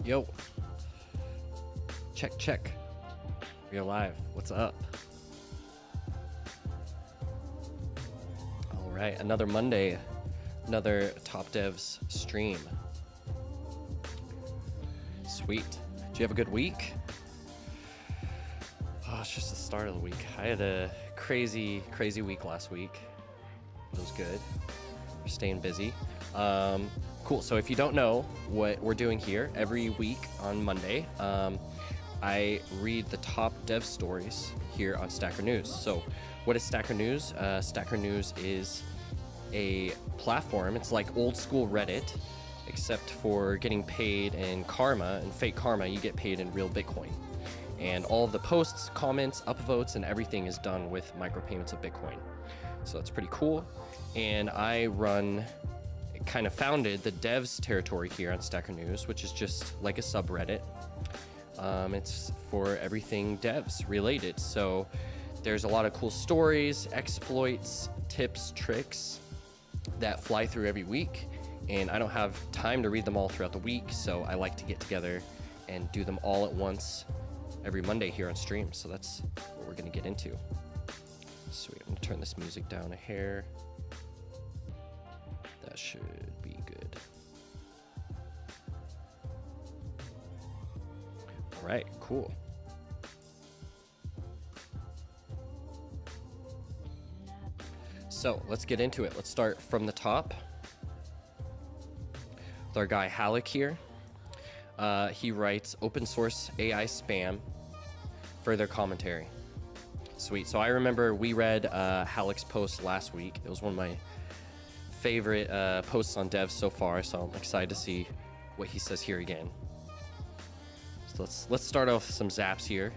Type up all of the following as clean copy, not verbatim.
Yo, check, check. We're live. What's up? All right, another Monday, another PlebDevs stream. Sweet. Did you have a good week? Oh, it's just the start of the week. I had a crazy week last week. It was good. We're staying busy. Cool. So if you don't know what we're doing here, every week on Monday, I read the top dev stories here on Stacker News. So what is Stacker News? Stacker News is a platform. It's like old school Reddit, except for getting paid in karma and fake karma. You get paid in real Bitcoin. And all of the posts, comments, upvotes, and everything is done with micropayments of Bitcoin. So that's pretty cool. And I kind of founded the devs territory here on Stacker News, which is just like a subreddit. It's for everything devs related. So there's a lot of cool stories, exploits, tips, tricks that fly through every week. And I don't have time to read them all throughout the week, so I like to get together and do them all at once every Monday here on stream. So that's what we're gonna get into. Sweet, I'm gonna turn this music down a hair. That should be good. All right, cool. So let's get into it. Let's start from the top with our guy Halleck here. He writes open source AI spam, further commentary. Sweet. So I remember we read Halleck's post last week. It was one of my favorite posts on devs so far, so I'm excited to see what he says here again. So let's start off with some zaps here.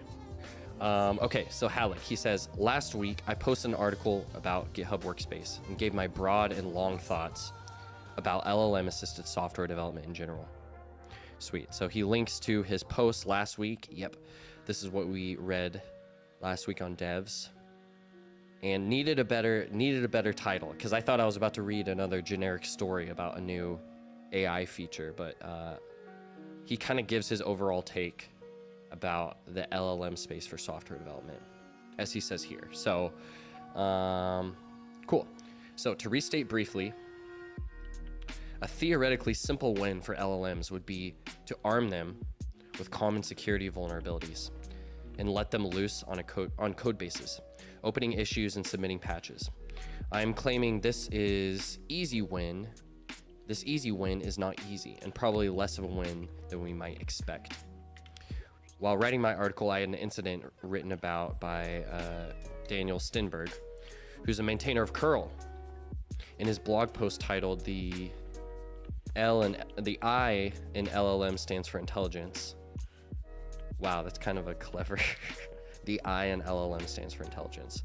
Okay, so Halleck, he says, last week I posted an article about GitHub Workspace and gave my broad and long thoughts about LLM-assisted software development in general. Sweet. So he links to his post last week. Yep, this is what we read last week on devs. And needed a better title, because I thought I was about to read another generic story about a new AI feature, but he kind of gives his overall take about the LLM space for software development, as he says here. So, cool. So to restate briefly, a theoretically simple win for LLMs would be to arm them with common security vulnerabilities and let them loose on code bases, opening issues and submitting patches. I'm claiming this easy win is not easy and probably less of a win than we might expect. While writing my article, I had an incident written about by Daniel Stenberg, who's a maintainer of curl. In his blog post titled the I in LLM stands for intelligence. Wow, that's kind of a clever. The I in LLM stands for intelligence.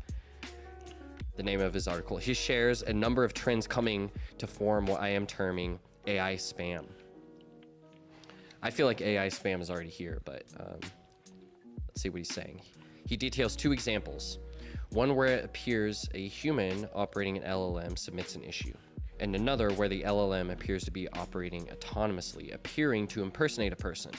The name of his article. He shares a number of trends coming to form what I am terming AI spam. I feel like AI spam is already here, but let's see what he's saying. He details two examples. One where it appears a human operating an LLM submits an issue, and another where the LLM appears to be operating autonomously, appearing to impersonate a person.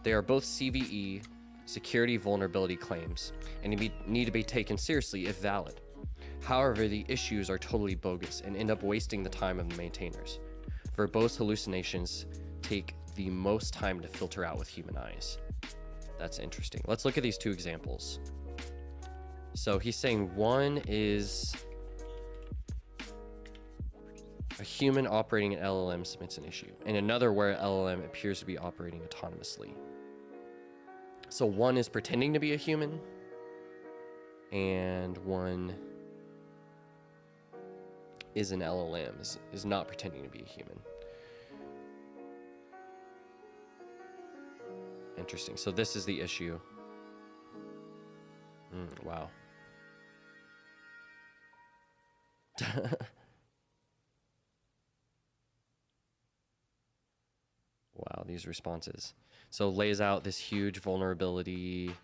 They are both CVE, security vulnerability claims, and need to be taken seriously if valid. However, the issues are totally bogus and end up wasting the time of the maintainers. Verbose hallucinations take the most time to filter out with human eyes. That's interesting. Let's look at these two examples. So he's saying one is a human operating an LLM submits an issue, and another where an LLM appears to be operating autonomously. So one is pretending to be a human, and one is an LLM, is not pretending to be a human. Interesting. So this is the issue. Wow. Wow, these responses. So lays out this huge vulnerability.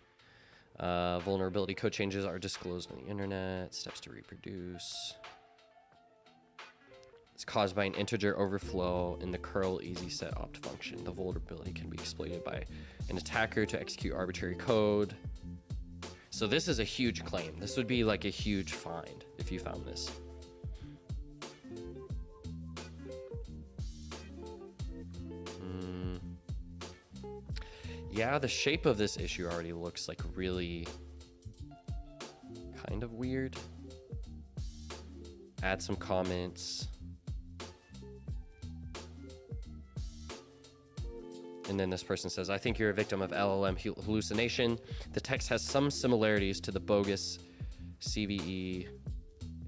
Vulnerability code changes are disclosed on the internet. Steps to reproduce. It's caused by an integer overflow in the curl easy set opt function. The vulnerability can be exploited by an attacker to execute arbitrary code. So this is a huge claim. This would be like a huge find if you found this. Yeah, the shape of this issue already looks like really kind of weird. Add some comments. And then this person says, I think you're a victim of LLM hallucination. The text has some similarities to the bogus CVE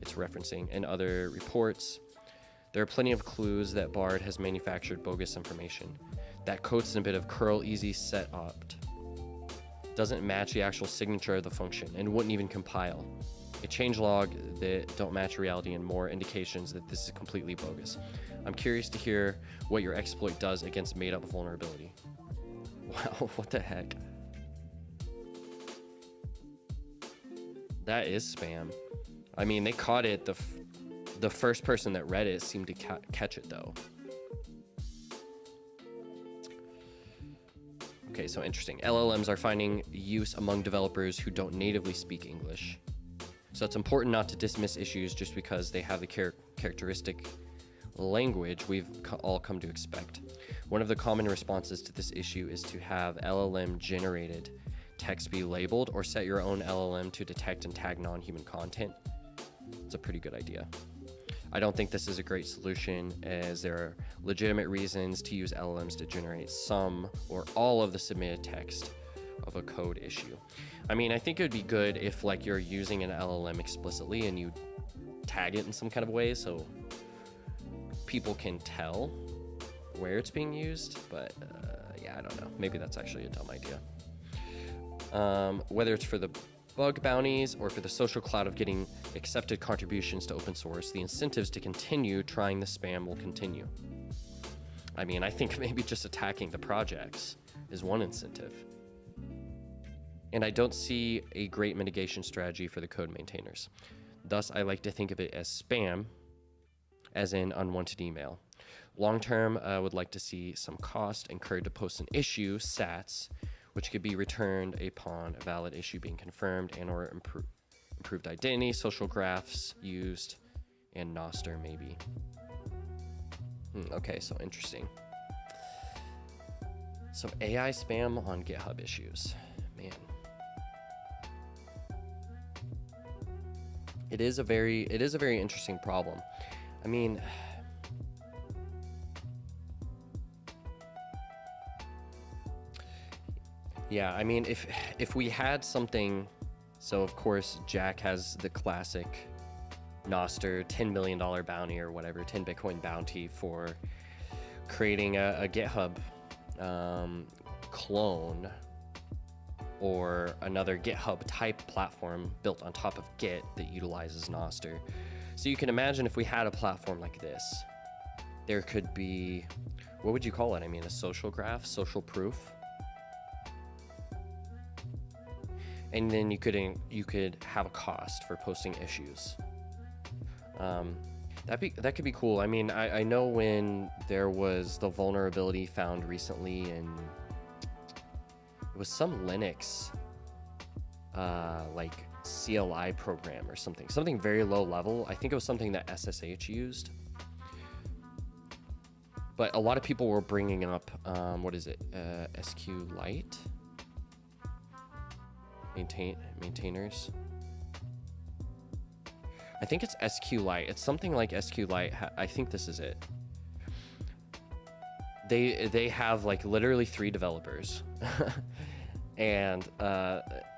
it's referencing and other reports. There are plenty of clues that Bard has manufactured bogus information. That code snippet of curl easy set opt doesn't match the actual signature of the function and wouldn't even compile. A changelog that don't match reality and more indications that this is completely bogus. I'm curious to hear what your exploit does against made-up vulnerability. Wow, what the heck? That is spam. I mean, they caught it. The first person that read it seemed to catch it, though. Okay, so interesting. LLMs are finding use among developers who don't natively speak English. So it's important not to dismiss issues just because they have the characteristic language we've all come to expect. One of the common responses to this issue is to have LLM generated text be labeled or set your own LLM to detect and tag non-human content. It's a pretty good idea. I don't think this is a great solution, as there are legitimate reasons to use LLMs to generate some or all of the submitted text of a code issue. I mean, I think it would be good if like you're using an LLM explicitly and you tag it in some kind of way so people can tell where it's being used, but yeah, I don't know. Maybe that's actually a dumb idea. Whether it's for the bug bounties or for the social cloud of getting accepted contributions to open source, the incentives to continue trying the spam will continue. I mean, I think maybe just attacking the projects is one incentive. And I don't see a great mitigation strategy for the code maintainers. Thus, I like to think of it as spam, as in unwanted email. Long term, I would like to see some cost incurred to post an issue, SATs, which could be returned upon a valid issue being confirmed and or improved identity, social graphs used, and Noster maybe. Okay, so interesting. So AI spam on GitHub issues, man. It is a very interesting problem. I mean, yeah, I mean, if we had something, so of course Jack has the classic Noster $10 million bounty or whatever, 10 Bitcoin bounty for creating a GitHub clone or another GitHub type platform built on top of Git that utilizes Noster. So you can imagine if we had a platform like this, there could be, what would you call it? I mean, a social graph, social proof. And then you could have a cost for posting issues. That could be cool. I mean, I know when there was the vulnerability found recently in, it was some Linux like CLI program or something very low level. I think it was something that SSH used. But a lot of people were bringing up, what is it, SQLite? Maintainers. I think it's SQLite. It's something like SQLite. I think this is it. They have like literally 3 developers, and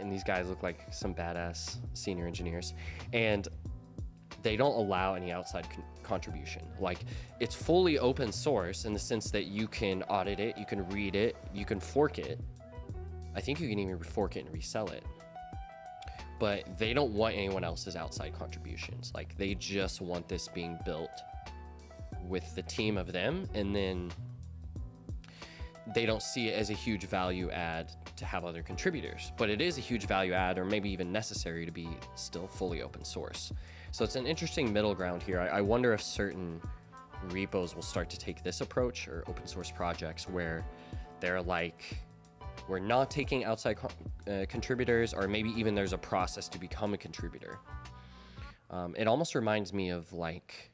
these guys look like some badass senior engineers, and they don't allow any outside contribution. Like, it's fully open source in the sense that you can audit it, you can read it, you can fork it. I think you can even fork it and resell it. But they don't want anyone else's outside contributions. Like, they just want this being built with the team of them, and then they don't see it as a huge value add to have other contributors. But it is a huge value add, or maybe even necessary, to be still fully open source. So it's an interesting middle ground here. I wonder if certain repos will start to take this approach, or open source projects, where they're like, we're not taking outside contributors, or maybe even there's a process to become a contributor. It almost reminds me of like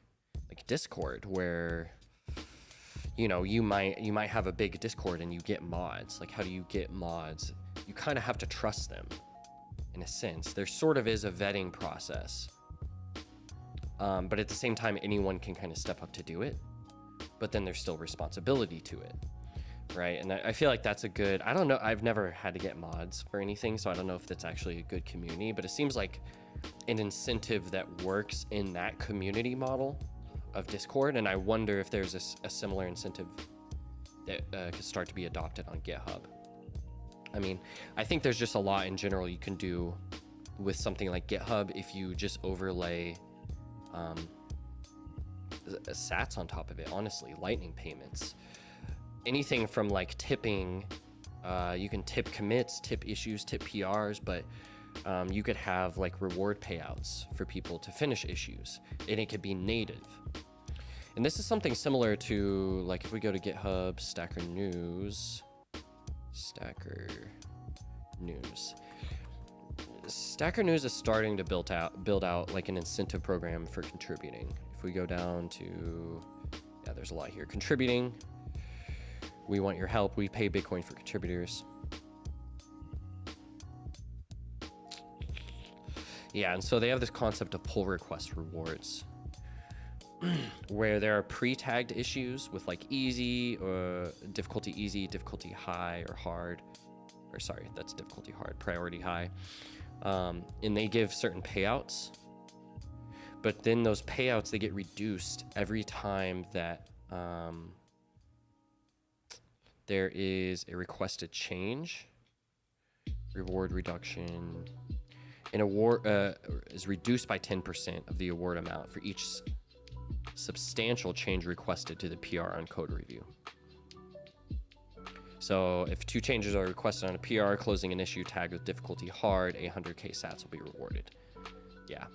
Discord, where you might have a big Discord and you get mods. Like, how do you get mods? You kind of have to trust them in a sense. There sort of is a vetting process, but at the same time, anyone can kind of step up to do it, but then there's still responsibility to it, right? And I feel like that's a good, I don't know, I've never had to get mods for anything, so I don't know if that's actually a good community, but it seems like an incentive that works in that community model of Discord, and I wonder if there's a similar incentive that could start to be adopted on GitHub. I mean, I think there's just a lot in general you can do with something like GitHub if you just overlay sats on top of it. Honestly, Lightning payments, anything from like tipping, you can tip commits, tip issues, tip PRs, but you could have like reward payouts for people to finish issues, and it could be native. And this is something similar to, like, if we go to GitHub Stacker News, Stacker News is starting to build out like an incentive program for contributing. If we go down to, yeah, there's a lot here. Contributing, we want your help. We pay Bitcoin for contributors. Yeah, and so they have this concept of pull request rewards, where there are pre-tagged issues with like easy, or difficulty easy, difficulty high, or hard, or sorry, that's difficulty hard, priority high. And they give certain payouts, but then those payouts, they get reduced every time that there is a requested change. Reward reduction. An award is reduced by 10% of the award amount for each substantial change requested to the PR on code review. So if 2 changes are requested on a PR closing an issue tagged with difficulty hard, 800k sats will be rewarded. Yeah.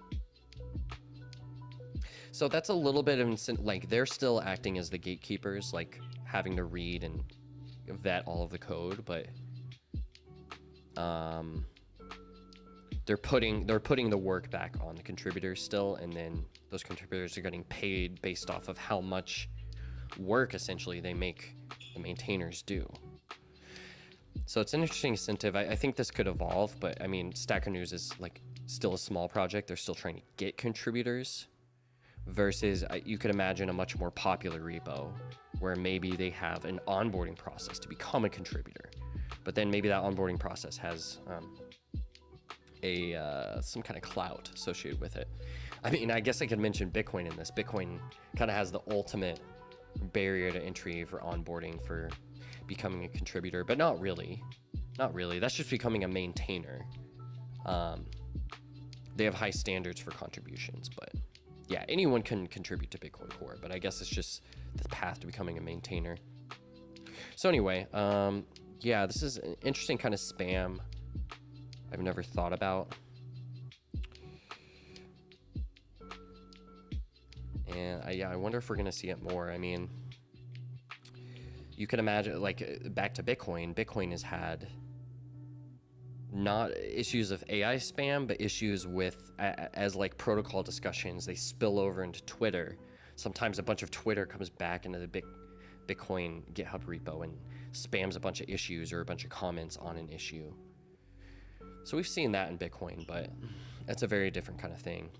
So that's a little bit of, like, they're still acting as the gatekeepers, like having to read and vet all of the code, but they're putting the work back on the contributors still, and then those contributors are getting paid based off of how much work essentially they make the maintainers do. So it's an interesting incentive. I think this could evolve, but I mean, Stacker News is like still a small project. They're still trying to get contributors, versus you could imagine a much more popular repo where maybe they have an onboarding process to become a contributor, but then maybe that onboarding process has some kind of clout associated with it. I mean, I guess I could mention Bitcoin in this. Bitcoin kind of has the ultimate barrier to entry for onboarding for becoming a contributor, but not really. That's just becoming a maintainer. They have high standards for contributions, but yeah, anyone can contribute to Bitcoin Core, but I guess it's just the path to becoming a maintainer. So anyway, yeah, this is an interesting kind of spam I've never thought about. And I wonder if we're going to see it more. I mean, you can imagine, like, back to Bitcoin. Bitcoin has had not issues of AI spam, but issues with, as like protocol discussions, they spill over into Twitter. Sometimes a bunch of Twitter comes back into the Bitcoin GitHub repo and spams a bunch of issues or a bunch of comments on an issue. So we've seen that in Bitcoin, but that's a very different kind of thing.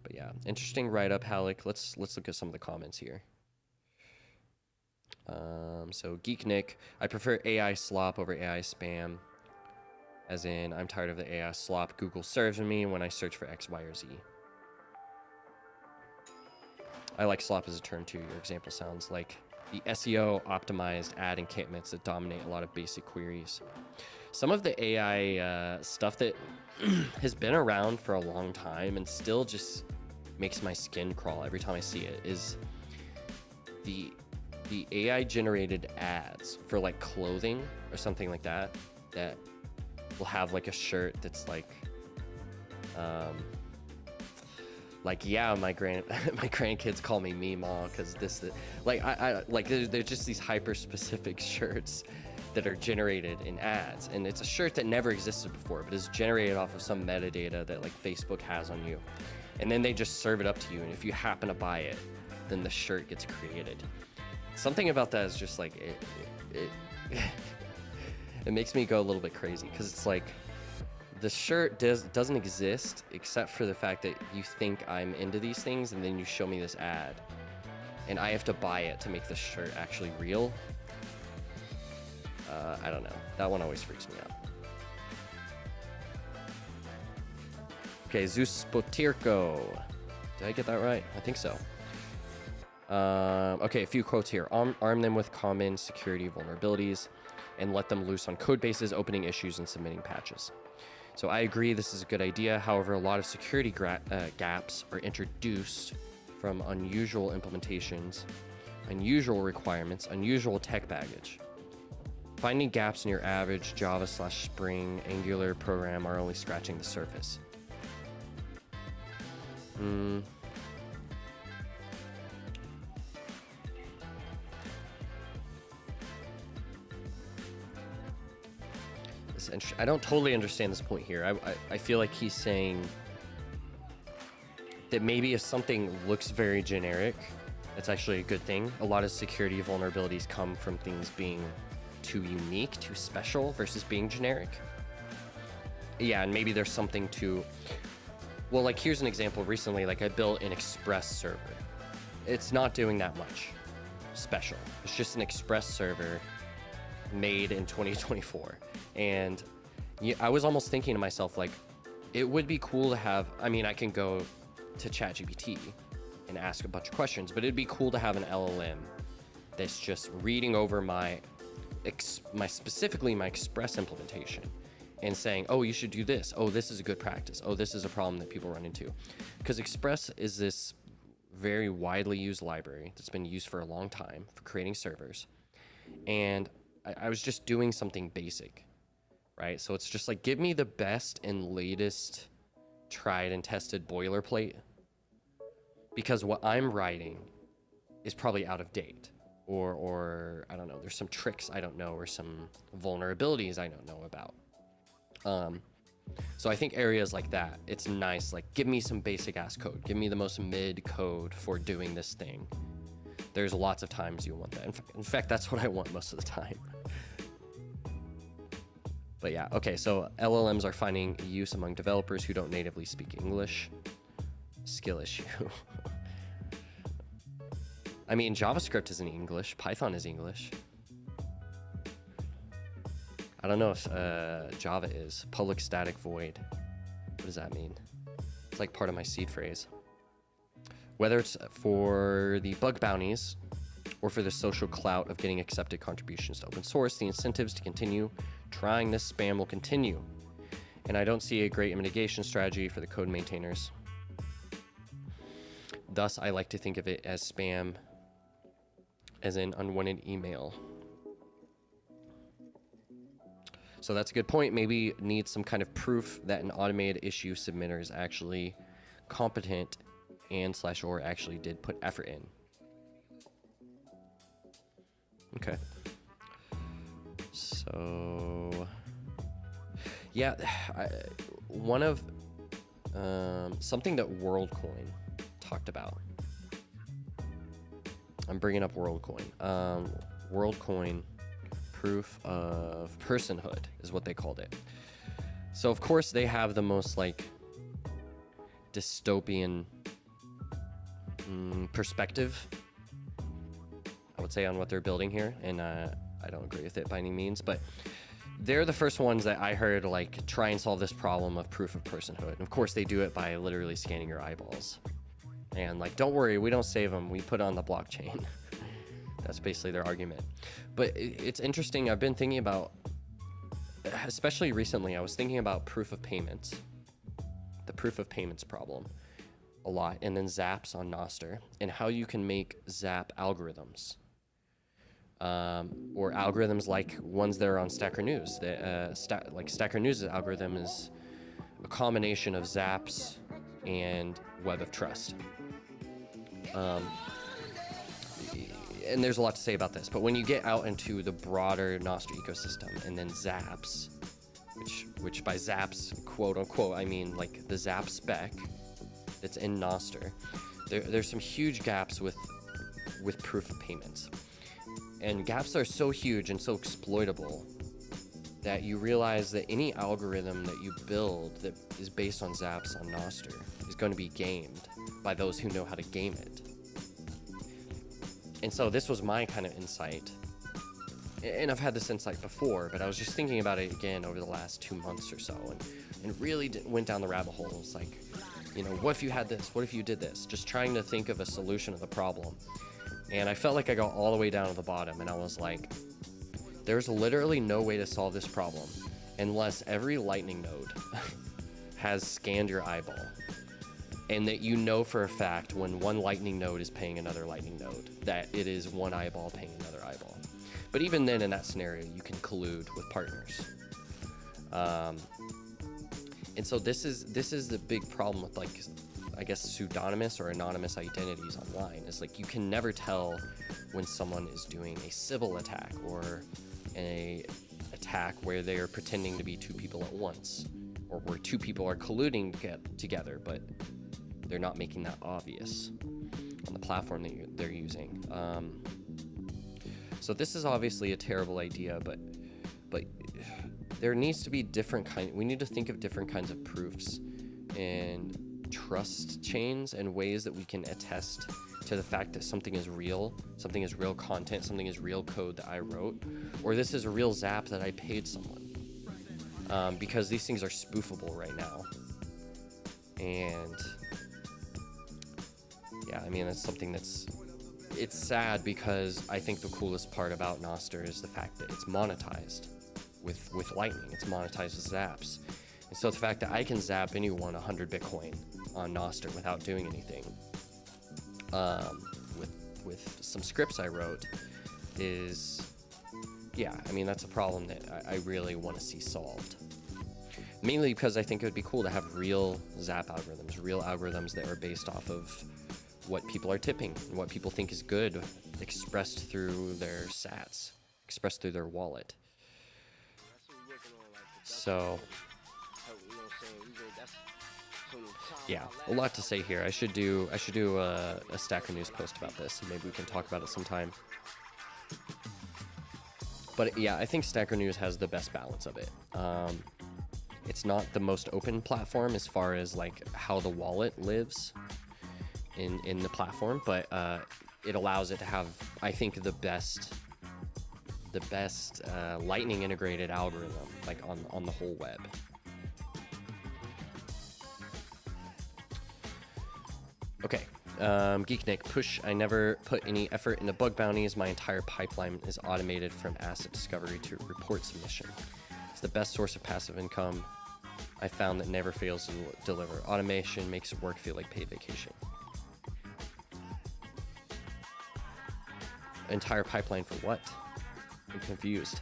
But yeah, interesting write-up, Halleck. Let's look at some of the comments here. So Geek Nick, I prefer AI slop over AI spam. As in, I'm tired of the AI slop Google serves me when I search for X, Y, or Z. I like slop as a term too. Your example sounds like the SEO optimized ad encampments that dominate a lot of basic queries. Some of the AI stuff that has been around for a long time and still just makes my skin crawl every time I see it is the AI generated ads for like clothing or something like that, that will have like a shirt that's like like, yeah, my my grandkids call me Meemaw because like I like there's just these hyper specific shirts that are generated in ads, and it's a shirt that never existed before, but is generated off of some metadata that like Facebook has on you, and then they just serve it up to you, and if you happen to buy it, then the shirt gets created. Something about that is just like it it makes me go a little bit crazy, because it's like, the shirt doesn't exist except for the fact that you think I'm into these things, and then you show me this ad, and I have to buy it to make the shirt actually real. I don't know. That one always freaks me out. Okay, Zeus Spotirko. Did I get that right? I think so. Okay, a few quotes here. Arm them with common security vulnerabilities and let them loose on code bases, opening issues and submitting patches. So I agree this is a good idea. However, a lot of security gaps are introduced from unusual implementations, unusual requirements, unusual tech baggage. Finding gaps in your average Java/Spring Angular program are only scratching the surface. I don't totally understand this point here. I feel like he's saying that maybe if something looks very generic, that's actually a good thing. A lot of security vulnerabilities come from things being too unique, too special versus being generic. Yeah, and maybe there's something to, well, like here's an example. Recently, like I built an Express server. It's not doing that much special. It's just an Express server made in 2024. And I was almost thinking to myself, like, it would be cool to have, I mean, I can go to ChatGPT and ask a bunch of questions, but it'd be cool to have an LLM that's just reading over my specifically my Express implementation and saying, oh, you should do this. Oh, this is a good practice. Oh, this is a problem that people run into. Because Express is this very widely used library that's been used for a long time for creating servers. And I was just doing something basic, right? So it's just like, give me the best and latest tried and tested boilerplate, because what I'm writing is probably out of date, or I don't know, there's some tricks I don't know, or some vulnerabilities I don't know about. So I think areas like that, it's nice, like, give me some basic ass code, give me the most mid code for doing this thing. There's lots of times you want that. In fact, that's what I want most of the time. But yeah, okay, so LLMs are finding use among developers who don't natively speak English. Skill issue. I mean, JavaScript isn't English. Python is English. I don't know if Java is. Public static void. What does that mean? It's like part of my seed phrase. Whether it's for the bug bounties or for the social clout of getting accepted contributions to open source, the incentives to continue trying this spam will continue. And I don't see a great mitigation strategy for the code maintainers. Thus, I like to think of it as spam, as in unwanted email. So that's a good point. Maybe need some kind of proof that an automated issue submitter is actually competent and / or actually did put effort in. Okay. So, yeah, one of something that WorldCoin talked about. I'm bringing up WorldCoin. WorldCoin proof of personhood is what they called it. So of course they have the most like dystopian perspective, I would say, on what they're building here, and I don't agree with it by any means, but they're the first ones that I heard like try and solve this problem of proof of personhood. And of course they do it by literally scanning your eyeballs and like, don't worry, we don't save them, we put it on the blockchain. That's basically their argument. But it's interesting. I've been thinking about, especially recently, I was thinking about proof of payments, the proof of payments problem a lot, and then Zaps on Nostr, and how you can make Zap algorithms, or algorithms like ones that are on Stacker News. Like Stacker News' algorithm is a combination of Zaps and web of trust. And there's a lot to say about this, but when you get out into the broader Nostr ecosystem and then Zaps, which by Zaps, quote unquote, I mean like the Zap spec that's in Nostr, there's some huge gaps with proof of payments. And gaps are so huge and so exploitable that you realize that any algorithm that you build that is based on Zaps on Nostr is going to be gamed by those who know how to game it. And so this was my kind of insight. And I've had this insight before, but I was just thinking about it again over the last 2 months or so, and really went down the rabbit hole. It's like, you know, what if you had this? What if you did this? Just trying to think of a solution of the problem. And I felt like I got all the way down to the bottom, and I was like, there's literally no way to solve this problem unless every Lightning node has scanned your eyeball, and that you know for a fact when one Lightning node is paying another Lightning node, that it is one eyeball paying another eyeball. But even then, in that scenario, you can collude with partners. And so this is the big problem with, like, I guess pseudonymous or anonymous identities online. Is like you can never tell when someone is doing a civil attack or an attack where they are pretending to be two people at once, or where two people are colluding to get together, but they're not making that obvious on the platform that they're using. So this is obviously a terrible idea, but there needs to be we need to think of different kinds of proofs and trust chains and ways that we can attest to the fact that something is real content, something is real code that I wrote, or this is a real Zap that I paid someone. Because these things are spoofable right now. And yeah, I mean, that's something it's sad, because I think the coolest part about Nostr is the fact that it's monetized with Lightning. It's monetized with Zaps. And so the fact that I can zap anyone 100 Bitcoin on Nostr without doing anything, with some scripts I wrote, is, yeah, I mean, that's a problem that I really want to see solved. Mainly because I think it would be cool to have real Zap algorithms, real algorithms that are based off of what people are tipping and what people think is good, expressed through their sats, expressed through their wallet. So, yeah, a lot to say here. I should do a Stacker News post about this, and maybe we can talk about it sometime. But yeah, I think Stacker News has the best balance of it. It's not the most open platform as far as like how the wallet lives in the platform, but it allows it to have, I think, the best Lightning integrated algorithm, like on the whole web. Okay, Geeknik, push. I never put any effort into bug bounties. My entire pipeline is automated from asset discovery to report submission. It's the best source of passive income I found that never fails to deliver. Automation makes work feel like paid vacation. Entire pipeline for what? I'm confused.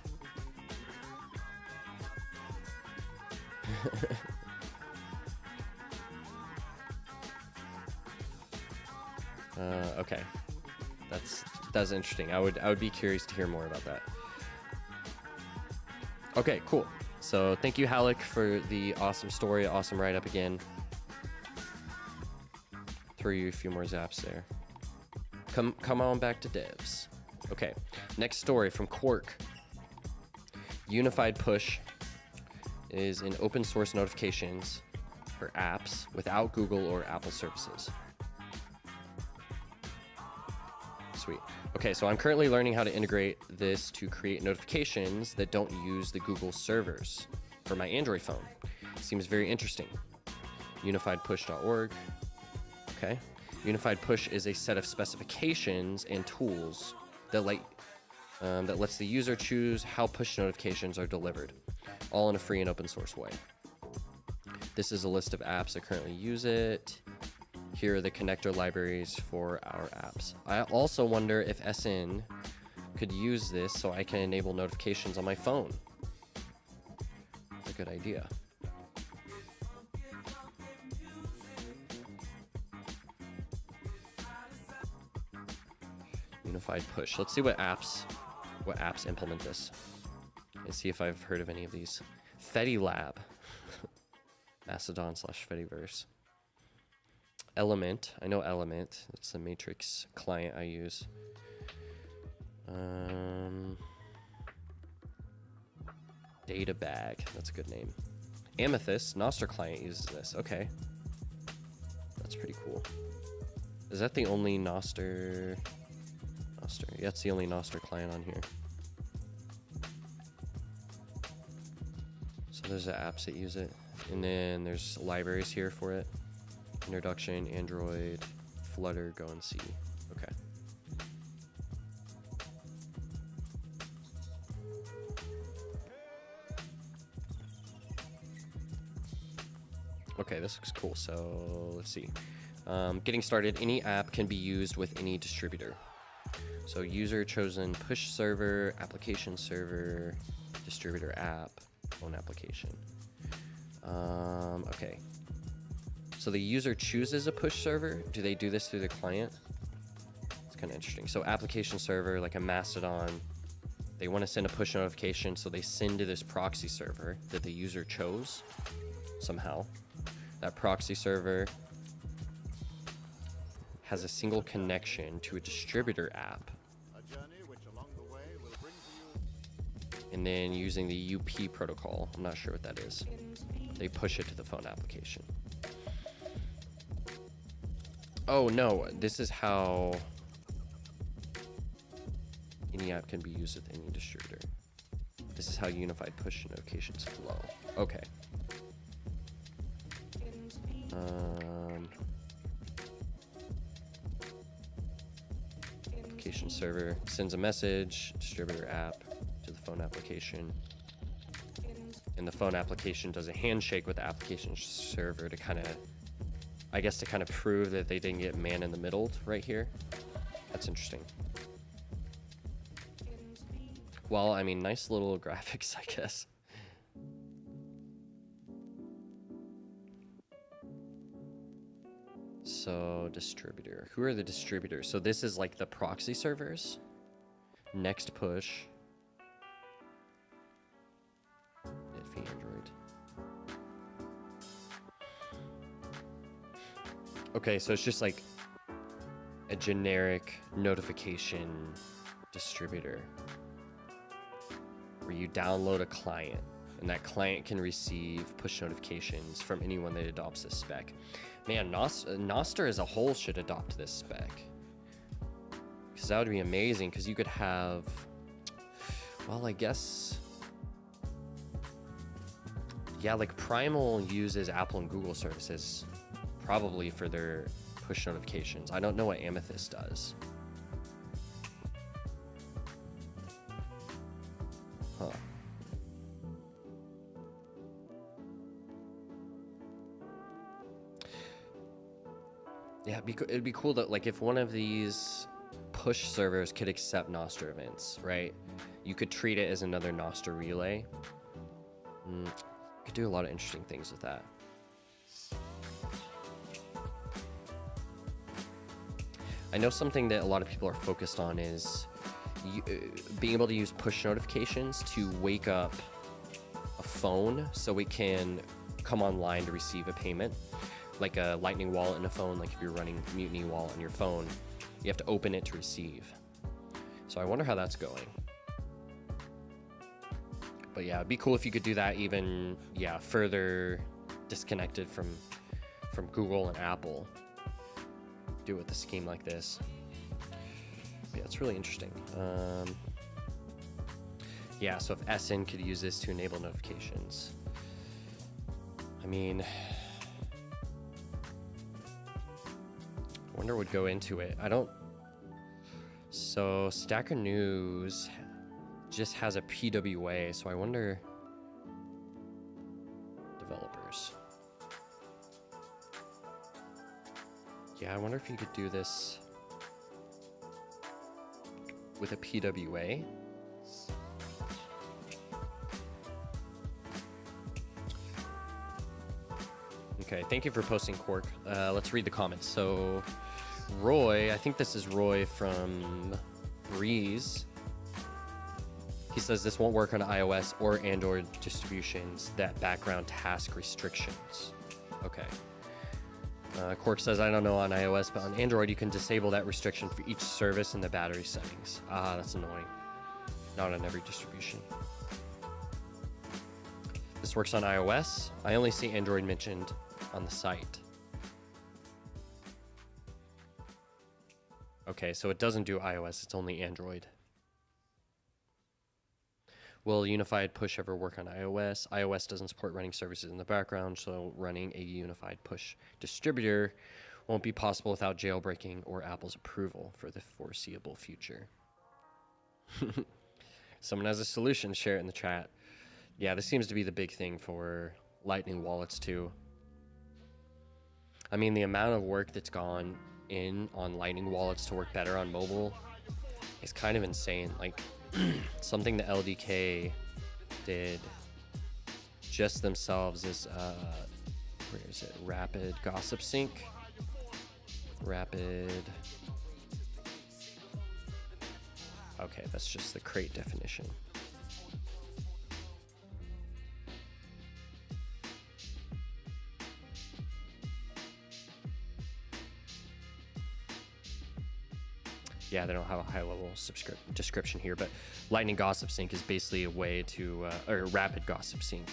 Okay, that's interesting. I would be curious to hear more about that. Okay, cool. So thank you, Halleck, for the awesome story, awesome write-up again. Throw you a few more zaps there. Come on back to devs. Okay, next story from Quark. Unified Push is an open source notifications for apps without Google or Apple services. Sweet. Okay, so I'm currently learning how to integrate this to create notifications that don't use the Google servers for my Android phone. Seems very interesting. Unifiedpush.org. Okay. Unified Push is a set of specifications and tools that lets the user choose how push notifications are delivered, all in a free and open source way. This is a list of apps that currently use it. Here are the connector libraries for our apps. I also wonder if SN could use this so I can enable notifications on my phone. That's a good idea. Unified push. Let's see what apps implement this. And see if I've heard of any of these. Fedi Lab. Mastodon / Fediverse. Element. I know Element. It's the Matrix client I use. Databag. That's a good name. Amethyst. Nostr client uses this. Okay. That's pretty cool. Is that the only Nostr? Yeah, it's the only Nostr client on here. So there's the apps that use it. And then there's libraries here for it. Introduction, Android, Flutter, Go and C. Okay. Okay, this looks cool. So let's see. Getting started, any app can be used with any distributor. So user chosen push server, application server, distributor app, phone application. Okay. So the user chooses a push server. Do they do this through the client? It's kind of interesting. So application server, like a Mastodon, they want to send a push notification, so they send to this proxy server that the user chose somehow. That proxy server has a single connection to a distributor app. And then using the UP protocol, I'm not sure what that is, they push it to the phone application. Oh no, this is how any app can be used with any distributor. This is how unified push notifications flow. Okay. Application server sends a message, distributor app to the phone application. And the phone application does a handshake with the application server to kind of, I guess, to kind of prove that they didn't get man in the middle right here. That's interesting. Well, I mean, nice little graphics, I guess. So distributor, who are the distributors? So this is like the proxy servers. Next push. Android. Okay, so it's just like a generic notification distributor where you download a client and that client can receive push notifications from anyone that adopts this spec. Man, Nostr as a whole should adopt this spec, because that would be amazing, because you could have, well, I guess, yeah, like Primal uses Apple and Google services probably for their push notifications. I don't know what Amethyst does. Huh. Yeah, it'd be cool that, like, if one of these push servers could accept Nostr events, right? You could treat it as another Nostr relay. Could do a lot of interesting things with that. I know something that a lot of people are focused on is being able to use push notifications to wake up a phone so it can come online to receive a payment. Like a Lightning wallet in a phone, like if you're running Mutiny wallet on your phone, you have to open it to receive. So I wonder how that's going. But yeah, it'd be cool if you could do that even, yeah, further disconnected from Google and Apple. Do it with a scheme like this. But yeah, it's really interesting. Yeah, so if SN could use this to enable notifications. I mean, I wonder what would go into it. I don't. So Stacker News just has a PWA, so I wonder. Developers. Yeah, I wonder if you could do this with a PWA. Okay, thank you for posting, Quark. Let's read the comments. So, Roy, I think this is Roy from Breeze, he says this won't work on iOS or Android distributions that background task restrictions. Okay. Quark says, I don't know on iOS, but on Android you can disable that restriction for each service in the battery settings. Ah, that's annoying. Not on every distribution. This works on iOS. I only see Android mentioned on the site. Okay, so it doesn't do iOS, it's only Android. Will unified push ever work on iOS? iOS doesn't support running services in the background, so running a unified push distributor won't be possible without jailbreaking or Apple's approval for the foreseeable future. Someone has a solution, share it in the chat. Yeah, this seems to be the big thing for Lightning wallets too. I mean, the amount of work that's gone in on Lightning wallets to work better on mobile is kind of insane. Like, something the LDK did just themselves is, where is it? Rapid Gossip Sync. Rapid. Okay, that's just the crate definition. Yeah, they don't have a high-level description here, but Lightning Gossip Sync is basically a way to, or Rapid Gossip Sync.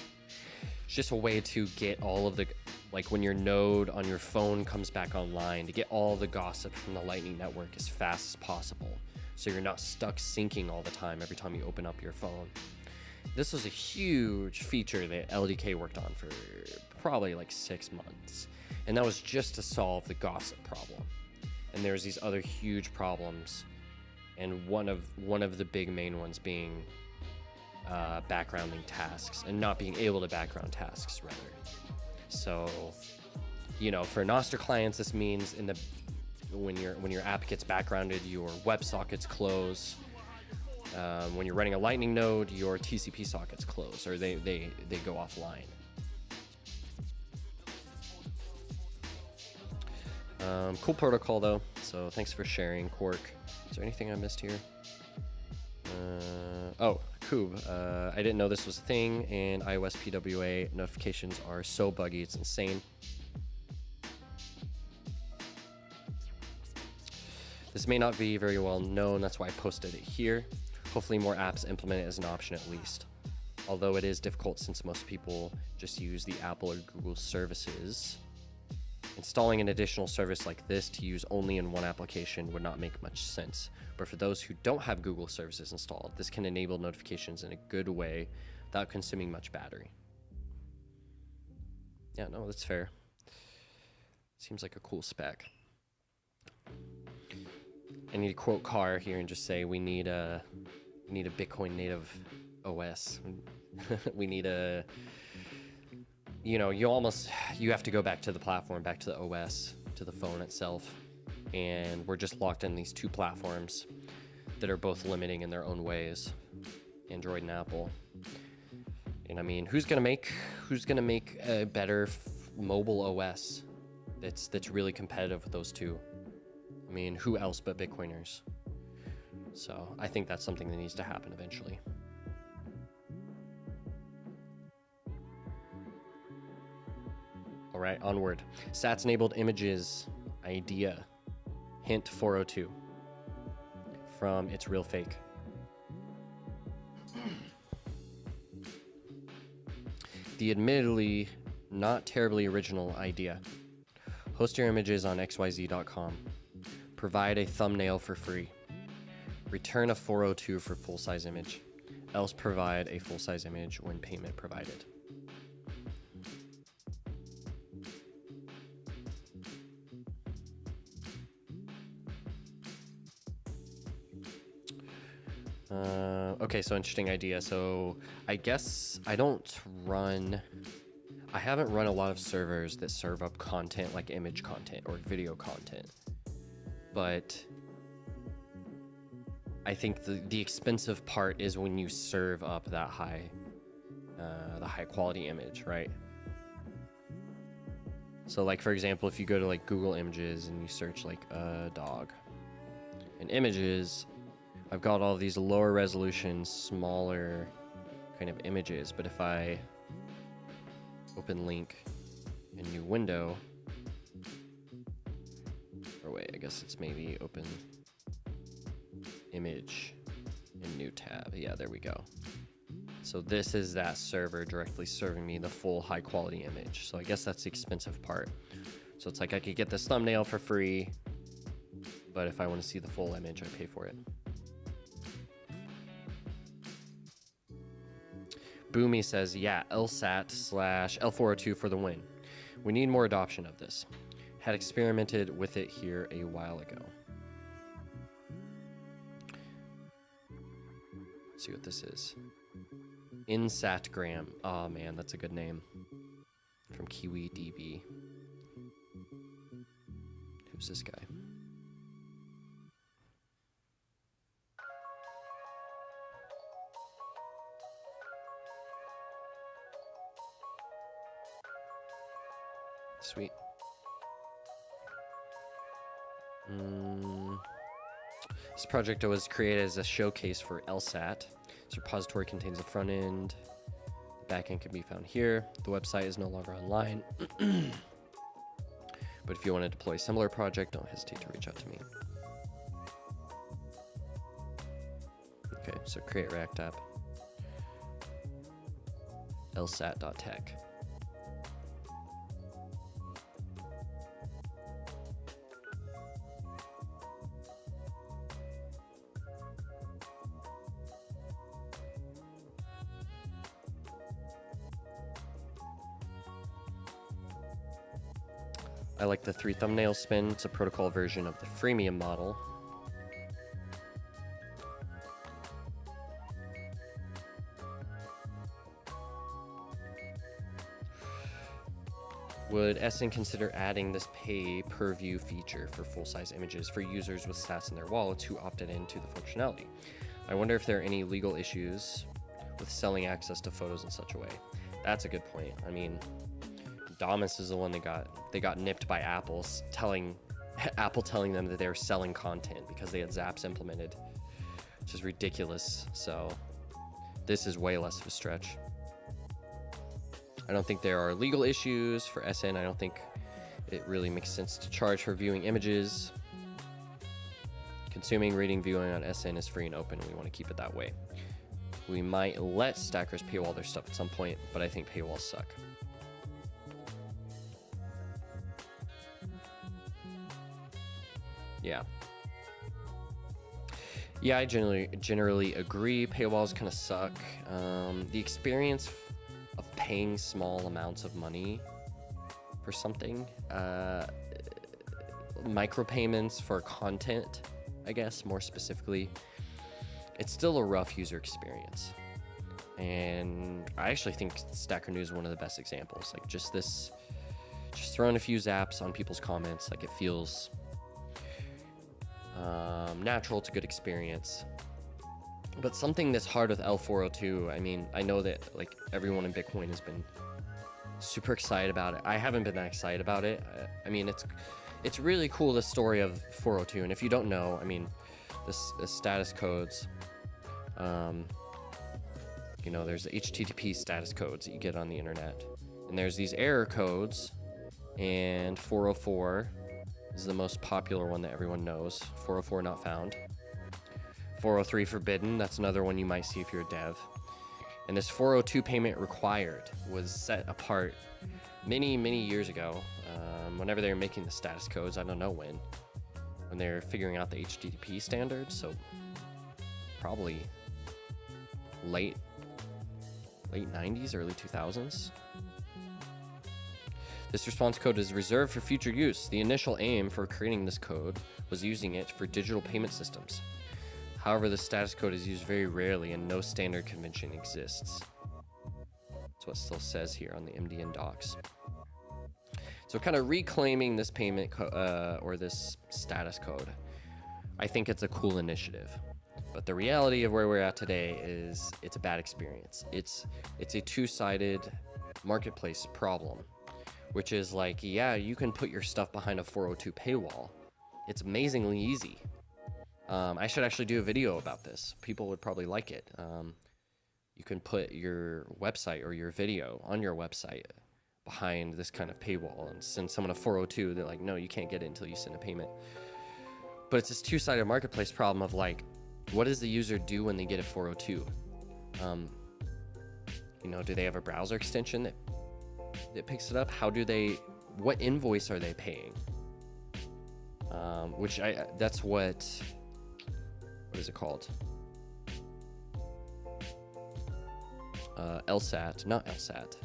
It's just a way to get all of the, like when your node on your phone comes back online, to get all the gossip from the Lightning Network as fast as possible, so you're not stuck syncing all the time every time you open up your phone. This was a huge feature that LDK worked on for probably like 6 months, and that was just to solve the gossip problem. And there's these other huge problems, and one of the big main ones being backgrounding tasks and not being able to background tasks, rather. So, you know, for Nostr clients, this means when your app gets backgrounded, your WebSockets close. When you're running a Lightning node, your TCP sockets close, or they go offline. Cool protocol though, so thanks for sharing, Quark. Is there anything I missed here? Oh, Koob, I didn't know this was a thing, and iOS PWA notifications are so buggy, it's insane. This may not be very well known, that's why I posted it here. Hopefully more apps implement it as an option at least. Although it is difficult since most people just use the Apple or Google services. Installing an additional service like this to use only in one application would not make much sense. But for those who don't have Google services installed, this can enable notifications in a good way without consuming much battery. Yeah, no, that's fair. Seems like a cool spec. I need to quote Carr here and just say we need a Bitcoin native OS. We need a, you know, you have to go back to the platform, back to the OS, to the phone itself. And we're just locked in these two platforms that are both limiting in their own ways, Android and Apple. And I mean, who's gonna make a better mobile OS that's really competitive with those two? I mean, who else but Bitcoiners? So I think that's something that needs to happen eventually. All right, onward. Sats enabled images idea. Hint 402 from It's Real Fake. The admittedly not terribly original idea. Host your images on xyz.com. Provide a thumbnail for free. Return a 402 for full-size image. Else provide a full-size image when payment provided. Okay, so interesting idea. So I guess I haven't run a lot of servers that serve up content like image content or video content. But I think the expensive part is when you serve up that the high quality image, right? So like, for example, if you go to like Google Images and you search like a dog, and images I've got all these lower resolution, smaller kind of images, but if I open link in new window, or wait, I guess it's maybe open image in new tab. Yeah, there we go. So this is that server directly serving me the full high quality image. So I guess that's the expensive part. So it's like I could get this thumbnail for free, but if I want to see the full image, I pay for it. Boomy says, yeah, LSAT/L402 for the win. We need more adoption of this. Had experimented with it here a while ago. Let's see what this is. Insatgram. Oh man, that's a good name. From KiwiDB. Who's this guy? Sweet. This project was created as a showcase for LSAT. This repository contains a front end. The back end can be found here. The website is no longer online. But if you want to deploy a similar project, don't hesitate to reach out to me. Okay, so create React app. lsat.tech. I like the 3 thumbnail spin. It's a protocol version of the freemium model. Would SN consider adding this pay per view feature for full-size images for users with sats in their wallets who opted into the functionality? I wonder if there are any legal issues with selling access to photos in such a way. That's a good point. I mean, Damus is the one that got nipped by Apple telling them that they were selling content because they had Zaps implemented, which is ridiculous. So this is way less of a stretch. I don't think there are legal issues for SN. I don't think it really makes sense to charge for viewing images. Consuming, reading, viewing on SN is free and open, and we want to keep it that way. We might let stackers paywall their stuff at some point, but I think paywalls suck. Yeah, I generally agree. Paywalls kind of suck. The experience of paying small amounts of money for something, micropayments for content, I guess more specifically, it's still a rough user experience. And I actually think Stacker News is one of the best examples. Like just throwing a few zaps on people's comments, like it feels natural. It's a good experience. But something that's hard with L402, I mean, I know that like everyone in Bitcoin has been super excited about it. I haven't been that excited about it. I mean, it's really cool, the story of 402. And if you don't know, I mean, the status codes, you know, there's the HTTP status codes that you get on the internet. And there's these error codes, and 404 is the most popular one that everyone knows. 404 not found. 403 forbidden, that's another one you might see if you're a dev. And this 402 payment required was set apart many years ago, whenever they were making the status codes. I don't know when they were figuring out the HTTP standards, so probably late 90s, early 2000s. This response code is reserved for future use. The initial aim for creating this code was using it for digital payment systems. However, the status code is used very rarely and no standard convention exists. That's what it still says here on the MDN docs. So kind of reclaiming this payment or this status code, I think it's a cool initiative. But the reality of where we're at today is it's a bad experience. It's a two-sided marketplace problem, which is like, yeah, you can put your stuff behind a 402 paywall. It's amazingly easy. I should actually do a video about this. People would probably like it. You can put your website or your video on your website behind this kind of paywall and send someone a 402. They're like, no, you can't get it until you send a payment. But it's this two-sided marketplace problem of like, what does the user do when they get a 402? Do they have a browser extension that picks it up? What invoice are they paying? That's what is it called? LSAT, not LSAT.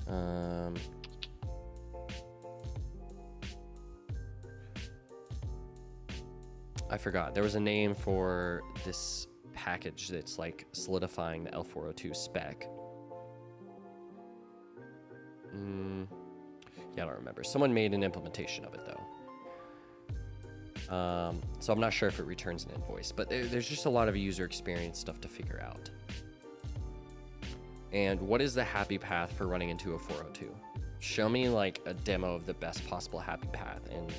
I forgot. There was a name for this package that's like solidifying the L402 spec. Yeah, I don't remember. Someone made an implementation of it though. So I'm not sure if it returns an invoice, but there's just a lot of user experience stuff to figure out. And what is the happy path for running into a 402? Show me like a demo of the best possible happy path and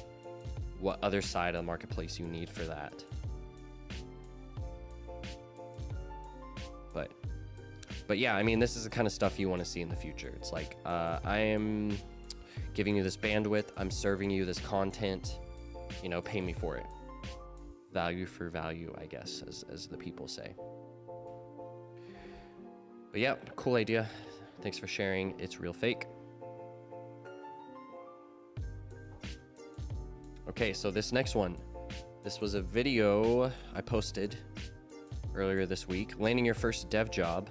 what other side of the marketplace you need for that. But yeah, I mean, this is the kind of stuff you want to see in the future. It's like, I am giving you this bandwidth. I'm serving you this content, pay me for it. Value for value, I guess, as the people say. But yeah, cool idea. Thanks for sharing. It's real fake. Okay, so this next one, this was a video I posted earlier this week, landing your first dev job.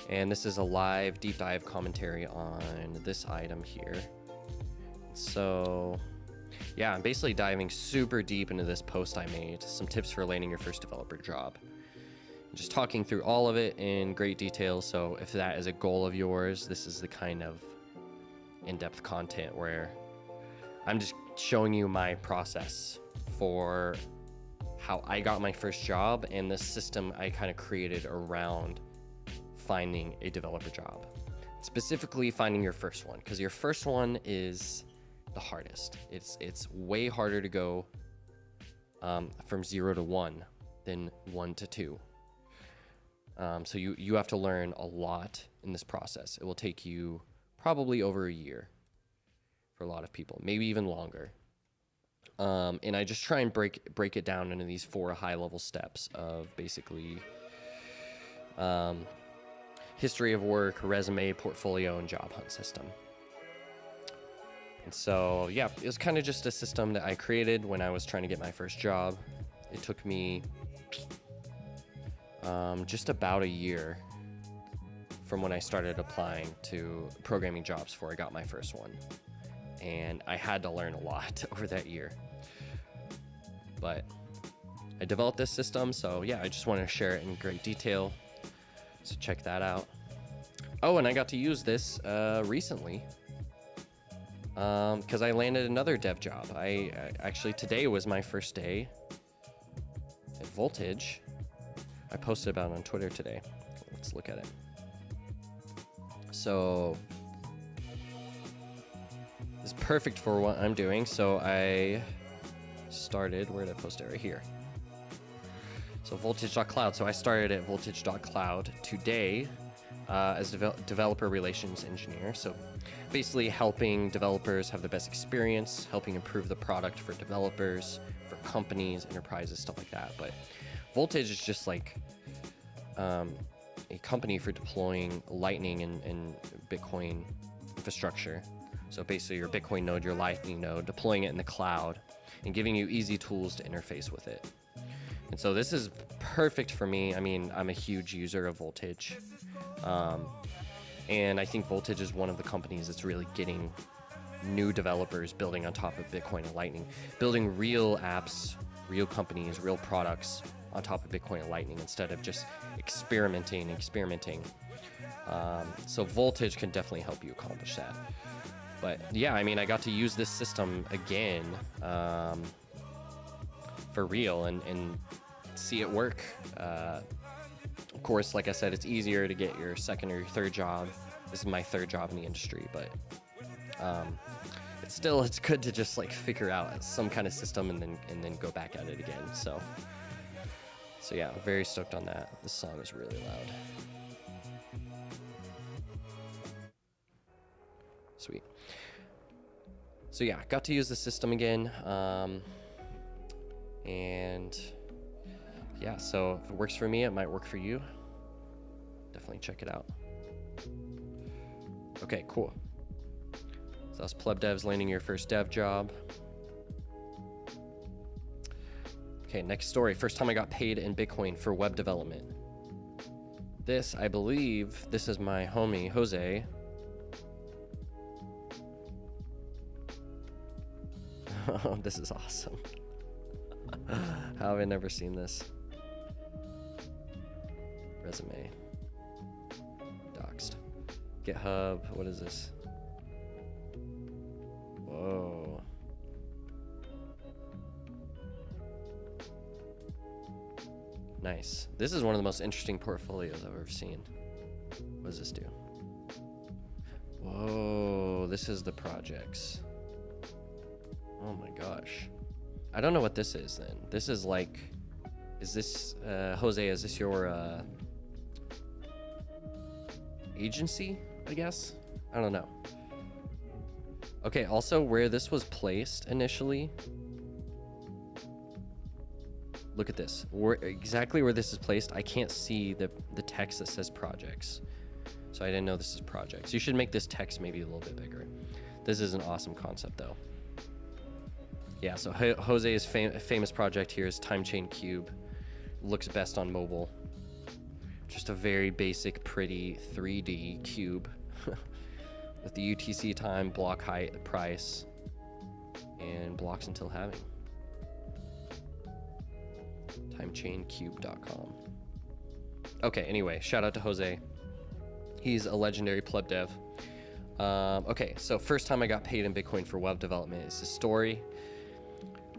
And this is a live deep dive commentary on this item here. So yeah, I'm basically diving super deep into this post I made, some tips for landing your first developer job. Just talking through all of it in great detail. So if that is a goal of yours, this is the kind of in-depth content where I'm just showing you my process for how I got my first job and the system I kind of created around finding a developer job. Specifically finding your first one, because your first one is the hardest. It's way harder to go from 0 to 1 than 1 to 2. So you have to learn a lot in this process. It will take you probably over a year for a lot of people, maybe even longer. And I just try and break it down into these 4 high-level steps of basically history of work, resume, portfolio, and job hunt system. And so, yeah, it was kind of just a system that I created when I was trying to get my first job. It took me just about a year from when I started applying to programming jobs before I got my first one. And I had to learn a lot over that year. But I developed this system, so yeah, I just want to share it in great detail. So check that out. Oh, and I got to use this recently because I landed another dev job. I actually, today was my first day at Voltage. I posted about it on Twitter today. Let's look at it. So it's perfect for what I'm doing. So I started, where did I post it? Right here. So voltage.cloud. So I started at voltage.cloud today as developer relations engineer. So basically helping developers have the best experience, helping improve the product for developers, for companies, enterprises, stuff like that. But Voltage is just like a company for deploying Lightning and Bitcoin infrastructure. So basically your Bitcoin node, your Lightning node, deploying it in the cloud and giving you easy tools to interface with it. And so this is perfect for me. I mean, I'm a huge user of Voltage. And I think Voltage is one of the companies that's really getting new developers building on top of Bitcoin and Lightning, building real apps, real companies, real products on top of Bitcoin and Lightning instead of just experimenting. So Voltage can definitely help you accomplish that. But yeah, I mean, I got to use this system again for real and see it work. Of course, like I said, it's easier to get your second or your third job. This is my third job in the industry, but it's good to just like figure out some kind of system and then go back at it again. So So yeah, very stoked on that. This song is really loud. Sweet. So yeah, got to use the system again. And yeah, so if it works for me, it might work for you. Definitely check it out. Okay, cool. So that's PlebDevs landing your first dev job. Okay, next story. First time I got paid in Bitcoin for web development. This, I believe, this is my homie, Jose. Oh, this is awesome. How have I never seen this? Resume. Doxed. GitHub. What is this? Whoa. Nice. This is one of the most interesting portfolios I've ever seen. What does this do? Whoa, this is the projects. Oh my gosh. I don't know what this is then. This is like, is this, Jose, is this your agency, I guess? I don't know. Okay, also where this was placed initially. Look at this. Exactly where this is placed, I can't see the text that says projects. So I didn't know this is projects. You should make this text maybe a little bit bigger. This is an awesome concept though. Yeah, so Jose's famous project here is Time Chain Cube. Looks best on mobile. Just a very basic, pretty 3D cube with the UTC time, block height, price, and blocks until halving. TimeChainCube.com. Okay, anyway, shout out to Jose. He's a legendary pleb dev. Okay, so first time I got paid in Bitcoin for web development is a story.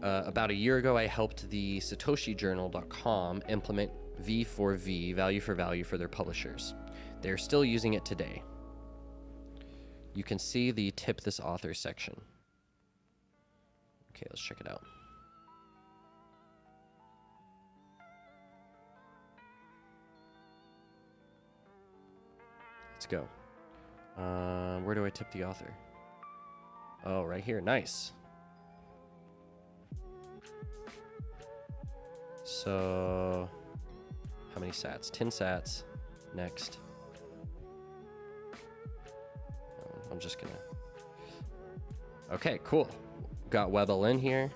About a year ago, I helped the SatoshiJournal.com implement V4V, value for value, for their publishers. They're still using it today. You can see the tip this author section. Okay, let's check it out. Let's go. Where do I tip the author? Oh, right here. Nice. So, how many sats? 10 sats. Next. I'm just gonna. Okay, cool. Got WebLN here.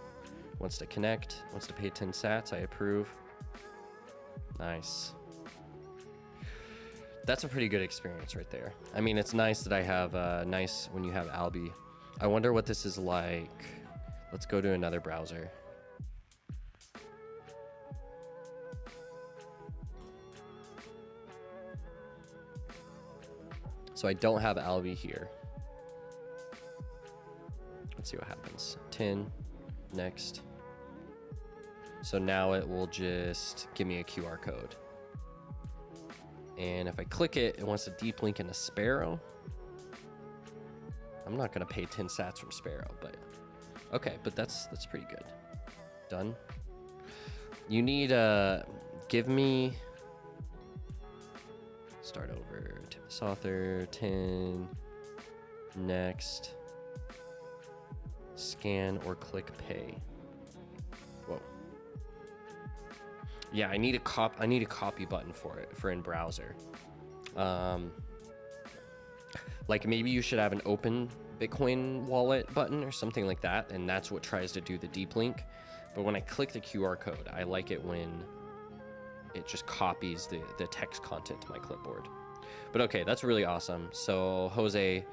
Wants to connect. Wants to pay 10 sats. I approve. Nice. That's a pretty good experience right there. I mean, it's nice that I have nice when you have Albi. I wonder what this is like. Let's go to another browser. So I don't have Albi here. Let's see what happens. 10, next. So now it will just give me a QR code. And if I click it, it wants to deep link into Sparrow. I'm not gonna pay 10 sats from Sparrow, but okay, but that's pretty good. Done. You need give me, start over, tip this author, 10, next, scan or click pay. Whoa. Yeah, I need a copy button for it for in browser. Like maybe you should have an open Bitcoin wallet button or something like that, and that's what tries to do the deep link. But when I click the QR code, I like it when it just copies the text content to my clipboard. But okay, that's really awesome. So Jose,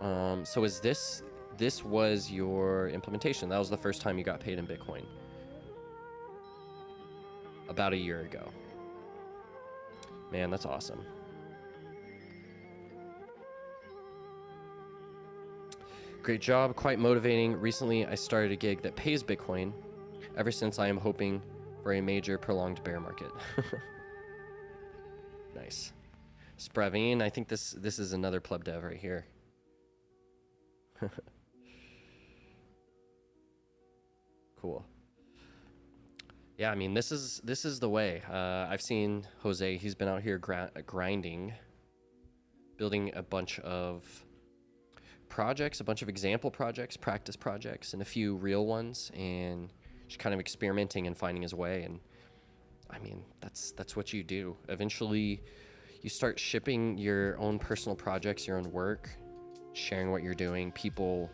so is this was your implementation? That was the first time you got paid in Bitcoin? About a year ago. Man, that's awesome. Great job, quite motivating. Recently, I started a gig that pays Bitcoin. Ever since, I am hoping for a major prolonged bear market. Nice. Spraveen, I think this is another pleb dev right here. Cool. Yeah, I mean, this is the way. I've seen Jose. He's been out here grinding, building a bunch of projects, a bunch of example projects, practice projects, and a few real ones, and just kind of experimenting and finding his way. And I mean, that's what you do. Eventually, you start shipping your own personal projects, your own work, sharing what you're doing. People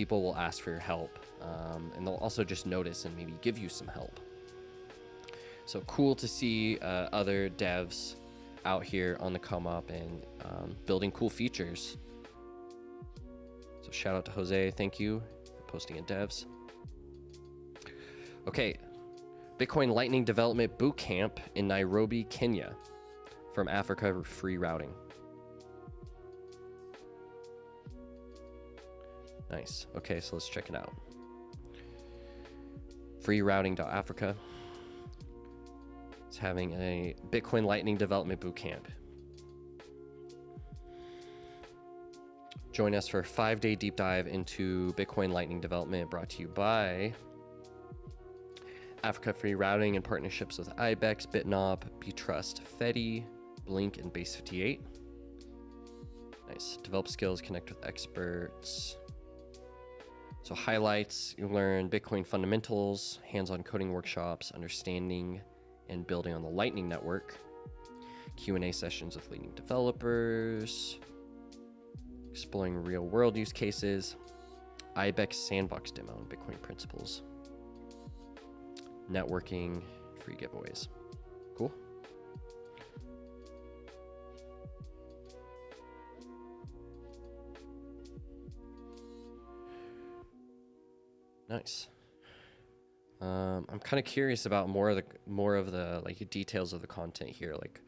will ask for your help, and they'll also just notice and maybe give you some help. So cool to see other devs out here on the come up and building cool features. So shout out to Jose, thank you for posting in devs. Okay, Bitcoin Lightning Development Bootcamp in Nairobi, Kenya, from Africa Free Routing. Nice. Okay, so let's check it out. Freerouting.africa is having a Bitcoin Lightning Development Bootcamp. Join us for a 5-day deep dive into Bitcoin Lightning development, brought to you by Africa Free Routing in partnerships with Ibex, Bitnob, Btrust, Fedi, Blink, and Base58. Nice. Develop skills, connect with experts. So highlights, you learn Bitcoin fundamentals, hands-on coding workshops, understanding and building on the Lightning Network, Q&A sessions with leading developers, exploring real-world use cases, Ibex sandbox demo and Bitcoin principles, networking, free giveaways. Cool. Nice. I'm kind of curious about more of the like details of the content here, like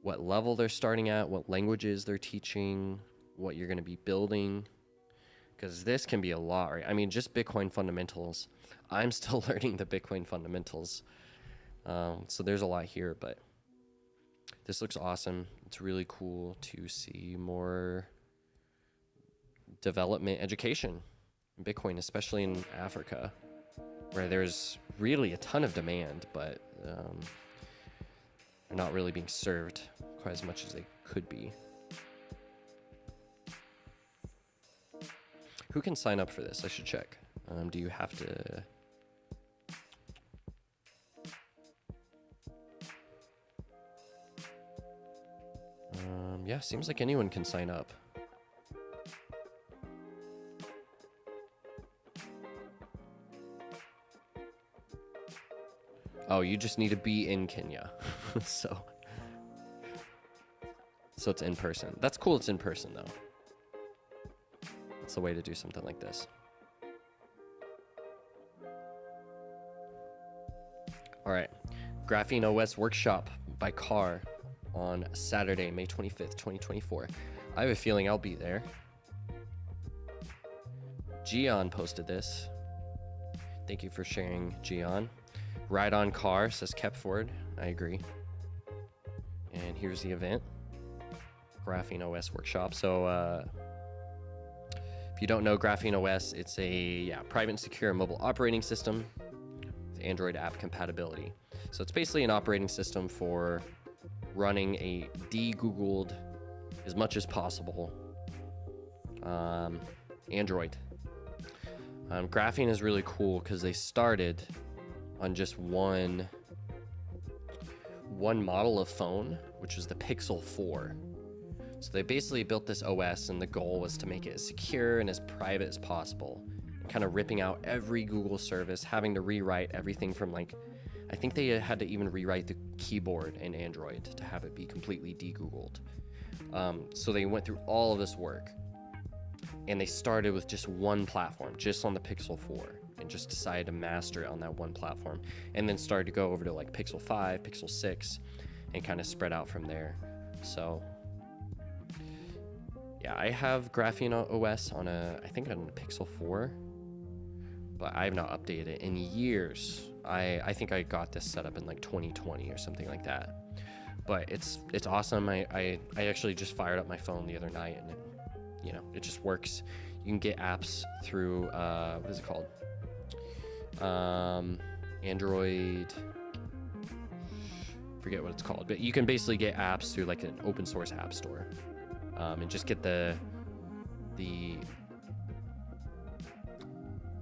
what level they're starting at, what languages they're teaching, what you're going to be building, because this can be a lot, right? I mean, just Bitcoin fundamentals. I'm still learning the Bitcoin fundamentals, so there's a lot here, but this looks awesome. It's really cool to see more development education in Bitcoin, especially in Africa, where there's really a ton of demand, but they're not really being served quite as much as they could be. Who can sign up for this? I should check. Do you have to... yeah, seems like anyone can sign up. Oh, you just need to be in Kenya. so it's in person. That's cool. It's in person though. That's the way to do something like this. All right. Graphene OS workshop by Car on Saturday, May 25th, 2024. I have a feeling I'll be there. Gian posted this. Thank you for sharing, Gian. Ride on Car, says Kepford. I agree. And here's the event. Graphene OS workshop. So if you don't know Graphene OS, it's a private and secure mobile operating system with Android app compatibility. So it's basically an operating system for running a de-Googled, as much as possible, Android. Graphene is really cool because they started on just one model of phone, which was the Pixel 4. So they basically built this OS, and the goal was to make it as secure and as private as possible, and kind of ripping out every Google service, having to rewrite everything from like, I think they had to even rewrite the keyboard in Android to have it be completely de-Googled. So they went through all of this work, and they started with just one platform, just on the Pixel 4, and just decided to master it on that one platform, and then started to go over to like Pixel 5, Pixel 6, and kind of spread out from there. So yeah, I have Graphene OS on I think on a Pixel 4, but I have not updated it in years. I think I got this set up in like 2020 or something like that. But it's awesome. I actually just fired up my phone the other night, and it just works. You can get apps through what is it called? Android, forget what it's called, but you can basically get apps through like an open source app store, and just get the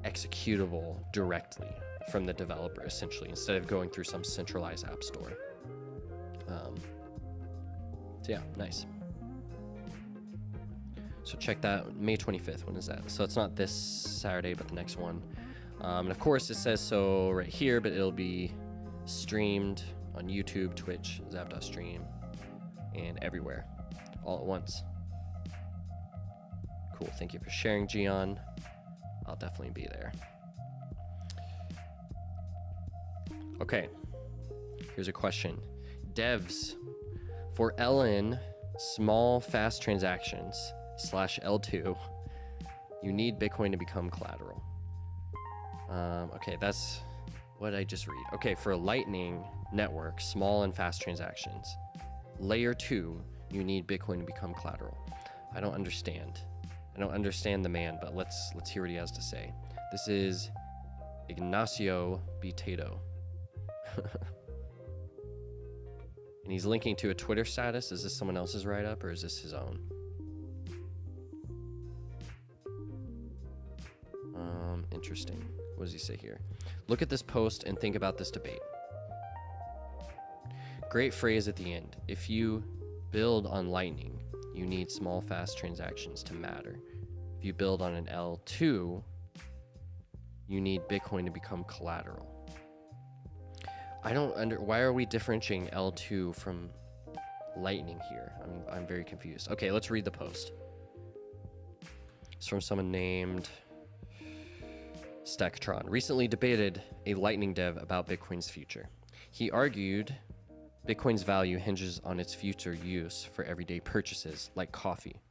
executable directly from the developer, essentially, instead of going through some centralized app store. So yeah, nice. So check that, May 25th. When is that? So it's not this Saturday, but the next one. And of course it says so right here, but it'll be streamed on YouTube, Twitch, Zap.stream, and everywhere, all at once. Cool, thank you for sharing, Gian. I'll definitely be there. Okay, here's a question. Devs, for LN, small fast transactions /L2, you need Bitcoin to become collateral. Okay, that's what I just read. Okay, for a Lightning network, small and fast transactions, layer 2, you need Bitcoin to become collateral. I don't understand. I don't understand the man, but let's hear what he has to say. This is Ignacio Bitato. And he's linking to a Twitter status. Is this someone else's write-up or is this his own? Interesting. What does he say here? Look at this post and think about this debate. Great phrase at the end. If you build on Lightning, you need small, fast transactions to matter. If you build on an L2, you need Bitcoin to become collateral. Why are we differentiating L2 from Lightning here? I'm very confused. Okay, let's read the post. It's from someone named Stacktron. Recently debated a Lightning dev about Bitcoin's future. He argued Bitcoin's value hinges on its future use for everyday purchases like coffee.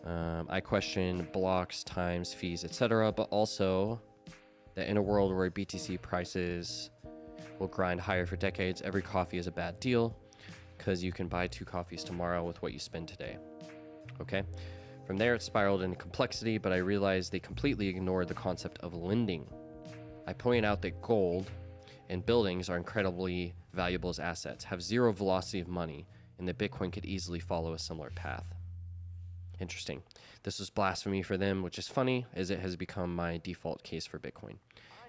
I question blocks, times, fees, etc., but also that in a world where BTC prices will grind higher for decades, every coffee is a bad deal because you can buy 2 coffees tomorrow with what you spend today. Okay? From there, it spiraled into complexity, but I realized they completely ignored the concept of lending. I point out that gold and buildings are incredibly valuable as assets, have zero velocity of money, and that Bitcoin could easily follow a similar path. Interesting. This was blasphemy for them, which is funny, as it has become my default case for Bitcoin.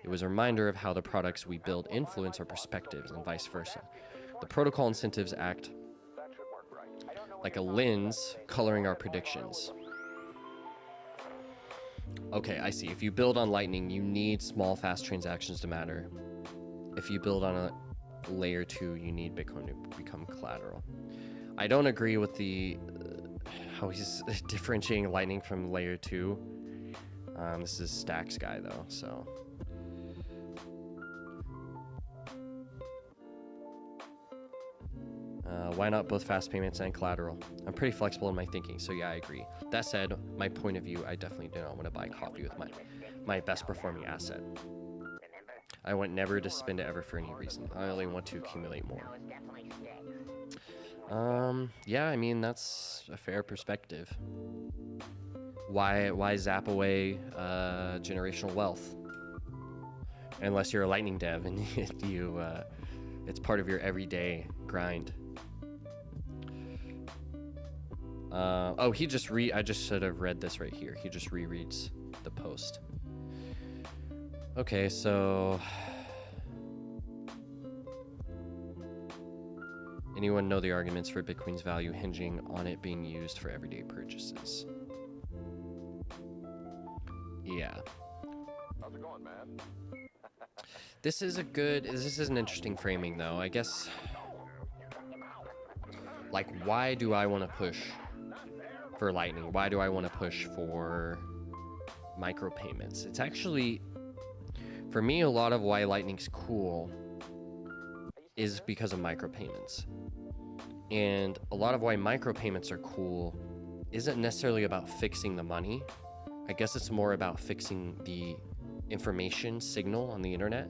It was a reminder of how the products we build influence our perspectives and vice versa. The protocol incentives act like a lens coloring our predictions. Okay, I see. If you build on Lightning, you need small, fast transactions to matter. If you build on a layer 2, you need Bitcoin to become collateral. I don't agree with the how he's differentiating Lightning from layer 2. This is Stacks guy though, so. Why not both fast payments and collateral? I'm pretty flexible in my thinking, so yeah, I agree. That said, my point of view, I definitely do not want to buy coffee with my best performing asset. I want never to spend it ever for any reason. I only want to accumulate more. Yeah, I mean, that's a fair perspective. Why zap away generational wealth? Unless you're a Lightning dev and it's part of your everyday grind. Oh, I just should have read this right here. He just rereads the post. Okay, so anyone know the arguments for Bitcoin's value hinging on it being used for everyday purchases? Yeah. How's it going, man? This is an interesting framing though. I guess, like, why do I want to push for Lightning? Why do I want to push for micropayments? It's actually, for me, a lot of why Lightning's cool is because of micropayments. And a lot of why micropayments are cool isn't necessarily about fixing the money. I guess it's more about fixing the information signal on the internet.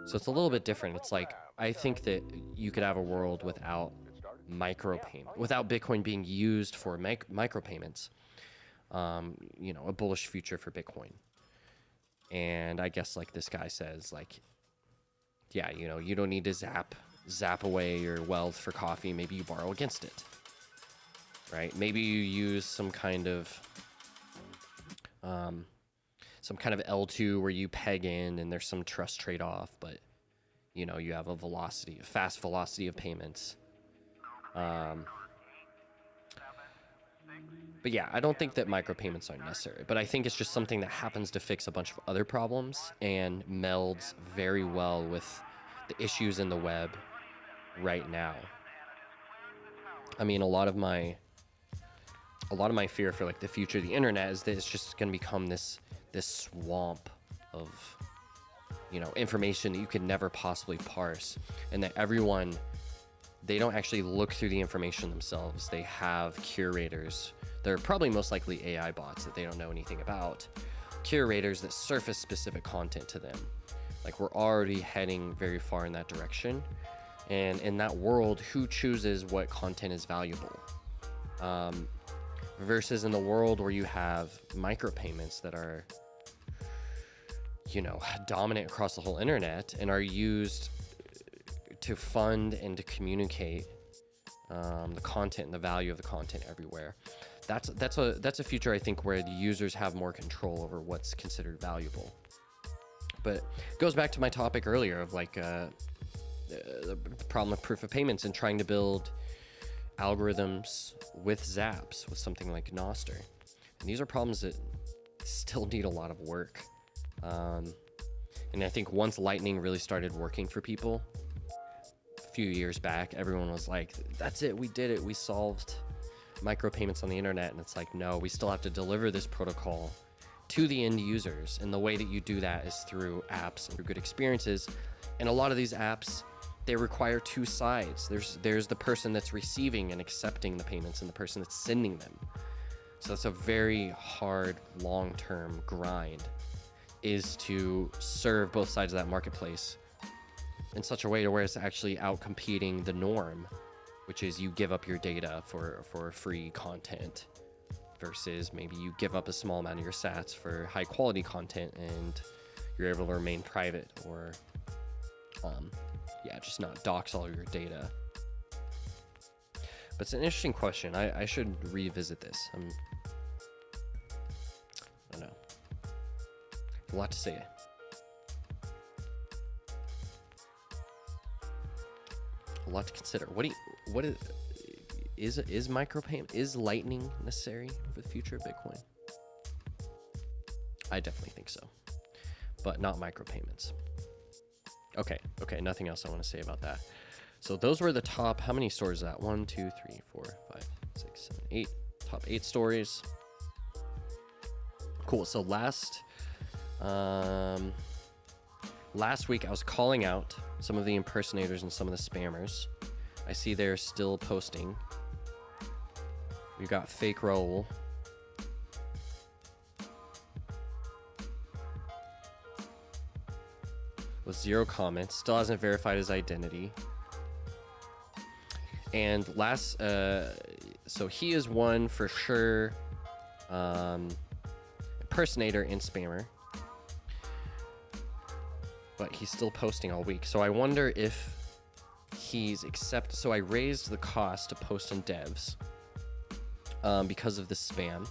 So it's a little bit different. It's like, I think that you could have a world without without Bitcoin being used for micropayments. A bullish future for Bitcoin. And I guess like this guy says like, yeah, you know, you don't need to zap away your wealth for coffee. Maybe you borrow against it, right? Maybe you use some kind of L2 where you peg in and there's some trust trade-off, but you know, you have a fast velocity of payments. But yeah, I don't think that micropayments are necessary, but I think it's just something that happens to fix a bunch of other problems and melds very well with the issues in the web right now. I mean, a lot of my fear for like the future of the internet is that it's just going to become this swamp of, you know, information that you could never possibly parse, and that everyone, they don't actually look through the information themselves. They have curators. They're probably most likely AI bots that they don't know anything about. Curators that surface specific content to them. Like, we're already heading very far in that direction. And in that world, who chooses what content is valuable? Versus in the world where you have micropayments that are, you know, dominant across the whole internet and are used to fund and to communicate the content and the value of the content everywhere. That's a future, I think, where the users have more control over what's considered valuable. But it goes back to my topic earlier of like the problem of proof of payments and trying to build algorithms with zaps, with something like Noster. And these are problems that still need a lot of work. And I think once Lightning really started working for people a few years back, everyone was like, that's it, we did it, we solved micropayments on the internet. And it's like, no, we still have to deliver this protocol to the end users. And the way that you do that is through apps and through good experiences. And a lot of these apps, they require two sides. There's the person that's receiving and accepting the payments and the person that's sending them. So that's a very hard long-term grind, is to serve both sides of that marketplace in such a way to where it's actually out competing the norm, which is you give up your data for free content, versus maybe you give up a small amount of your sats for high quality content and you're able to remain private, or just not dox all your data. But it's an interesting question. I should revisit this. I don't know. A lot to say. A lot to consider. What is micropayment? Is Lightning necessary for the future of Bitcoin? I definitely think so, but not micropayments. Okay, nothing else I want to say about that. So those were the top, how many stories is that? 1, 2, 3, 4, 5, 6, 7, 8. Top 8 stories. Cool. So last week I was calling out some of the impersonators and some of the spammers. I see they're still posting. We got Fake Raul. With 0 comments, still hasn't verified his identity. And so he is one for sure, impersonator and spammer, but he's still posting all week. So I wonder if he's accepted. So I raised the cost to post in devs because of the spam.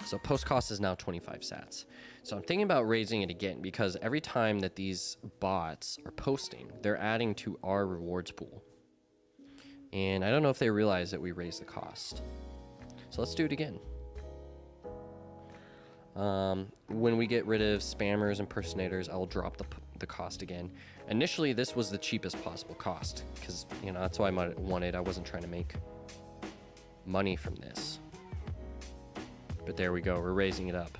So post cost is now 25 sats. So I'm thinking about raising it again, because every time that these bots are posting, they're adding to our rewards pool. And I don't know if they realize that we raised the cost. So let's do it again. When we get rid of spammers, impersonators, I will drop the cost again. Initially, this was the cheapest possible cost, because, you know, that's why I wanted. I wasn't trying to make money from this. But there we go. We're raising it up.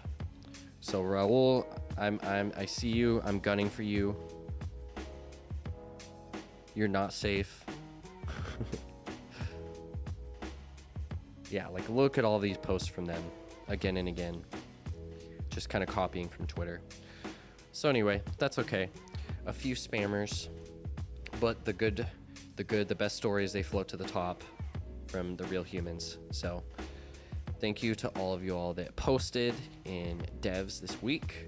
So Raul, I see you. I'm gunning for you. You're not safe. Yeah, like look at all these posts from them again and again. Just kind of copying from Twitter. So anyway, that's okay. A few spammers, but the best stories, they float to the top from the real humans. So Thank you to all of you all that posted in devs this week.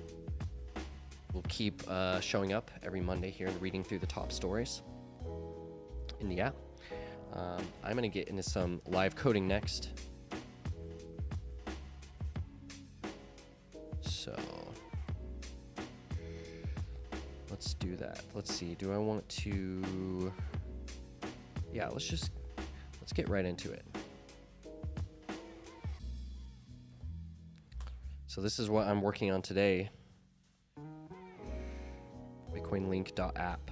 We'll keep showing up every Monday here and reading through the top stories in the app. I'm going to get into some live coding next. So let's do that. Let's see. Do I want to? Yeah, let's get right into it. So this is what I'm working on today. BitcoinLink.app.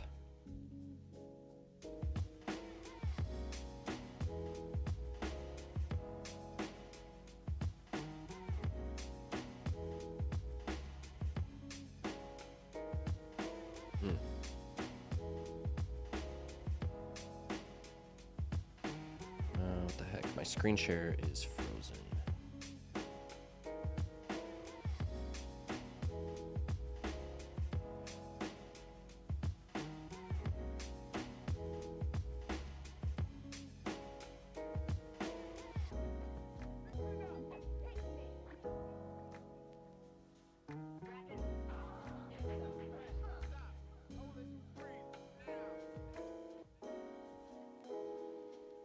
What the heck? My screen share is frozen.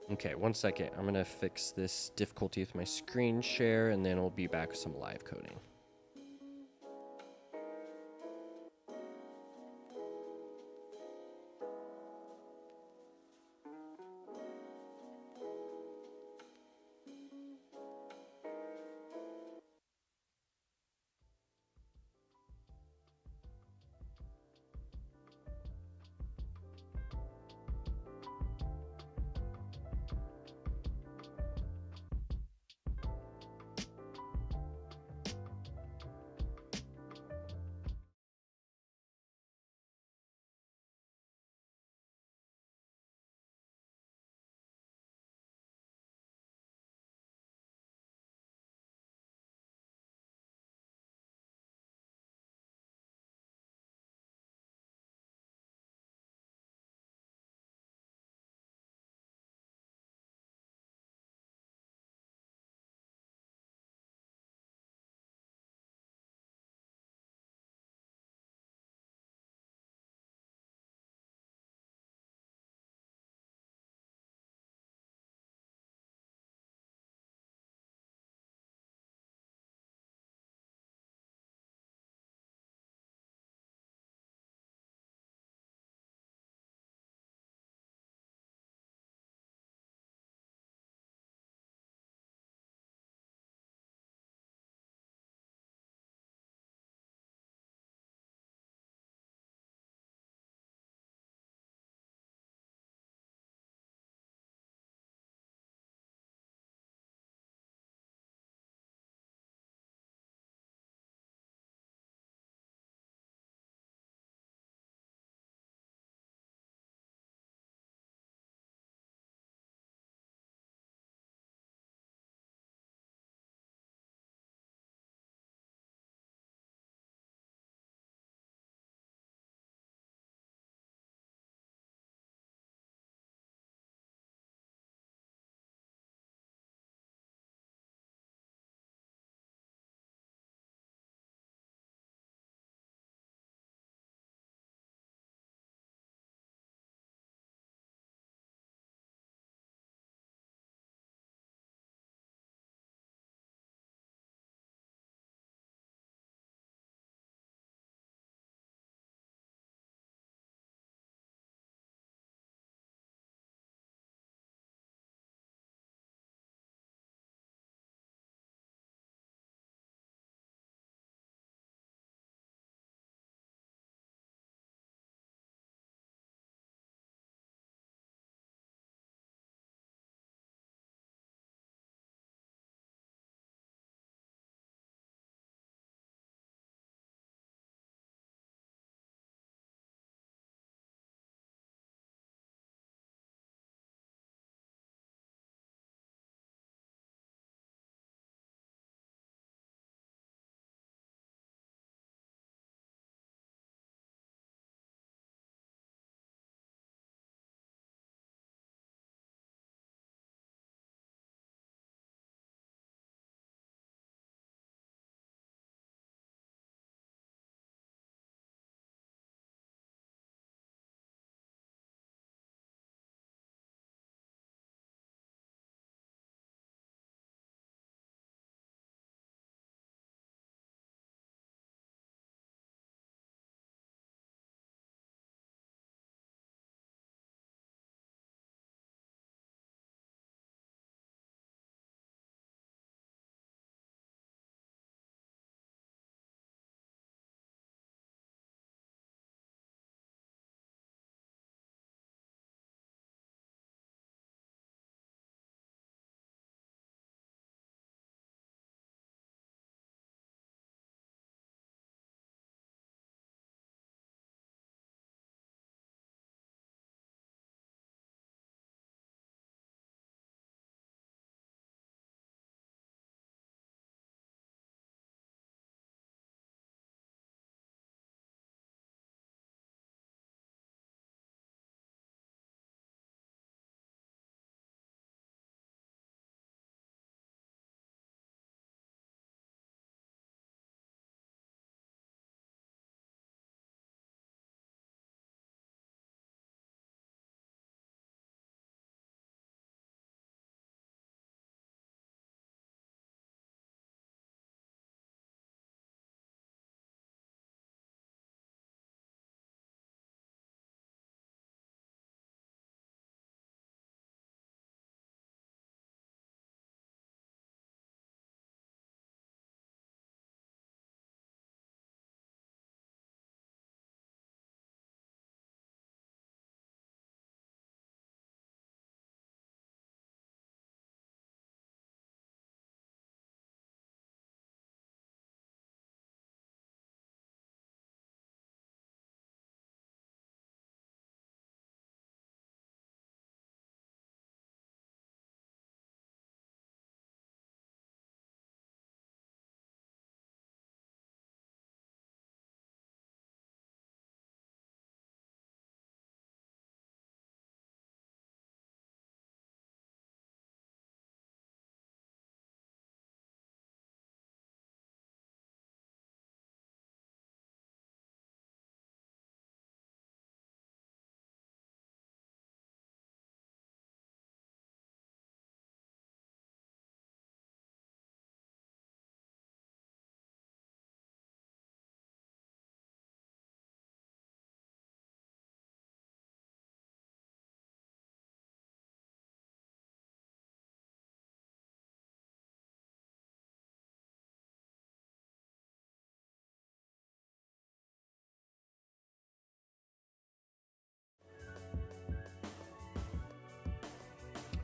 Okay, 1 second. I'm gonna fix this difficulty with my screen share, and then we'll be back with some live coding.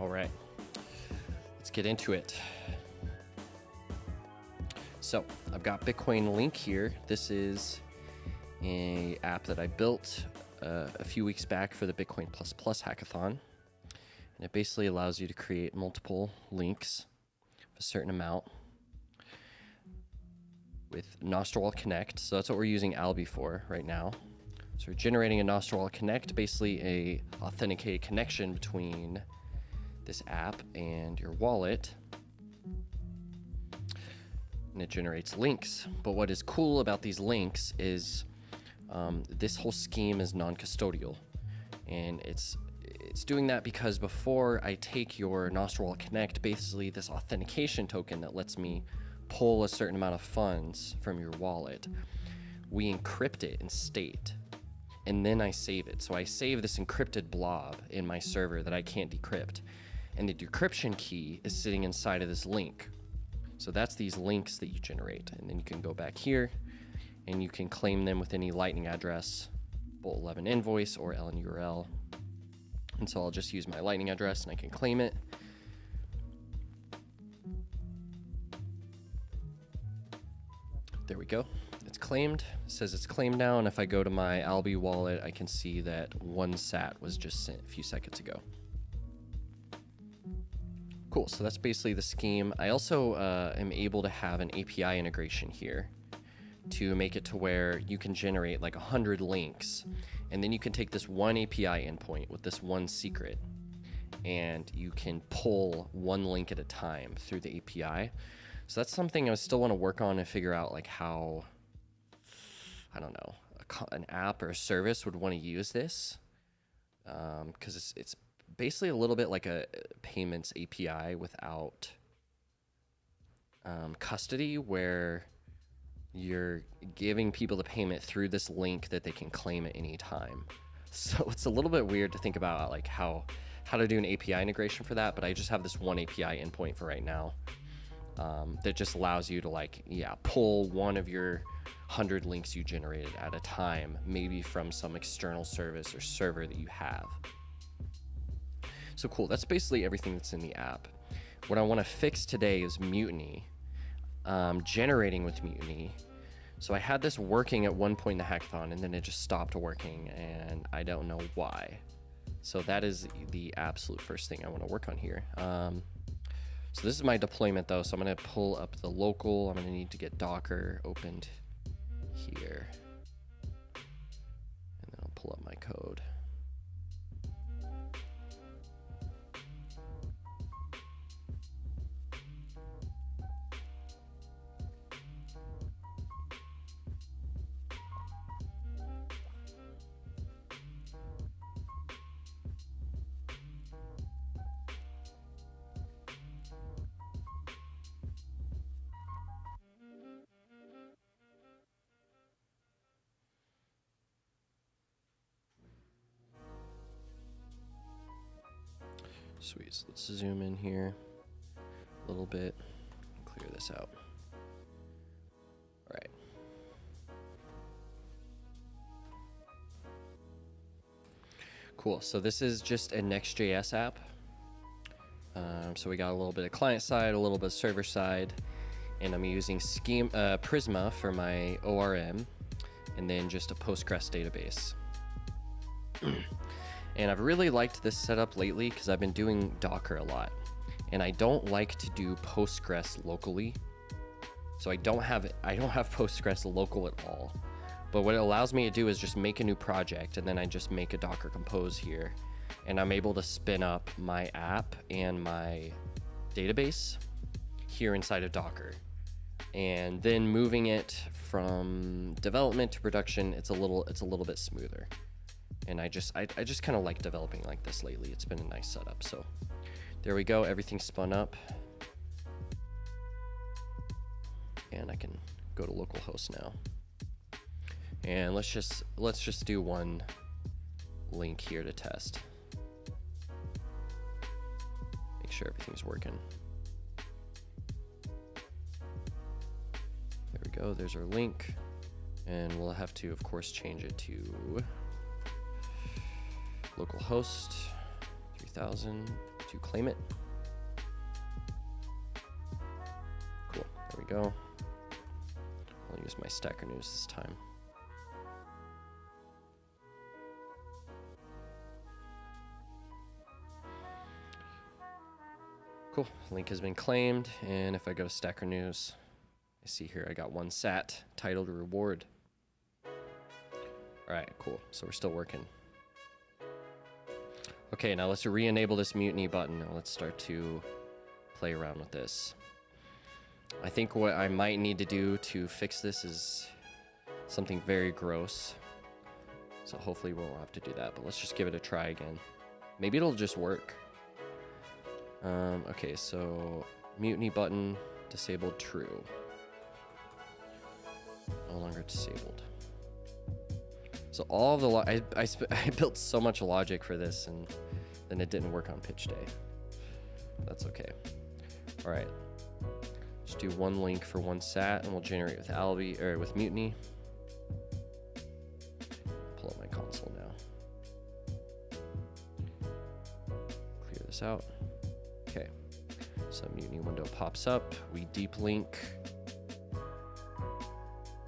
All right, let's get into it. So I've got Bitcoin Link here. This is an app that I built a few weeks back for the Bitcoin Plus hackathon. And it basically allows you to create multiple links of a certain amount with Nostrwall Connect. So that's what we're using Alby for right now. So we're generating a Nostrwall Connect, basically a authenticated connection between this app and your wallet. And it generates links. But what is cool about these links is this whole scheme is non-custodial. And it's doing that because before I take your Nostrwall Connect, basically this authentication token that lets me pull a certain amount of funds from your wallet, we encrypt it in state. And then I save it. So I save this encrypted blob in my server that I can't decrypt. And the decryption key is sitting inside of this link. So that's these links that you generate. And then you can go back here and you can claim them with any Lightning address, Bolt 11 invoice, or LNURL. And so I'll just use my Lightning address and I can claim it. There we go. It's claimed. It says it's claimed now. And if I go to my Alby wallet, I can see that 1 sat was just sent a few seconds ago. Cool, so that's basically the scheme. I also am able to have an API integration here to make it to where you can generate like 100 links, and then you can take this one API endpoint with this one secret, and you can pull one link at a time through the API. So that's something I still want to work on and figure out like how, I don't know, an app or a service would want to use this, because it's basically a little bit like a payments API without custody, where you're giving people the payment through this link that they can claim at any time. So it's a little bit weird to think about like how to do an API integration for that, but I just have this one API endpoint for right now that just allows you to pull one of your 100 links you generated at a time, maybe from some external service or server that you have. So cool, that's basically everything that's in the app. What I want to fix today is Mutiny, generating with Mutiny. So I had this working at one point in the hackathon, and then it just stopped working, and I don't know why. So that is the absolute first thing I want to work on here. So this is my deployment though, so I'm going to pull up the local. I'm going to need to get Docker opened here, and then I'll pull up my code. Sweet, so let's zoom in here a little bit, clear this out. All right. Cool, so this is just a Next.js app. So we got a little bit of client side, a little bit of server side, and I'm using Prisma for my ORM, and then just a Postgres database. And I've really liked this setup lately because I've been doing Docker a lot, and I don't like to do Postgres locally. So I don't have Postgres local at all. But what it allows me to do is just make a new project, and then I just make a Docker Compose here, and I'm able to spin up my app and my database here inside of Docker. And then moving it from development to production, it's a little bit smoother. And I just kind of like developing like this lately. It's been a nice setup. So there we go. Everything's spun up. And I can go to localhost now. And let's just do one link here to test. Make sure everything's working. There we go. There's our link. And we'll have to, of course, change it to localhost 3000 to claim it. Cool, there we go. I'll use my Stacker News this time. Cool, link has been claimed, and if I go to Stacker News, I see here I got 1 sat, titled reward. All right, cool, so we're still working. Okay, now let's re-enable this mutiny button. Now let's start to play around with this. I think what I might need to do to fix this is something very gross. So hopefully we won't have to do that, but let's just give it a try again. Maybe it'll just work. Okay, so mutiny button disabled true. No longer disabled. So all of the I built so much logic for this, and then it didn't work on pitch day. That's okay. All right, just do 1 link for 1 sat, and we'll generate with Albi or with mutiny. Pull up my console now. Clear this out. Okay, so mutiny window pops up. We deep link.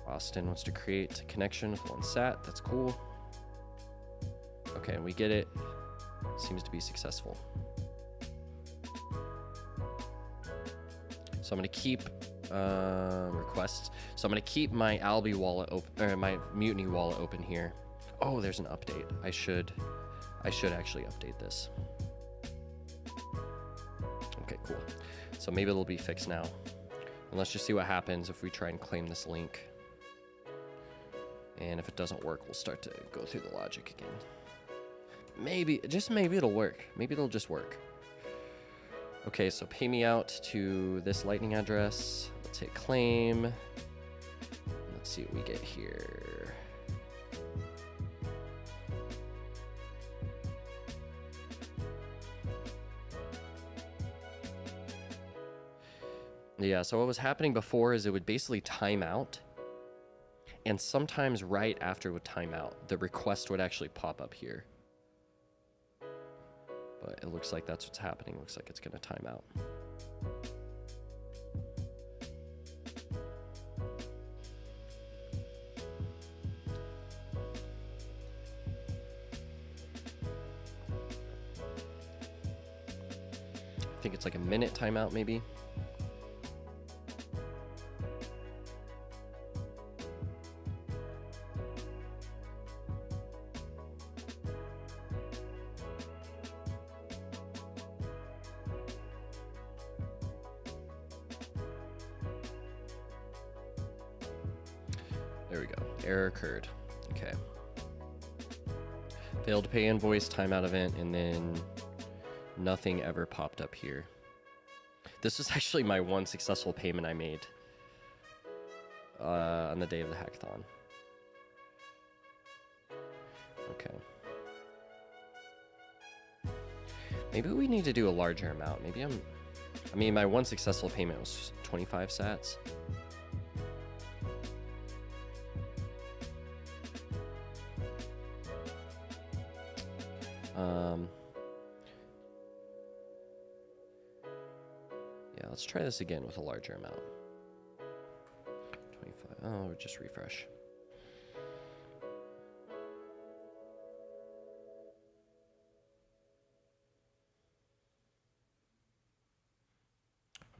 Austin wants to create a connection with 1 sat. That's cool. Okay, and we get it. Seems to be successful. So I'm going to keep requests. So I'm going to keep my Albi wallet open, or my mutiny wallet open here. Oh, there's an update. I should actually update this. Okay, cool. So maybe it'll be fixed now. And let's just see what happens if we try and claim this link. And if it doesn't work, we'll start to go through the logic again. Maybe, just maybe it'll work. Maybe it'll just work. Okay, so pay me out to this Lightning address. Let's hit claim. Let's see what we get here. Yeah, so what was happening before is it would basically time out. And sometimes right after it would time out, the request would actually pop up here. But it looks like that's what's happening. Looks like it's going to time out. I think it's like a minute timeout maybe. There we go. Error occurred. Okay. Failed to pay invoice, timeout event, and then nothing ever popped up here. This was actually my 1 successful payment I made on the day of the hackathon. Okay. Maybe we need to do a larger amount. Maybe I mean, my 1 successful payment was 25 sats. Yeah, let's try this again with a larger amount. 25. Oh, just refresh.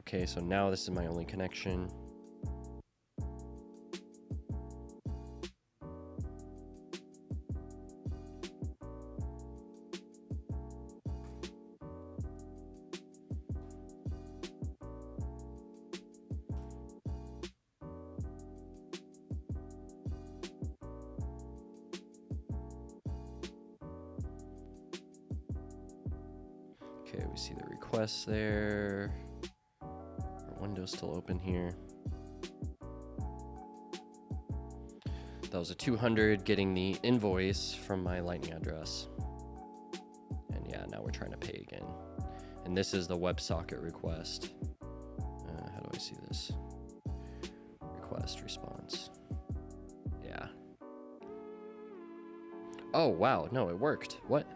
Okay, so now this is my only connection. Okay, we see the requests there. Our window's still open here. That was a 200 getting the invoice from my Lightning address. And yeah, now we're trying to pay again. And this is the WebSocket request. How do I see this? Request response. Yeah. Oh, wow. No, it worked. What?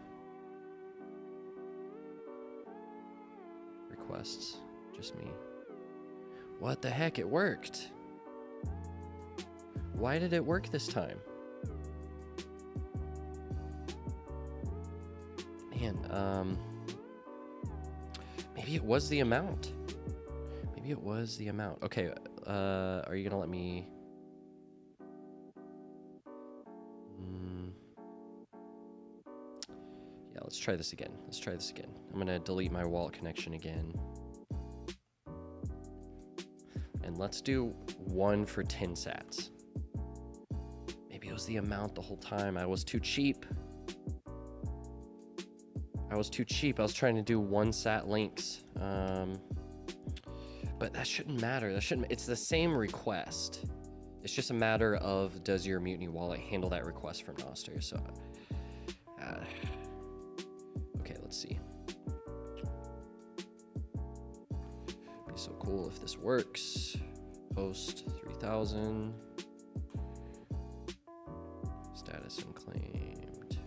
requests. Just me. What the heck? It worked. Why did it work this time? Man, maybe it was the amount. Maybe it was the amount. Okay, are you gonna let me... Yeah, let's try this again. Let's try this again. I'm gonna delete my wallet connection again. And let's do 1 for 10 sats. Maybe it was the amount the whole time. I was too cheap. I was trying to do 1 sat links. But that shouldn't matter. It's the same request. It's just a matter of, does your Mutiny wallet handle that request from Noster? So, okay, let's see. Be so cool if this works. Post 3000. Status unclaimed.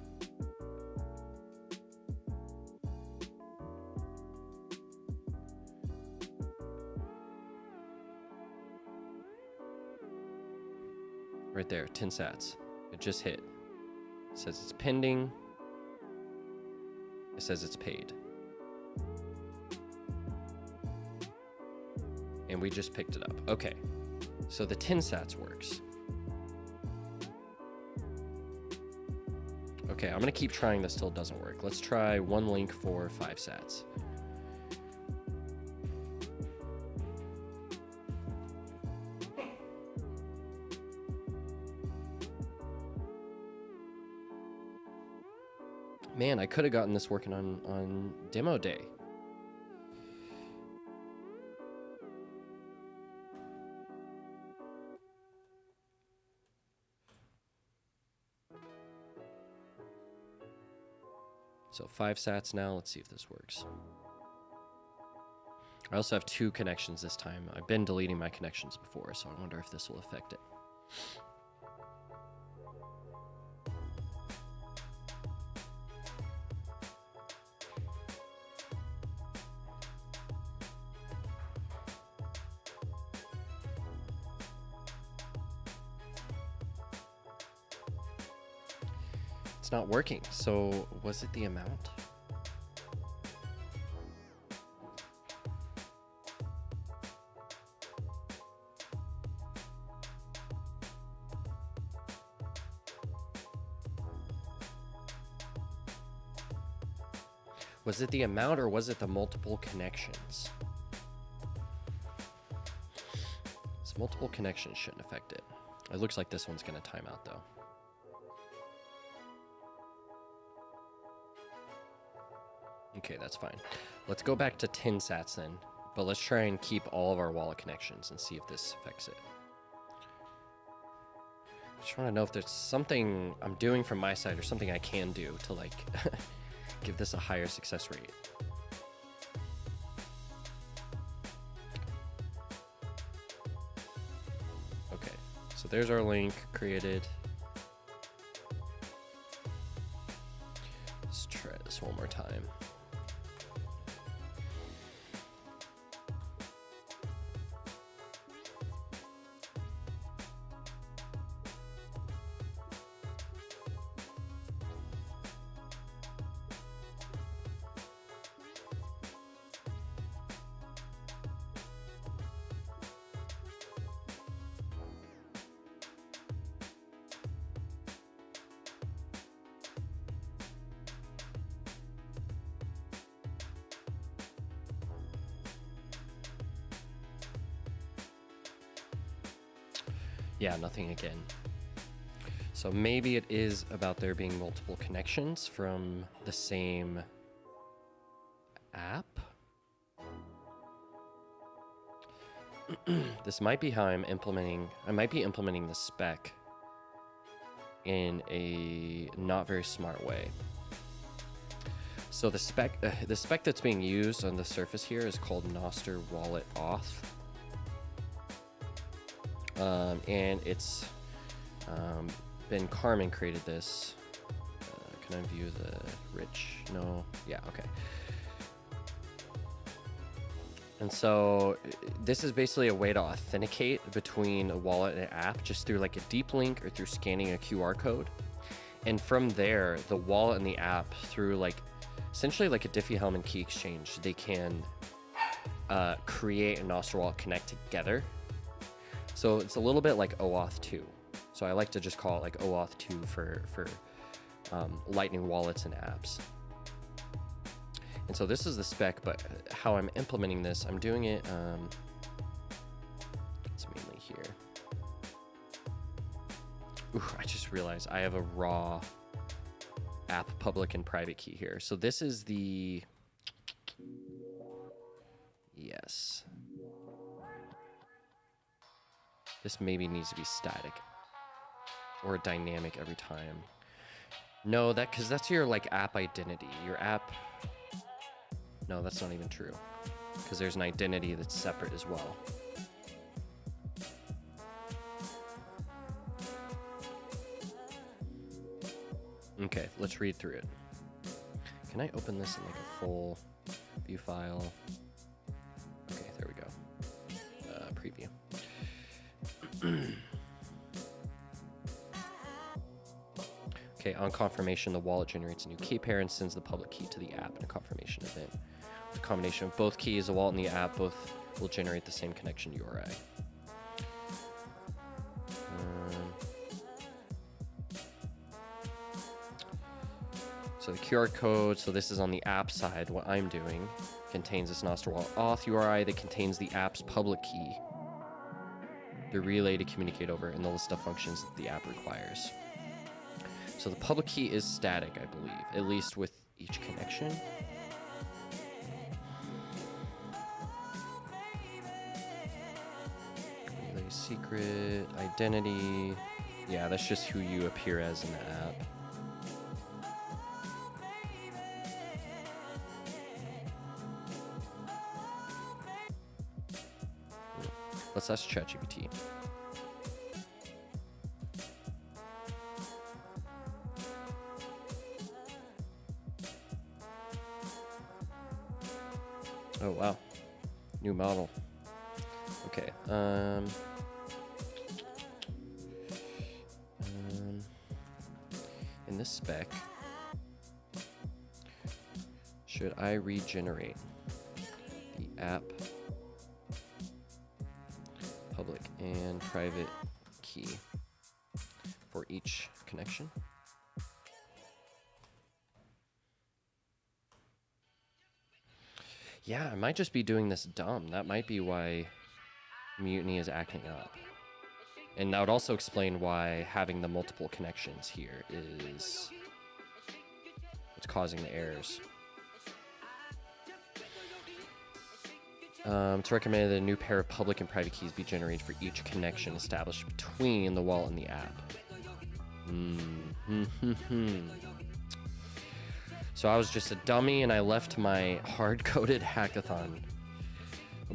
Right there, 10 sats. It just hit. It says it's pending. It says it's paid. And we just picked it up. Okay, so the 10 sats works. Okay, I'm gonna keep trying this till it doesn't work. Let's try 1 link for 5 sats. Man, I could have gotten this working on demo day. So 5 sats now. Let's see if this works. I also have 2 connections this time. I've been deleting my connections before, so I wonder if this will affect it. It's not working. So was it the amount? Was it the amount or was it the multiple connections? So multiple connections shouldn't affect it. It looks like this one's going to time out though. Okay, that's fine. Let's go back to 10 sats then, but let's try and keep all of our wallet connections and see if this affects it. Just trying to know if there's something I'm doing from my side or something I can do to like give this a higher success rate. Okay, so there's our link created. Let's try this one more time. Yeah, nothing again. So maybe it is about there being multiple connections from the same app. This might be how I'm implementing. I might be implementing the spec in a not very smart way. So the spec that's being used on the surface here is called Noster Wallet Auth. And it's been Carmen created this. Can I view the rich? No. Yeah, okay. And so this is basically a way to authenticate between a wallet and an app just through like a deep link or through scanning a QR code. And from there, the wallet and the app, through like essentially like a Diffie-Hellman key exchange, they can create a Nostr wallet connect together. So it's a little bit like OAuth 2. So I like to just call it like OAuth 2 for Lightning wallets and apps. And so this is the spec, but how I'm implementing this, I'm doing it, it's mainly here. Ooh, I just realized I have a raw app public and private key here. So this is the, yes. This maybe needs to be static or dynamic every time. No, because that's your like app identity. Your app, no, that's not even true, because there's an identity that's separate as well. Okay, let's read through it. Can I open this in like a full view file? Okay, there we go. Preview. Okay, on confirmation, the wallet generates a new key pair and sends the public key to the app in a confirmation event. The combination of both keys, the wallet and the app, both will generate the same connection URI. So the QR code, so this is on the app side, what I'm doing, contains this Nostr wallet auth URI that contains the app's public key, the relay to communicate over, and the list of functions that the app requires. So the public key is static, I believe, at least with each connection. Relay secret, identity. Yeah, that's just who you appear as in the app. Let's ask ChatGPT. Oh, wow. New model. Okay. In this spec, should I regenerate the app public and private key for each connection? Yeah, I might just be doing this dumb. That might be why Mutiny is acting up. And that would also explain why having the multiple connections here is what's causing the errors. It's recommended that a new pair of public and private keys be generated for each connection established between the wallet and the app. So I was just a dummy and I left my hard-coded hackathon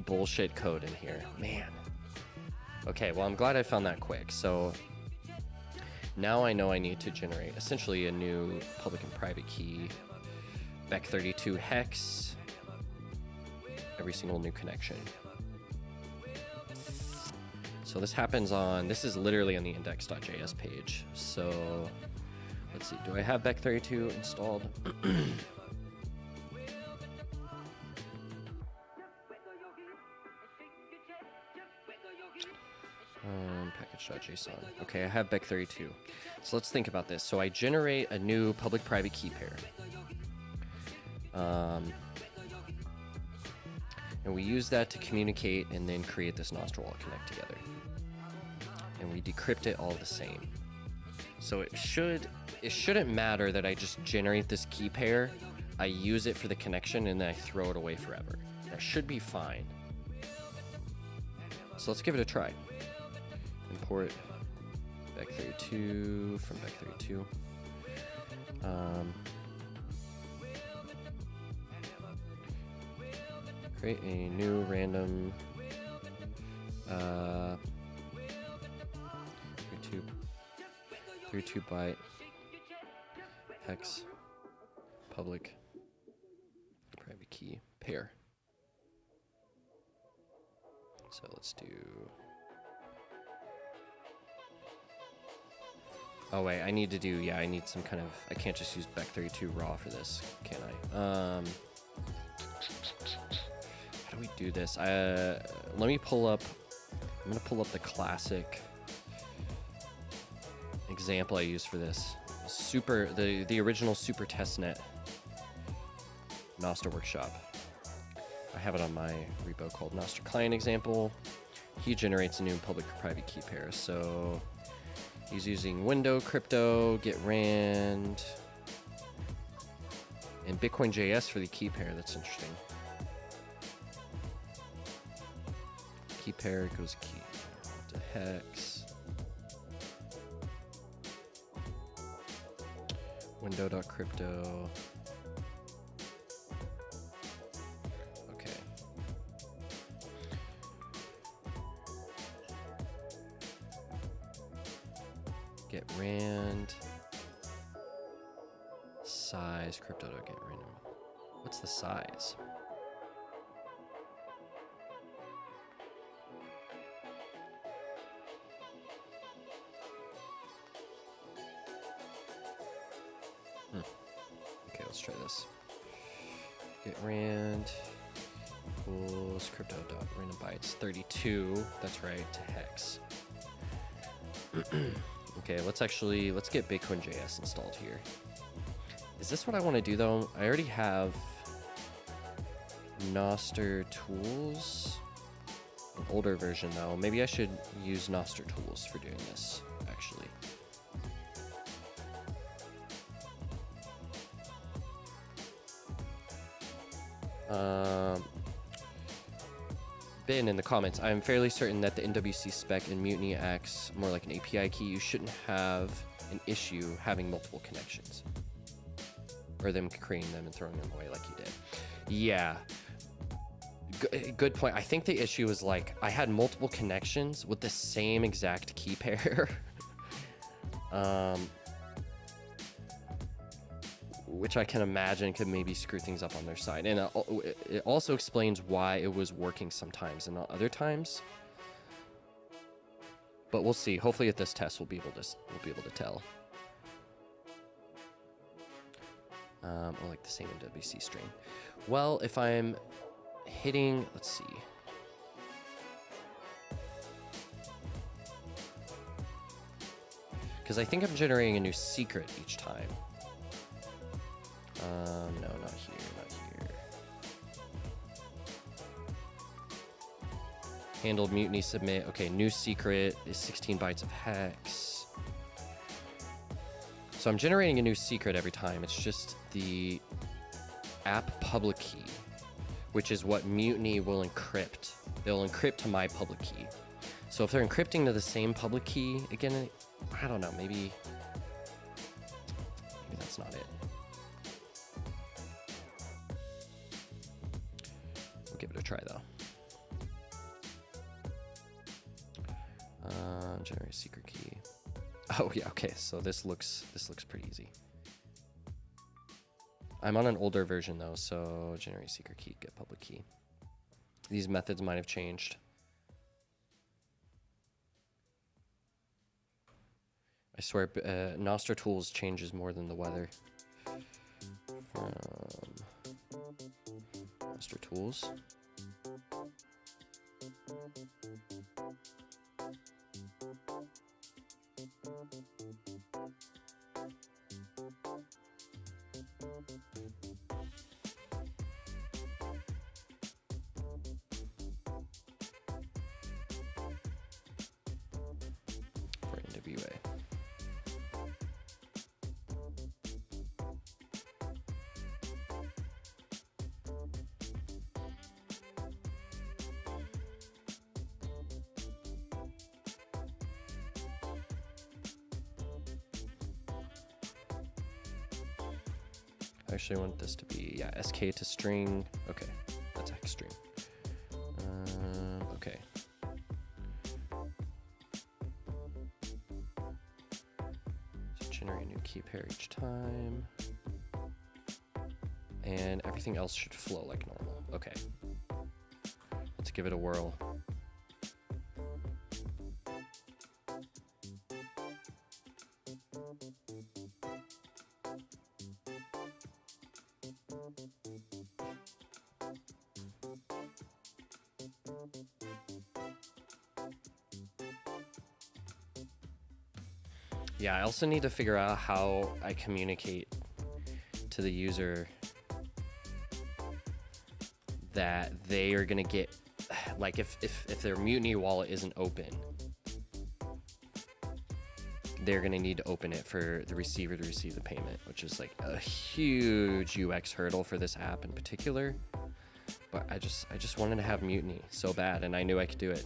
bullshit code in here. Man. Okay, well, I'm glad I found that quick. So now I know I need to generate essentially a new public and private key, Bec32 hex, every single new connection. So this happens on, this is literally on the index.js page. So let's see, do I have Bec32 installed? Package.json. Okay, I have Bec32. So let's think about this. So I generate a new public-private key pair. And we use that to communicate and then create this Nostr wallet connect together. And we decrypt it all the same. So it shouldn't matter that I just generate this key pair, I use it for the connection, and then I throw it away forever. That should be fine. So let's give it a try. Import Bec32 from Bec32. Create a new random 32 byte hex public private key pair. So let's do. Oh wait, I need to do, yeah, I need some kind of, I can't just use Beck32 raw for this, can I? How do we do this? Let me pull up, I'm gonna pull up the classic example I used for this. The original Super Testnet Nostr workshop. I have it on my repo called Nostr client example. He generates a new public or private key pair. So he's using window crypto, get rand, and Bitcoin JS for the key pair. That's interesting. Key pair goes key to hex. Window.crypto. Okay. Get rand. Size crypto.get random. What's the size? Okay, let's try this. Get rand equals crypto.random bytes 32. That's right, to hex. Okay, let's get Bitcoin JS installed here. Is this what I want to do though? I already have Nostr tools. An older version though. Maybe I should use Nostr tools for doing this, actually. Ben in the comments, I'm fairly certain that the NWC spec in Mutiny acts more like an API key. You shouldn't have an issue having multiple connections. Or them creating them and throwing them away like you did. Yeah. Good point. I think the issue is like I had multiple connections with the same exact key pair. Which I can imagine could maybe screw things up on their side. And it also explains why it was working sometimes and not other times. But we'll see. Hopefully at this test we'll be able to tell. Or like the same MWC string. Well, if I'm hitting, let's see. Because I think I'm generating a new secret each time. No, not here, not here. Handled mutiny submit. Okay, new secret is 16 bytes of hex. So I'm generating a new secret every time. It's just the app public key, which is what Mutiny will encrypt. They'll encrypt to my public key. So if they're encrypting to the same public key, again, I don't know, maybe that's not it. We'll give it a try though. Generate secret key. Oh yeah, okay, so this looks pretty easy. I'm on an older version though, so generate secret key, get public key. These methods might have changed. I swear, Nostr tools changes more than the weather. From Nostr tools. For NWA. I actually want this to be, yeah, SK to string. Okay, that's hex string. Okay. So generate a new key pair each time. And everything else should flow like normal. Okay. Let's give it a whirl. Yeah, I also need to figure out how I communicate to the user that they are gonna get, like, if their Mutiny wallet isn't open, they're gonna need to open it for the receiver to receive the payment, which is like a huge UX hurdle for this app in particular. But I just wanted to have Mutiny so bad, and I knew I could do it.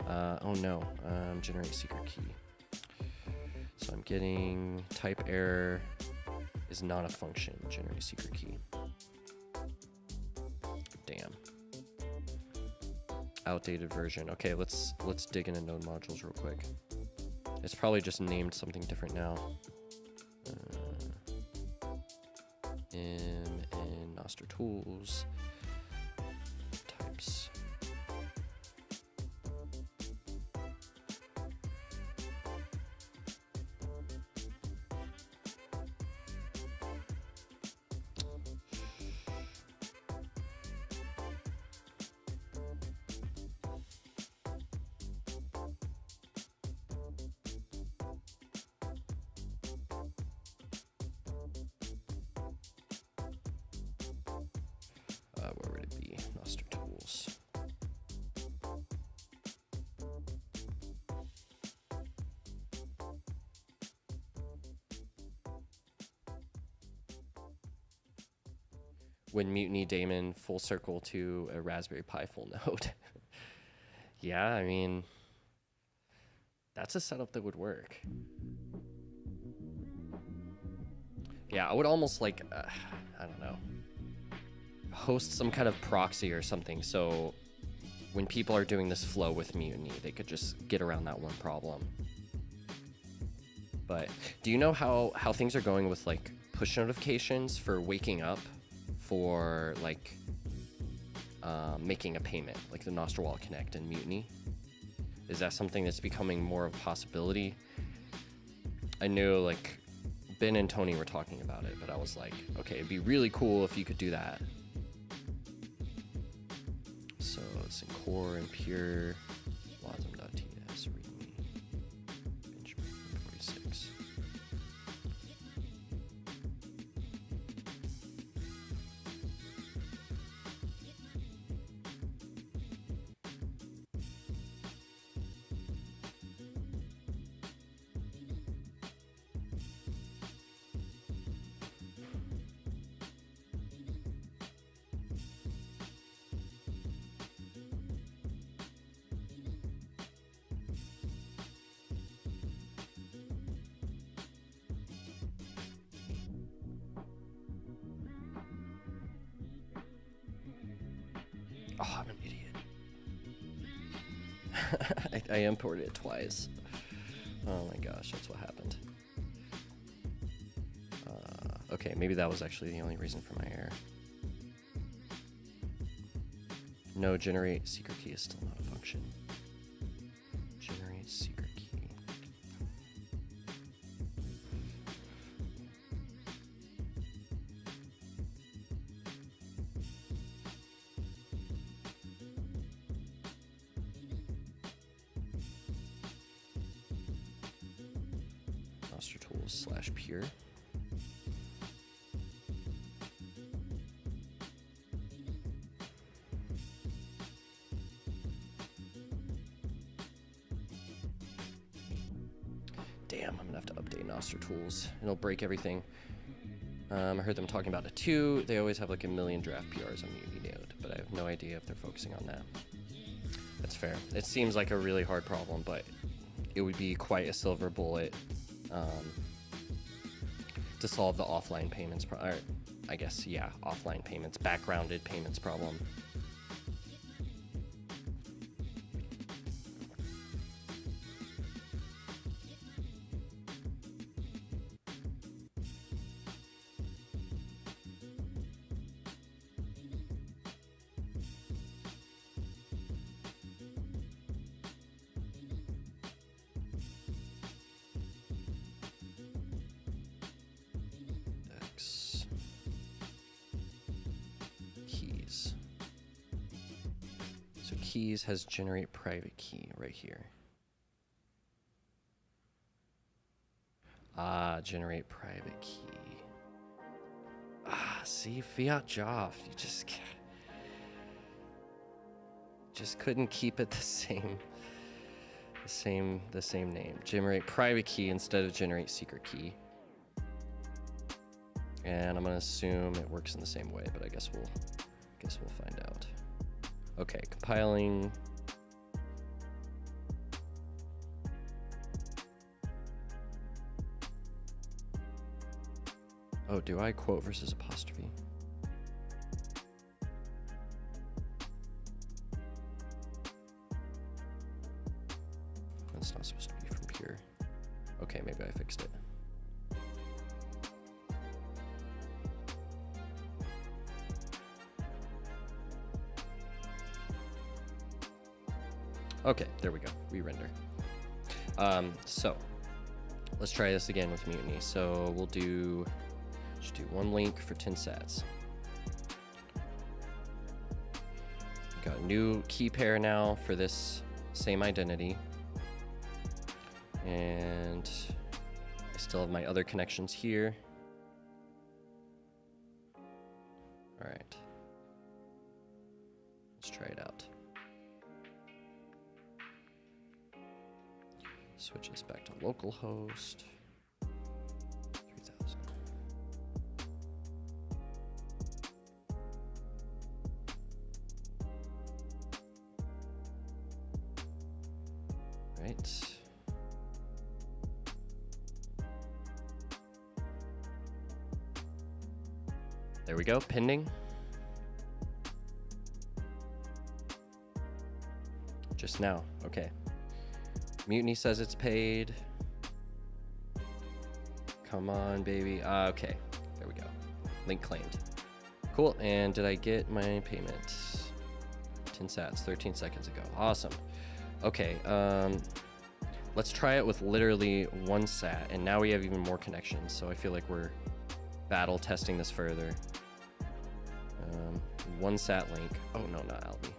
Oh no, generate secret key. So I'm getting type error is not a function, generate secret key. Damn. Outdated version. Okay, let's dig into node modules real quick. It's probably just named something different now. In Noster tools, types. Where would it be? Noster tools. When Mutiny daemon full circle to a Raspberry Pi full node. Yeah, I mean, that's a setup that would work. Yeah, I would almost like, I don't know, host some kind of proxy or something, so when people are doing this flow with Mutiny, they could just get around that one problem. But do you know how things are going with like push notifications for waking up for like making a payment, like the Nostr Wallet Connect and Mutiny? Is that something that's becoming more of a possibility? I knew like Ben and Tony were talking about it, but I was like, okay, it'd be really cool if you could do that. So it's in core and pure wasm.ts readme benchmark 46. Oh, I'm an idiot. I imported it twice. Oh my gosh, that's what happened. Okay, maybe that was actually the only reason for my error. No, generate secret key is still not a function. Generate secret key. Nostr tools / pure. Damn, I'm gonna have to update Nostr tools. It'll break everything. I heard them talking about it too. They always have like a million draft PRs on Mutiny node, but I have no idea if they're focusing on that. That's fair. It seems like a really hard problem, but it would be quite a silver bullet to solve the offline payments, or I guess, yeah, offline payments, backgrounded payments problem. keys has generate private key right here. Ah, generate private key. Ah, see, Fiat Joff, you just couldn't keep it the same name. Generate private key instead of generate secret key. And I'm gonna assume it works in the same way, but I guess we'll find out. Okay, compiling. Oh, do I quote versus apostrophe? That's not supposed to be from here. Okay, maybe I fixed it. Okay, there we go. Re-render. So let's try this again with Mutiny. So we'll just do one link for 10 sats. Got a new key pair now for this same identity. And I still have my other connections here. All right. Let's try it out. Switch this back to localhost. 3000. Right. There we go, pending. Just now, okay. Mutiny says it's paid. Come on, baby. Okay, there we go. Link claimed. Cool, and did I get my payment? 10 sats, 13 seconds ago. Awesome. Okay, let's try it with literally 1 sat, and now we have even more connections, so I feel like we're battle testing this further. 1 sat link. Oh, no, not Albi.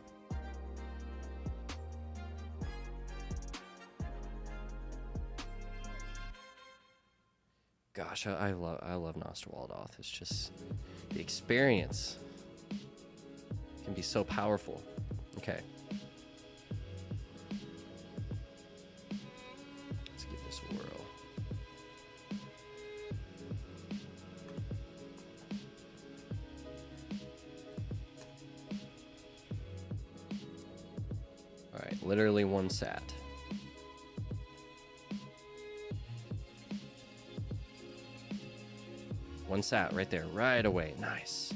Gosh, I love Nosterwaldoth. It's just the experience can be so powerful. Okay. Let's give this a whirl. All right, literally 1 sat. One sat right there, right away. Nice.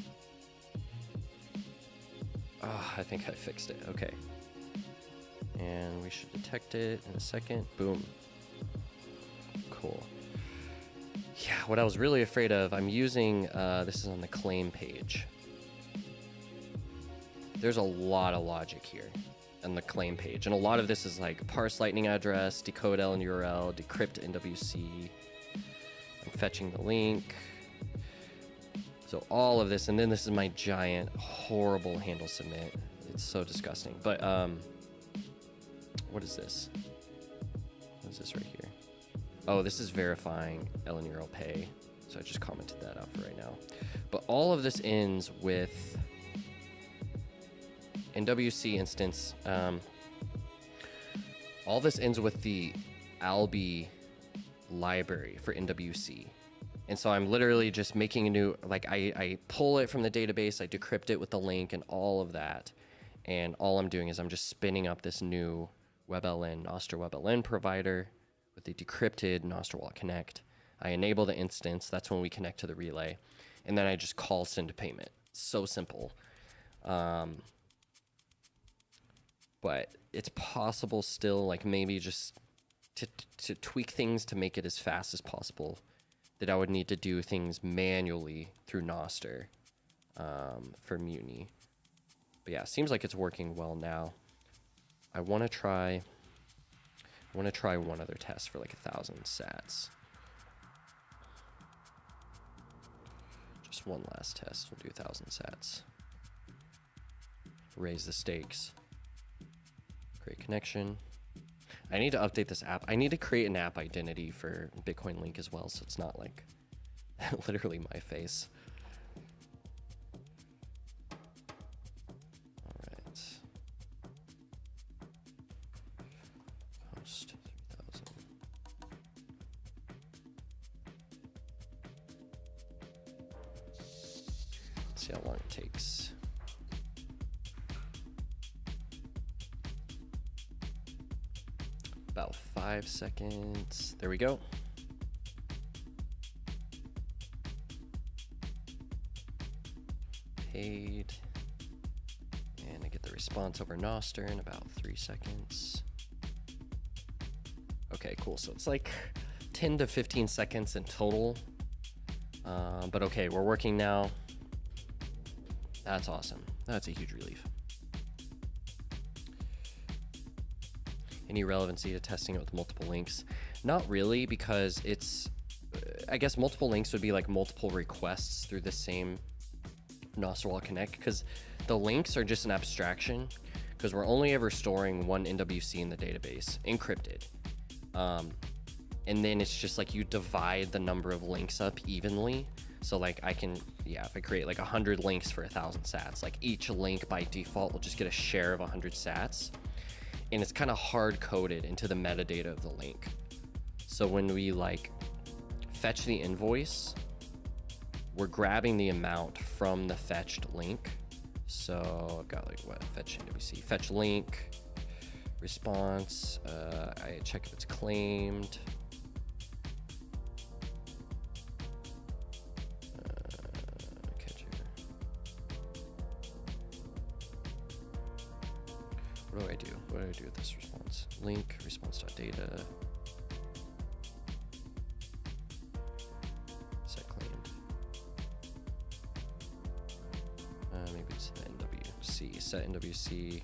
Oh, I think I fixed it. Okay. And we should detect it in a second. Boom. Cool. Yeah, what I was really afraid of, I'm using, this is on the claim page. There's a lot of logic here on the claim page. And a lot of this is like parse lightning address, decode LN URL, decrypt NWC. I'm fetching the link. So all of this, and then this is my giant, horrible handle submit. It's so disgusting. But what is this? What is this right here? Oh, this is verifying LN URL pay. So I just commented that out for right now. But all of this ends with NWC instance. All this ends with the Albi library for NWC. And so I'm literally just making a new, like I pull it from the database, I decrypt it with the link and all of that. And all I'm doing is I'm just spinning up this new WebLN, Nostr WebLN provider with the decrypted Nostr Wallet Connect. I enable the instance, that's when we connect to the relay. And then I just call send to payment. So simple. But it's possible still, like maybe just to tweak things to make it as fast as possible, that I would need to do things manually through Nostr for Mutiny. But yeah, seems like it's working well now. I want to try one other test for like 1,000 sats. Just one last test. We'll do 1,000 sats. Raise the stakes. Create connection. I need to update this app. I need to create an app identity for Bitcoin Link as well, so it's not like literally my face. All right. Host 3000. Let's see how long it takes. About 5 seconds. There we go. Paid. And I get the response over Noster in about 3 seconds. Okay, cool. So it's like 10 to 15 seconds in total. But okay, we're working now. That's awesome. That's a huge relief. Any relevancy to testing it with multiple links? Not really, because it's, I guess multiple links would be like multiple requests through the same Nostr Wallet Connect, because the links are just an abstraction, because we're only ever storing one NWC in the database, encrypted. And then it's just like you divide the number of links up evenly. So like I can, yeah, if I create like 100 links for 1,000 sats, like each link by default will just get a share of 100 sats. And it's kind of hard coded into the metadata of the link. So when we like fetch the invoice, we're grabbing the amount from the fetched link. So I've got like what, fetch NWC, fetch link, response, I check if it's claimed. What do I do? What do I do with this response? Link, response.data. Set claimed. Maybe it's the NWC. Set NWC.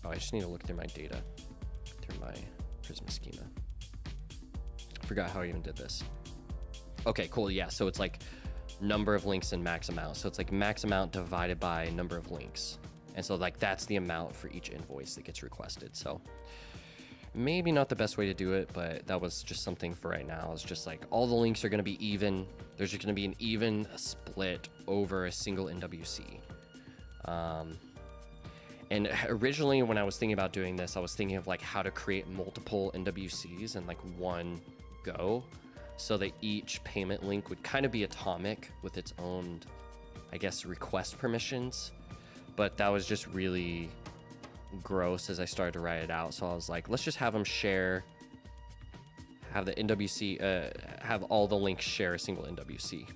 Oh, I just need to look through my data, through my Prisma schema. Forgot how I even did this. Okay, cool. Yeah, so it's like number of links and max amount. So it's like max amount divided by number of links. And so like that's the amount for each invoice that gets requested. So maybe not the best way to do it, but that was just something for right now. It's just like all the links are going to be even. There's just going to be an even split over a single NWC. And originally when I was thinking about doing this, I was thinking of like how to create multiple NWCs in like one go, so that each payment link would kind of be atomic with its own, I guess, request permissions. But that was just really gross as I started to write it out. So I was like, let's just have them share, have the NWC, have all the links share a single NWC.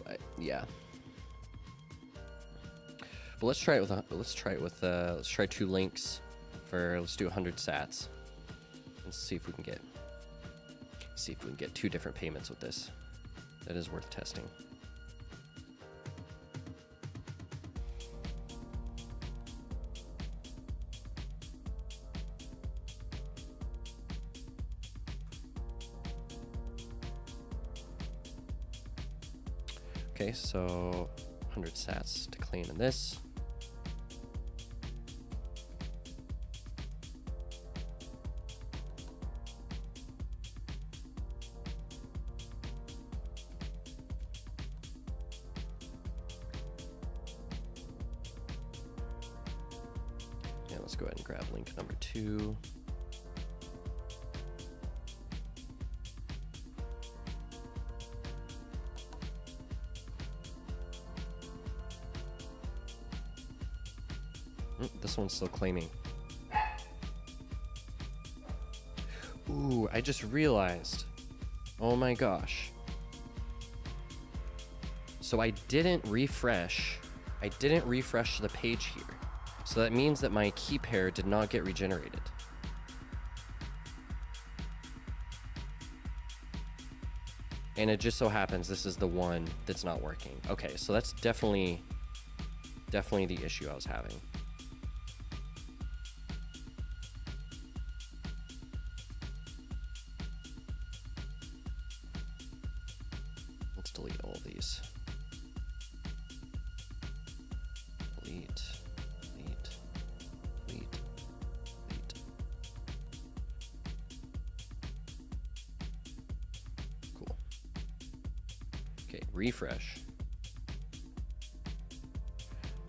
But yeah. But let's try it with, let's try 2 links for, let's do 100 sats. Let's see if we can get 2 different payments with this. That is worth testing. Okay, so 100 sats to claim in this. Let's go ahead and grab link number 2. This one's still claiming. Ooh, I just realized. Oh my gosh. So I didn't refresh the page here. So that means that my key pair did not get regenerated. And it just so happens this is the one that's not working. Okay, so that's definitely the issue I was having. Let's delete all of these. Okay, refresh.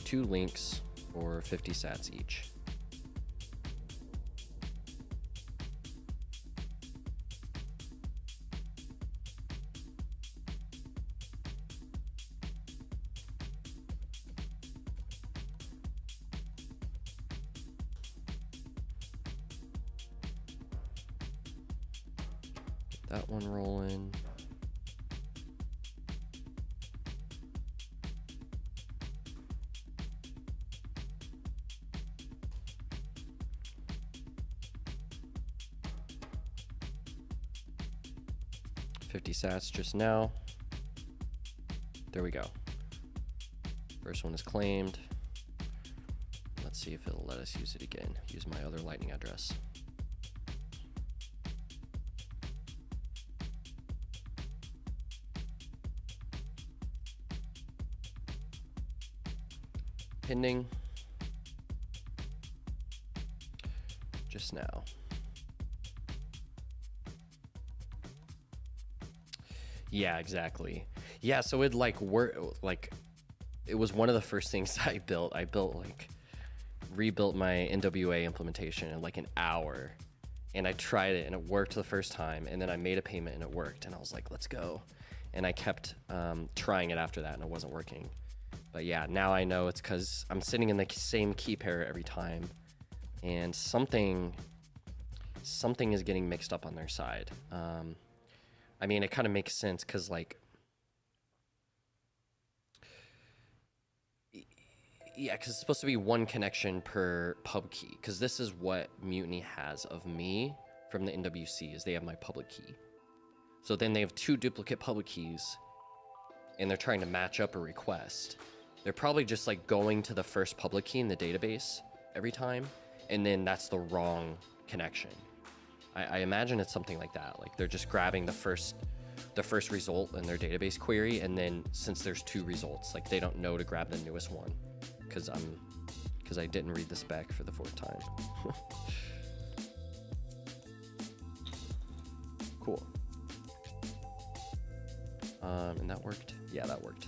2 links for 50 sats each. Get that one rolling. $50 just now. There we go. First one is claimed. Let's see if it'll let us use it again. Use my other Lightning address. Pending. Just now. Yeah, exactly. Yeah, so it like it was one of the first things I built. I rebuilt my NWA implementation in like an hour, and I tried it and it worked the first time, and then I made a payment and it worked, and I was like, let's go. And I kept trying it after that and it wasn't working. But yeah, now I know it's because I'm sitting in the same key pair every time, and something is getting mixed up on their side. I mean, it kind of makes sense because, like, yeah, because it's supposed to be one connection per pub key, because this is what Mutiny has of me from the NWC, is they have my public key. So then they have 2 duplicate public keys, and they're trying to match up a request. They're probably just, like, going to the first public key in the database every time, and then that's the wrong connection. I imagine it's something like that. Like, they're just grabbing the first result in their database query, and then since there's 2 results, like, they don't know to grab the newest one because I didn't read the spec for the 4th time. Cool. And that worked? Yeah, that worked.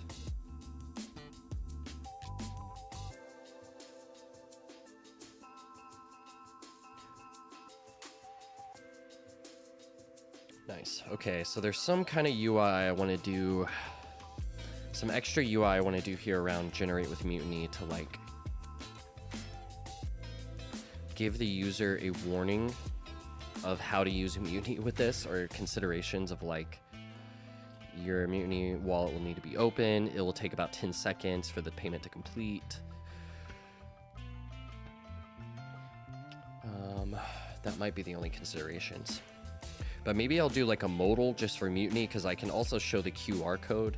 Nice. Okay, so there's some kind of UI I want to do, some extra UI I want to do here around generate with Mutiny to like give the user a warning of how to use Mutiny with this, or considerations of like your Mutiny wallet will need to be open. It will take about 10 seconds for the payment to complete. That might be the only considerations. But maybe I'll do like a modal just for Mutiny, because I can also show the QR code,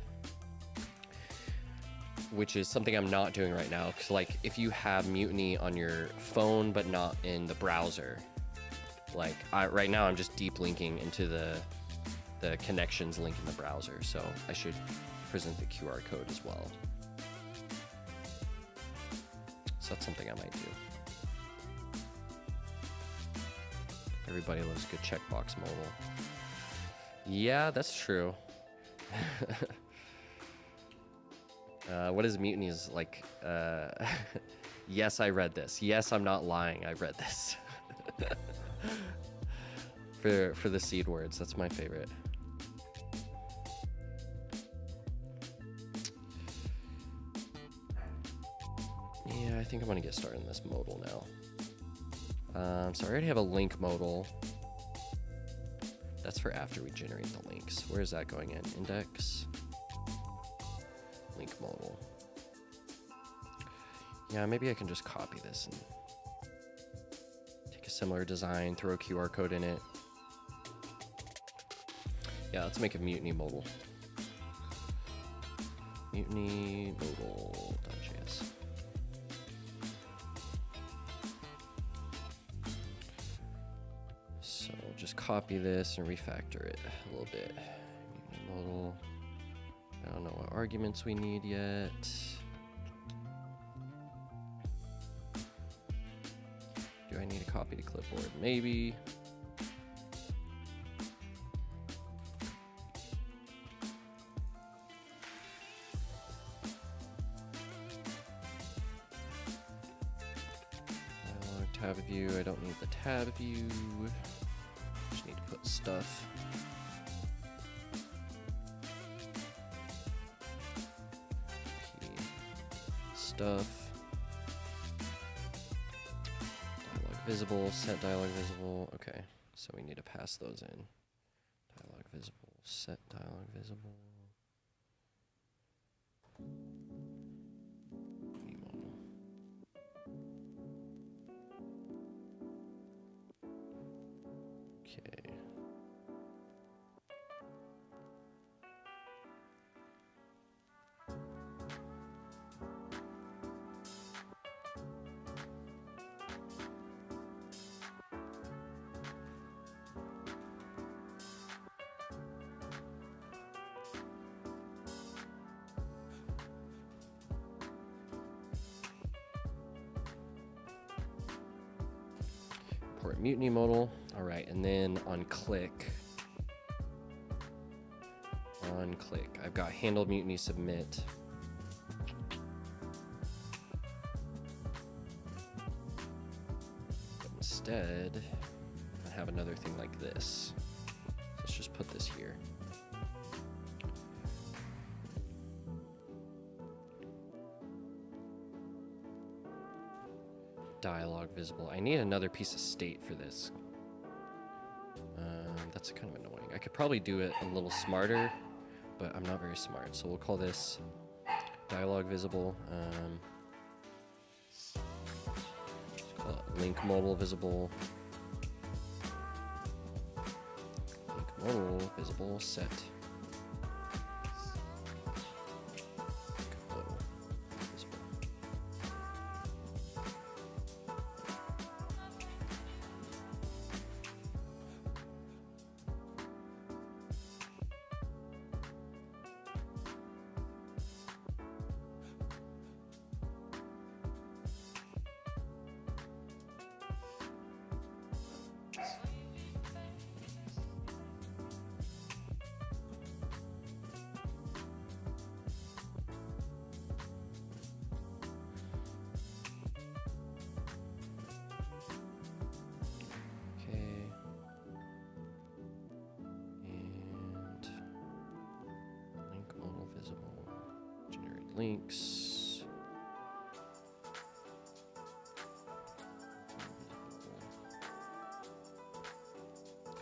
which is something I'm not doing right now. Because like if you have Mutiny on your phone but not in the browser, like right now I'm just deep linking into the connections link in the browser, so I should present the QR code as well. So that's something I might do. Everybody loves good checkbox mobile. Yeah, that's true. What is Mutiny's like? Yes, I read this. Yes, I'm not lying. I read this. For the seed words, that's my favorite. Yeah, I think I'm gonna get started in this modal now. So I already have a link modal. That's for after we generate the links. Where is that going in? Index, link modal. Yeah, maybe I can just copy this and take a similar design, throw a QR code in it. Yeah, let's make a Mutiny modal. Mutiny modal.js. So just copy this and refactor it a little bit. Mutiny modal. I don't know what arguments we need yet. Do I need a copy to clipboard? Maybe. tab view. Just need to put stuff. Key. Stuff. Dialog visible, set dialog visible. Okay, so we need to pass those in. Dialog visible, set dialog visible. Okay. Import mutiny modal. All right, and then on click, I've got handle mutiny submit. But instead, I have another thing like this. Let's just put this here. Dialog visible. I need another piece of state for this. That's kind of annoying. I could probably do it a little smarter, but I'm not very smart. So we'll call this dialog visible. Let's call it link modal visible. Link modal visible set. Links.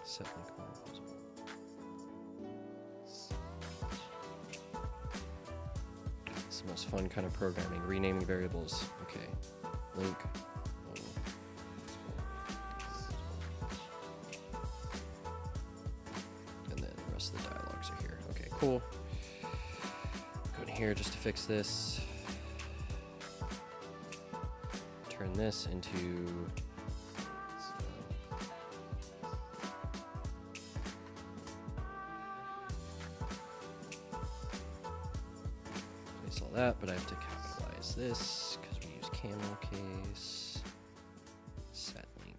Set link model visible. It's the most fun kind of programming, renaming variables. Okay. Link model visible. And then the rest of the dialogues are here. Okay, cool. Here just to fix this. Turn this into place all that, but I have to capitalize this because we use camel case. Set link.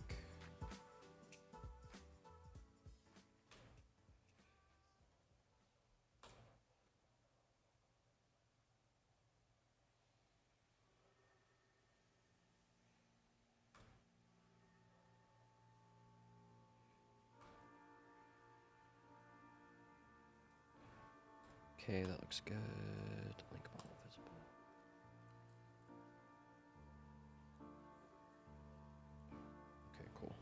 Okay, that looks good. Link model visible. Okay, cool.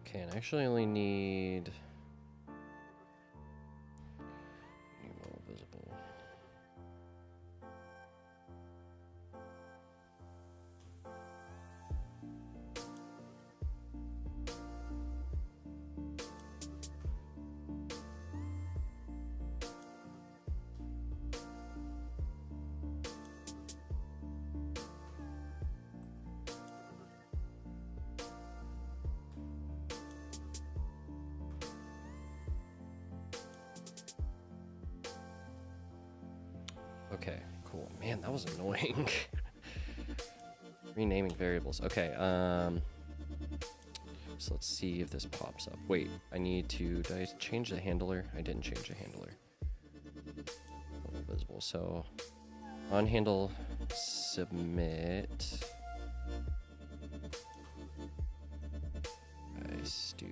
Okay, and I actually only need model visible. Okay, cool. Man, that was annoying. Renaming variables. Okay, so let's see if this pops up. Wait, I need to, did I change the handler? I didn't change the handler. Visible, so on handle submit. Nice, do.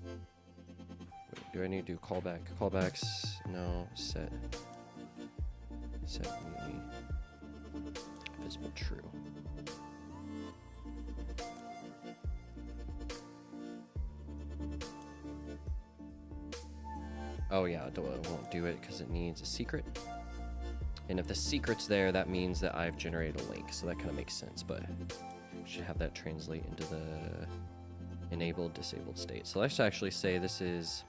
Wait, do I need to do callback? Callbacks, no, set mutiny. Visible true. Oh yeah, it won't do it because it needs a secret. And if the secret's there, that means that I've generated a link. So that kind of makes sense, but should have that translate into the enabled, disabled state. So let's actually say this is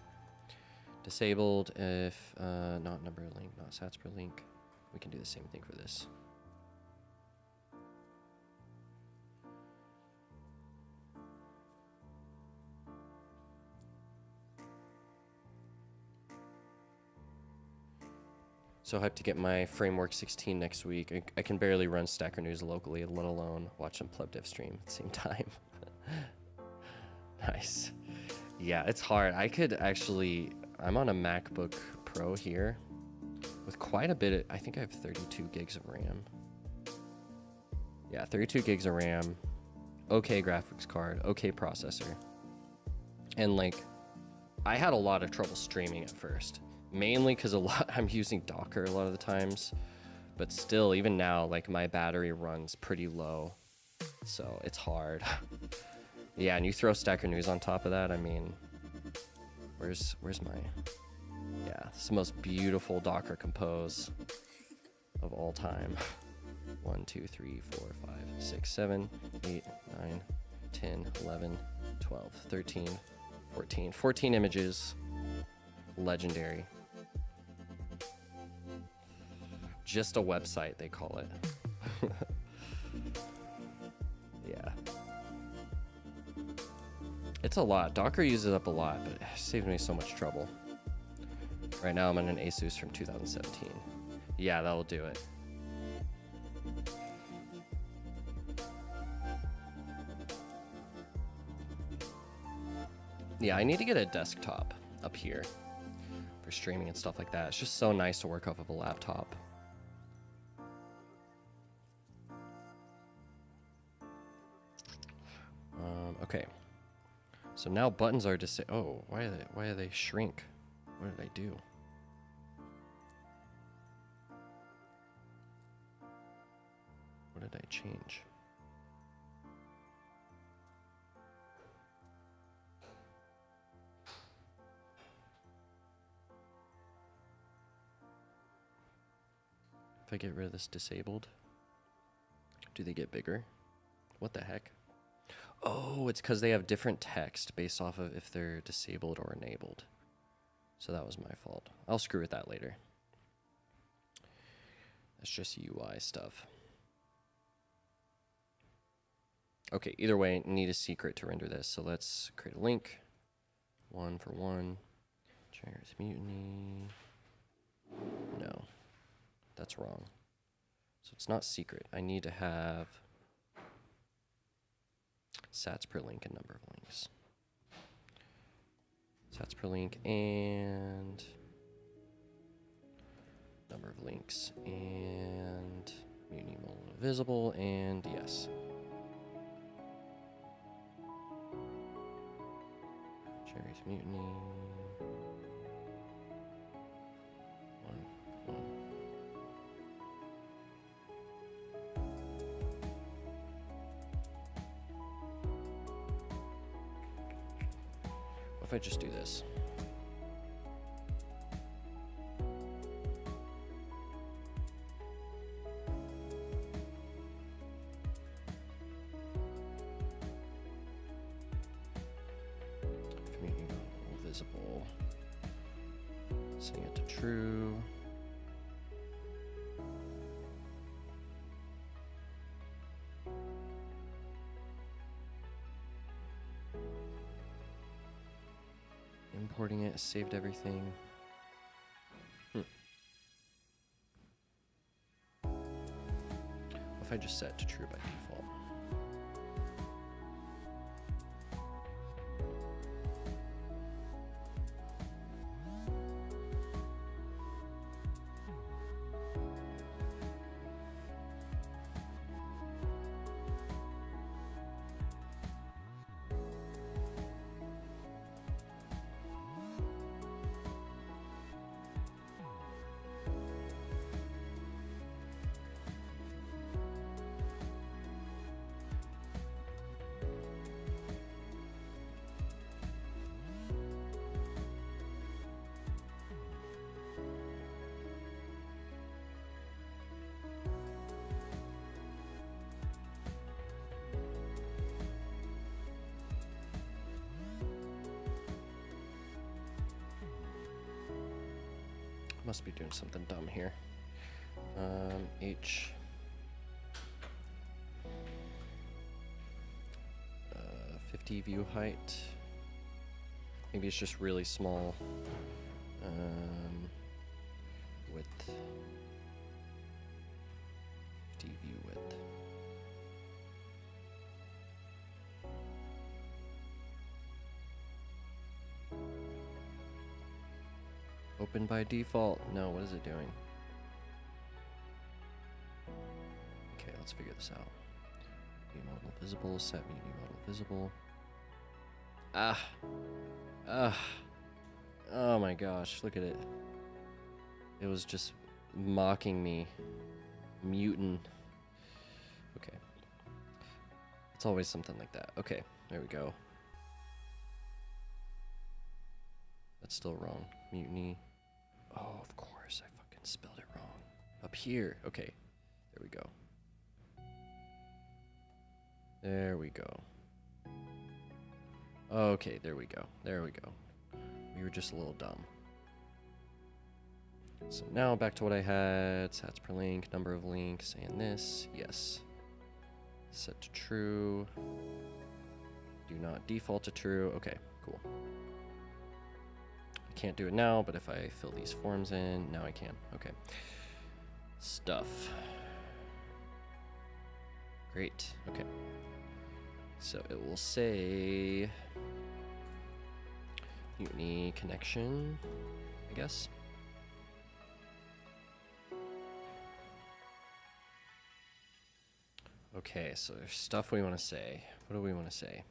disabled if not number of link, not sats per link. We can do the same thing for this. So hyped to get my Framework 16 next week. I can barely run Stacker News locally, let alone watch some PlebDev stream at the same time. Nice. Yeah, it's hard. I could actually, I'm on a MacBook Pro here with quite a bit of, I think I have 32 gigs of RAM. Yeah, 32 gigs of RAM, okay graphics card, okay processor. And like, I had a lot of trouble streaming at first. Mainly because I'm using Docker a lot of the times, but still, even now, like my battery runs pretty low, so it's hard. Yeah, and you throw Stacker News on top of that. I mean, where's my? Yeah, it's the most beautiful Docker compose of all time. 1, 2, 3, 4, 5, 6, 7, 8, 9, 10, 11, 12, 13, 14. 14 images. Legendary. Just a website, they call it. Yeah. It's a lot. Docker uses up a lot, but it saves me so much trouble. Right now I'm on an Asus from 2017. Yeah, that'll do it. Yeah, I need to get a desktop up here for streaming and stuff like that. It's just so nice to work off of a laptop. Okay, so now buttons are oh, why do they shrink? What did I do? What did I change? If I get rid of this disabled, do they get bigger? What the heck? Oh, it's because they have different text based off of if they're disabled or enabled. So that was my fault. I'll screw with that later. That's just UI stuff. Okay, either way, need a secret to render this. So let's create a link. 1 for 1. Generous mutiny. No, that's wrong. So it's not secret. I need to have sats per link and number of links. Sats per link and number of links and mutiny visible and yes. Cherry's mutiny. 1, 1. What if I just do this? Community visible. Setting it to true. Importing it, saved everything. I just set to true by default? Must be doing something dumb here. H 50 view height. Maybe it's just really small. Width 50 view width. Open by default. No, what is it doing? Okay, let's figure this out. View model visible, set view model visible. Oh my gosh, look at it. It was just mocking me. Mutant. Okay. It's always something like that. Okay, there we go. That's still wrong. Mutiny. Oh, of course, I fucking spelled it wrong. Up here. Okay, there we go. There we go. Okay, there we go. There we go. We were just a little dumb. So now back to what I had. Sats per link, number of links, and this. Yes. Set to true. Do not default to true. Okay, cool. I can't do it now, but if I fill these forms in, now I can. Okay. Stuff. Great. Okay. So it will say Mutiny connection, I guess. Okay, so there's stuff we want to say. What do we want to say?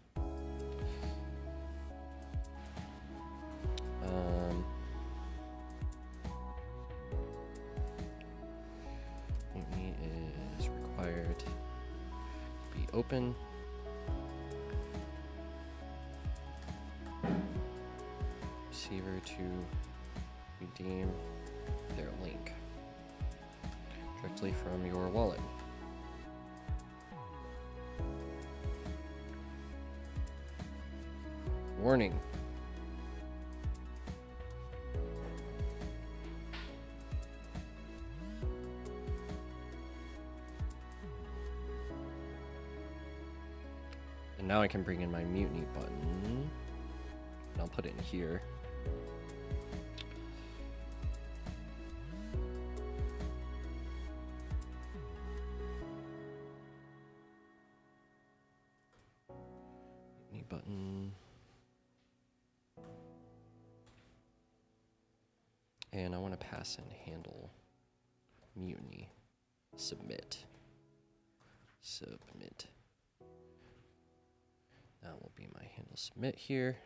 Mutiny is required to be open. Receiver to redeem their link directly from your wallet. Warning. And now I can bring in my mutiny button. And I'll put it in here. Mutiny button. And I want to pass in handle mutiny. Submit. Submit. That will be my handle submit here.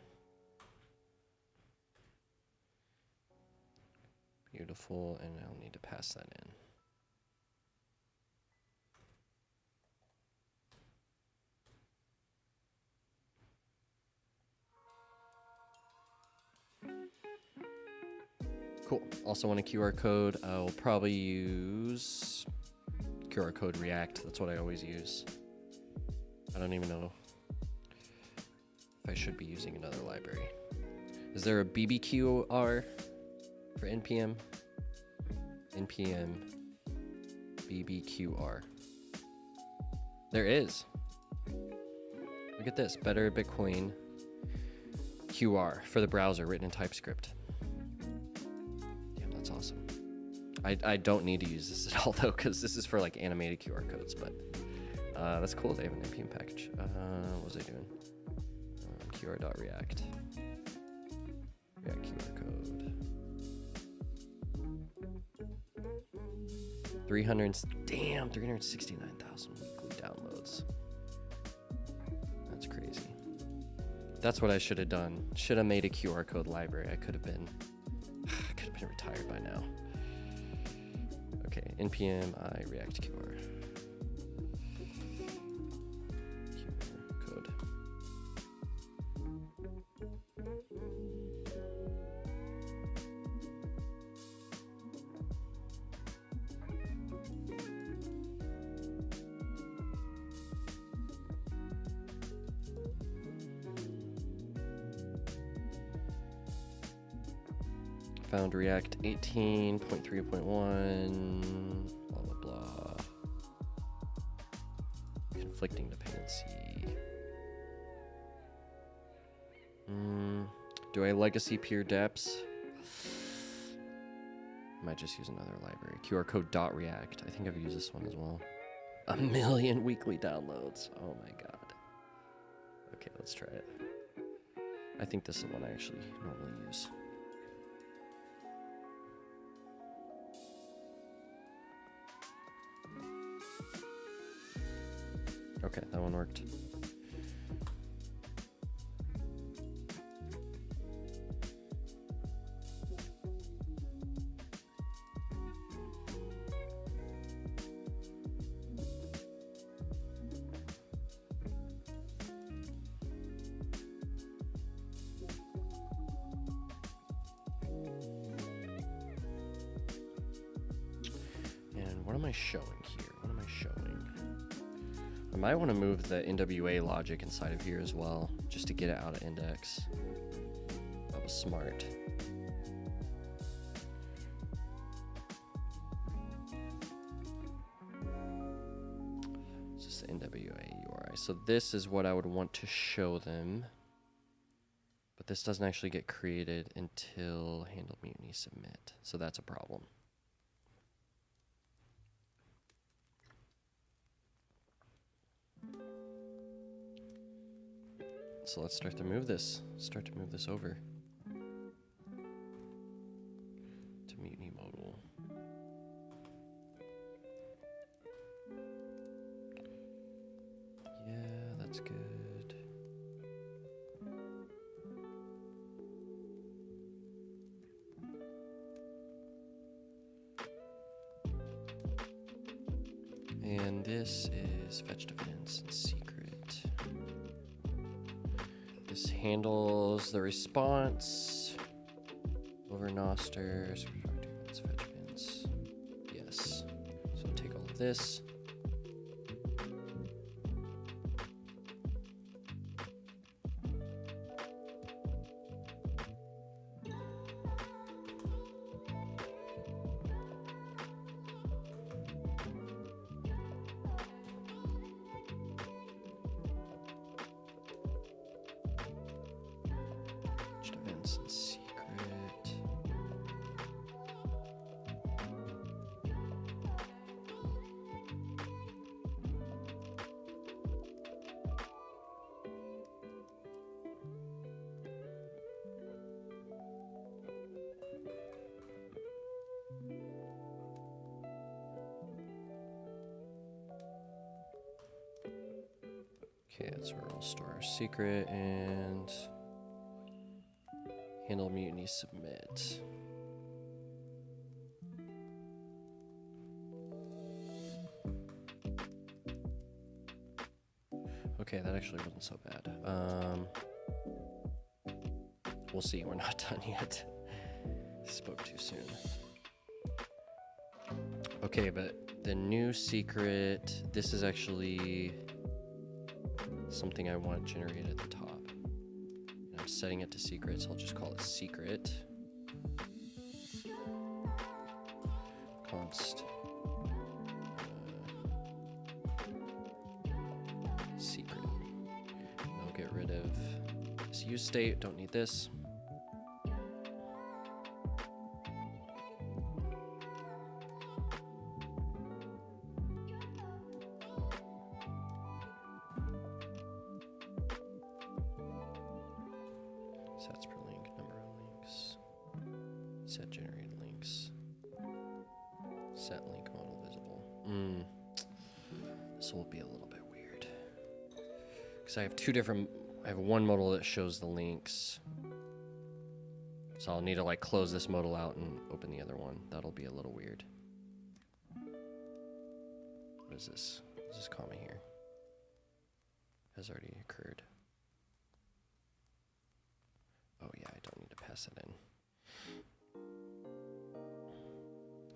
Beautiful, and I'll need to pass that in. Cool. Also want a QR code. I'll probably use QR code React. That's what I always use. I don't even know if I should be using another library. Is there a BBQR for NPM? NPM BBQR. There is. Look at this. Better Bitcoin QR for the browser written in TypeScript. Damn, that's awesome. I don't need to use this at all though, because this is for like animated QR codes. But that's cool. They have an npm package. What was I doing? QR.react. React QR code. 369,000 weekly downloads. That's crazy. That's what I should have done. Should have made a QR code library. I could have been retired by now. Okay, npm I react QR. QR code. Found React 18.3.1, blah, blah, blah. Conflicting dependency. Do I legacy peer deps? Might just use another library. QR code.react. I think I've used this one as well. 1 million weekly downloads. Oh my god. Okay, let's try it. I think this is the one I actually normally use. Okay, that one worked. And what am I showing here? What am I showing? I might want to move the NWA logic inside of here as well, just to get it out of index. That was smart. It's just the NWA URI. So this is what I would want to show them. But this doesn't actually get created until handle mutiny submit. So that's a problem. So let's start to move this. Over to Mutiny Mobile. Yeah, that's good. And this is fetched events and secret. This handles the response over nosters. Fetch events. Yes. So take all of this. Events and secret. Okay, that's where we'll store our secret and handle mutiny submit. Okay, that actually wasn't so bad. We'll see, we're not done yet. Spoke too soon. Okay, but the new secret, this is actually something I want generated at the top. And I'm setting it to secret, so I'll just call it secret. Const. Secret. And I'll get rid of this use state, don't need this. Sets per link, number of links, set generated links, set link model visible. This will be a little bit weird. Because I have I have one modal that shows the links. So I'll need to like close this modal out and open the other one. That'll be a little weird. What is this? What is this comma here? Has already occurred. Oh yeah, I don't need to pass it in.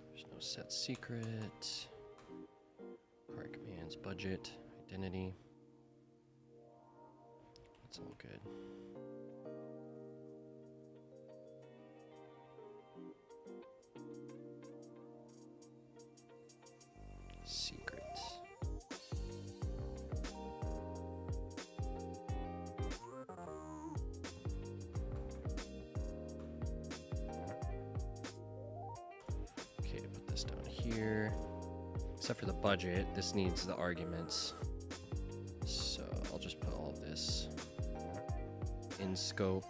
There's no set secret. Require commands, budget, identity. That's all good. Secret. Okay, put this down here. Except for the budget, this needs the arguments. So I'll just put all of this in scope.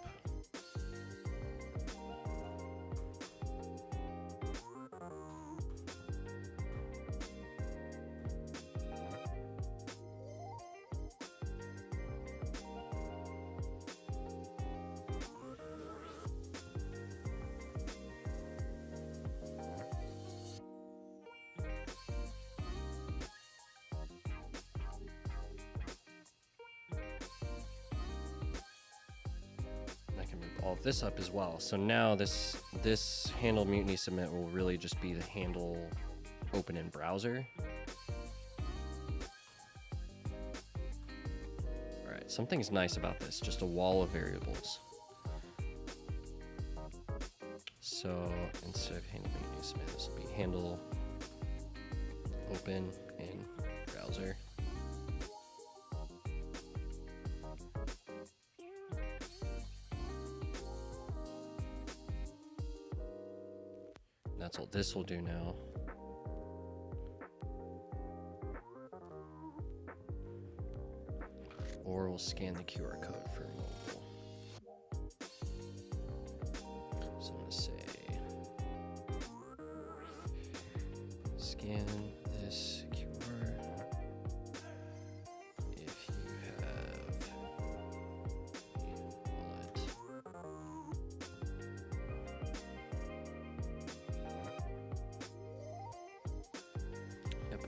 All of this up as well. So now this handle mutiny submit will really just be the handle open in browser. All right, something's nice about this, just a wall of variables. So instead of handle mutiny submit, this will be handle open in browser. That's what this will do now. Or we'll scan the QR code for mobile. So I'm going to say, scan this QR if you have a wallet.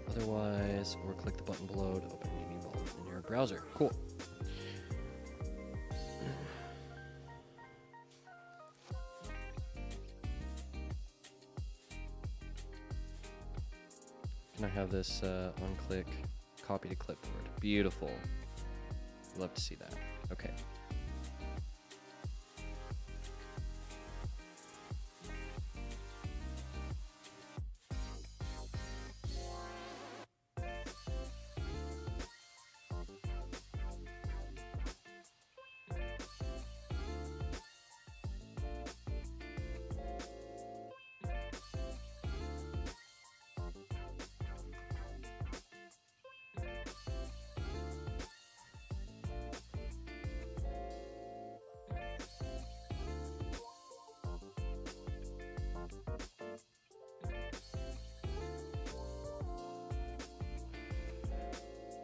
Otherwise, or click the button below to open a new vault in your browser. Cool. Can I have this on-click copy to clipboard? Beautiful. Love to see that. Okay.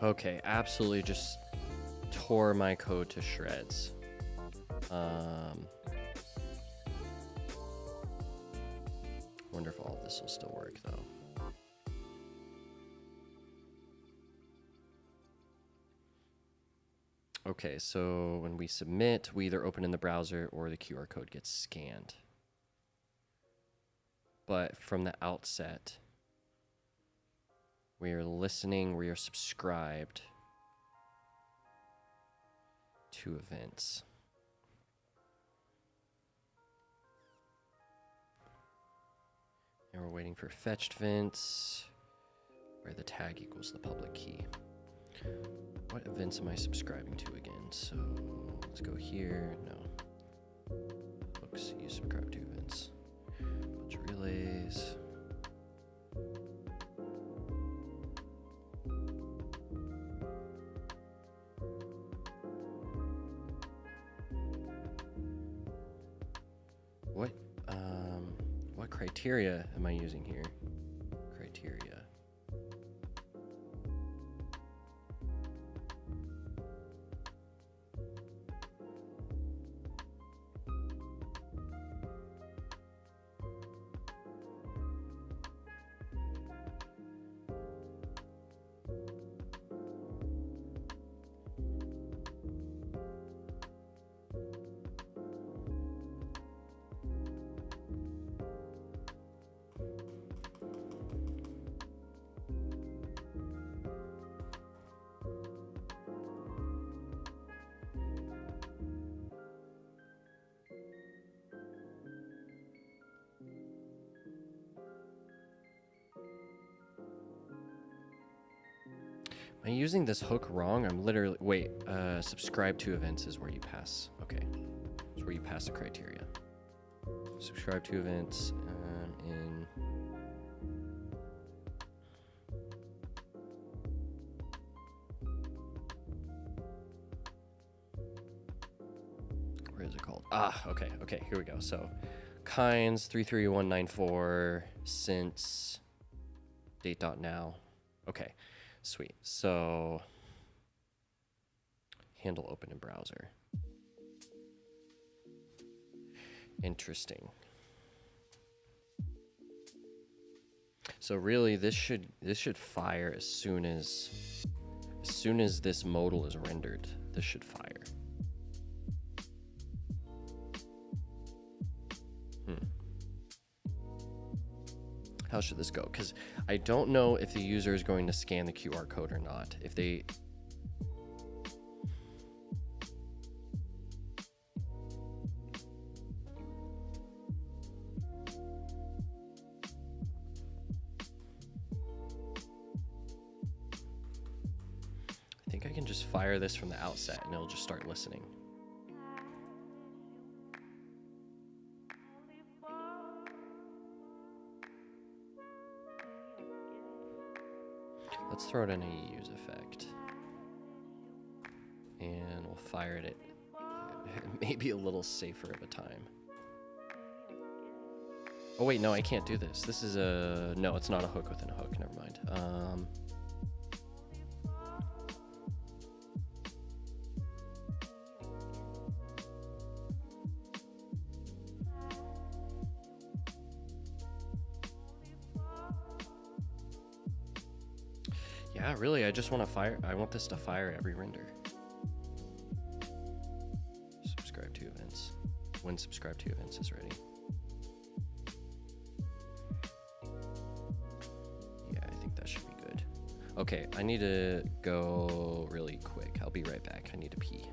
Okay, absolutely just tore my code to shreds. Wonder if all of this will still work though. Okay, so when we submit, we either open in the browser or the QR code gets scanned. But from the outset, we are listening, we are subscribed to events. And we're waiting for fetched events, where the tag equals the public key. What events am I subscribing to again? So let's go here. No. Books you subscribe to events. Bunch of relays. what criteria am I using here? Criteria. Am I using this hook wrong? I'm literally, wait, subscribe to events is where you pass. Okay, it's where you pass the criteria. Subscribe to events in. Where is it called? Ah, okay, here we go. So, kinds 33194 since date.now. Okay. Sweet. So, handle open in browser. Interesting. So really, this should fire as soon as this modal is rendered. This should fire. How should this go? Because I don't know if the user is going to scan the QR code or not. If they... I think I can just fire this from the outset and it'll just start listening. Let's throw it in a use effect. And we'll fire it at maybe a little safer of a time. Oh wait, no, I can't do this. This is a... No, it's not a hook within a hook. Never mind. Yeah, really, I just want to fire. I want this to fire every render. Subscribe to events. When subscribe to events is ready. Yeah, I think that should be good. Okay, I need to go really quick. I'll be right back. I need to pee.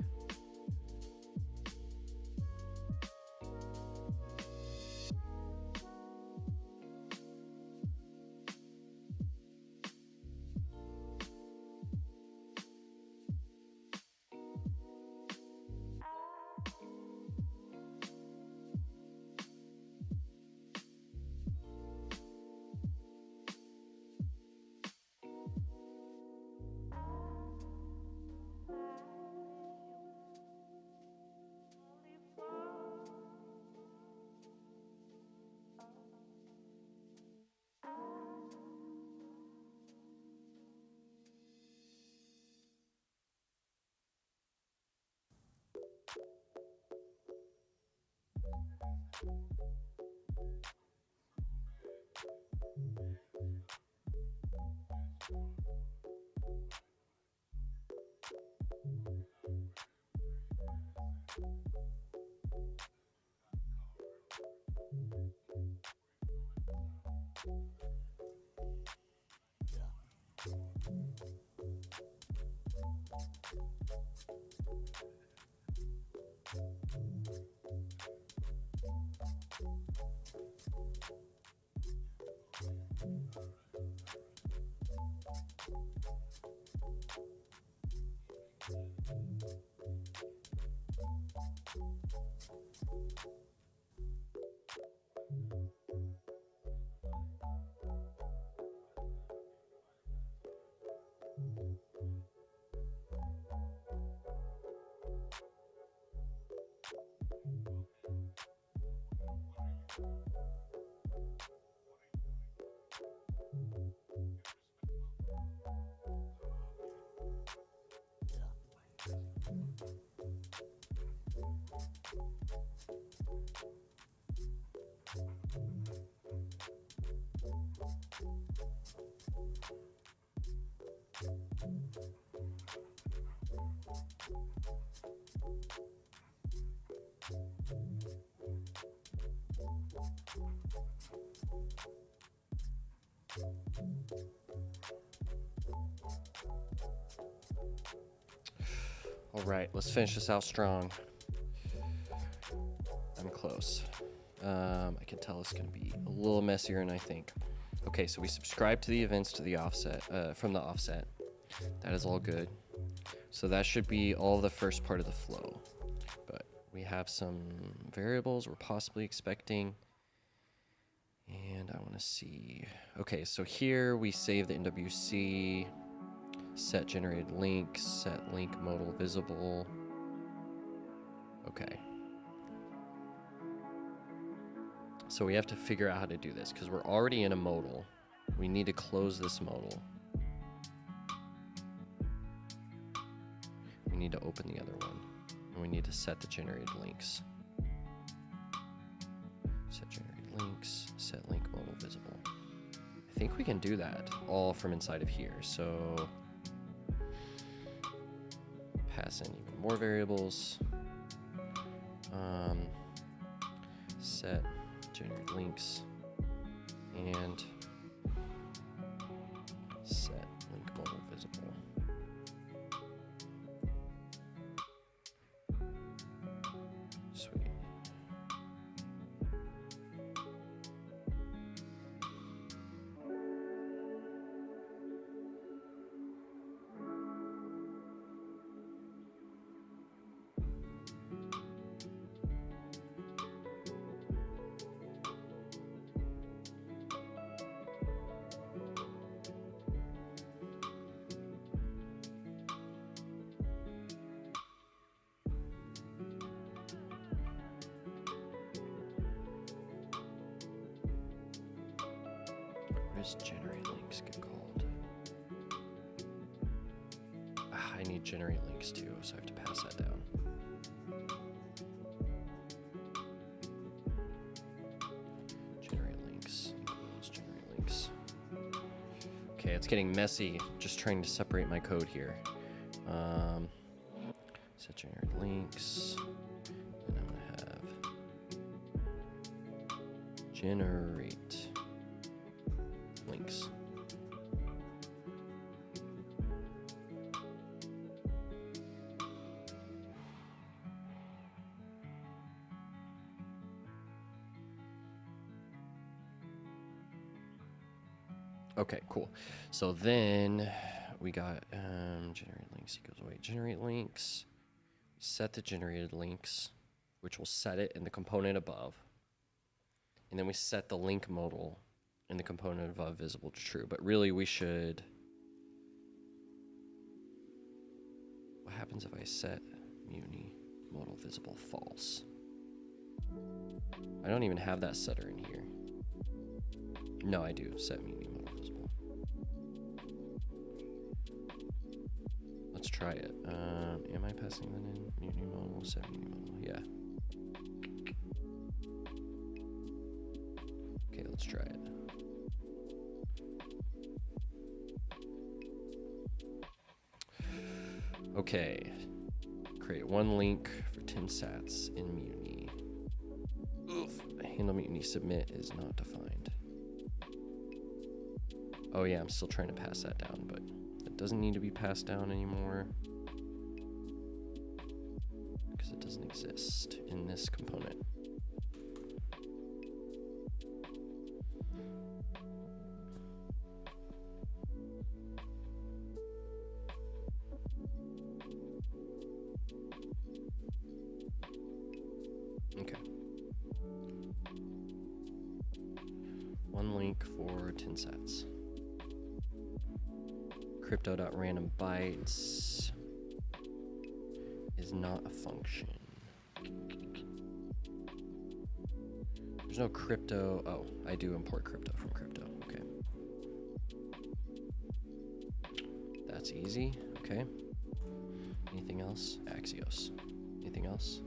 All right, let's finish this out strong. I'm close. I can tell it's gonna be a little messier than I think. Okay, so we subscribe to the events to the offset, from the offset. That is all good. So that should be all the first part of the flow. But we have some variables we're possibly expecting. And I wanna see, okay, so here we save the NWC, set generated links, set link modal visible. Okay. So we have to figure out how to do this because we're already in a modal. We need to close this modal. We need to open the other one. And we need to set the generated links. Set generated links, set link modal visible. I think we can do that all from inside of here. So pass in even more variables. Set generate links and set link modal visible. Sweet. What does generate links get called? I need generate links too, so I have to pass that down. Generate links equals generate links. Okay, it's getting messy. Just trying to separate my code here. Set generate links, and I'm gonna have generate links. Okay, cool. So then we got generate links equals wait, generate links. Set the generated links, which will set it in the component above. And then we set the link modal in the component above visible to true. But really we should, what happens if I set mutiny modal visible false? I don't even have that setter in here. No, I do. Set mutiny modal visible. Let's try it. Am I passing that in? Mutiny modal, set mutiny modal. Yeah. Okay, let's try it. Okay. Create one link for 10 sats in mutiny. Oof. Handle mutiny submit is not defined. Oh yeah, I'm still trying to pass that down, but it doesn't need to be passed down anymore because it doesn't exist in this component. Okay. One link for 10 sats. Crypto.randomBytes is not a function. There's There's no crypto. Oh, I do import crypto from crypto. Okay. That's easy. Okay. Anything else? Axios. Anything else?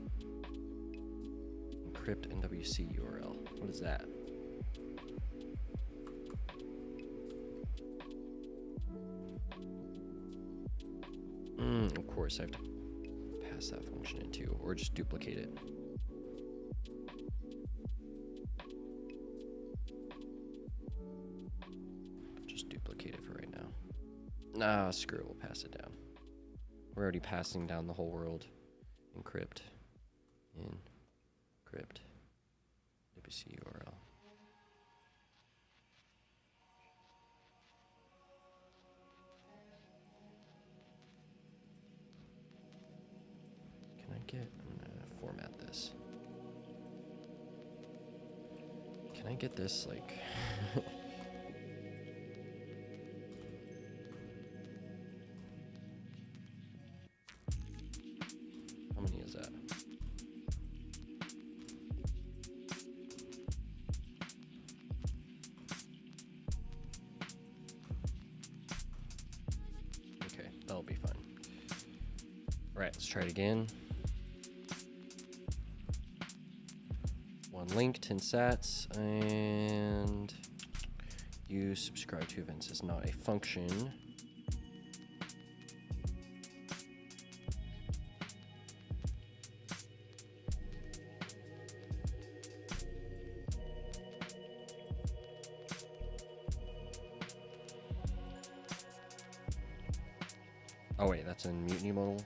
Encrypt NWC URL. What is that? Of course, I have to pass that function in too, or just duplicate it. Just duplicate it for right now. Nah, screw it, we'll pass it down. We're already passing down the whole world. Encrypt. Encrypt. WC URL. I'm gonna format this. Can I get this like how many is that? Okay, that'll be fine. All right, let's try it again. One link, 10 sats, and use subscribe to events is not a function. Oh wait, that's in mutiny modal.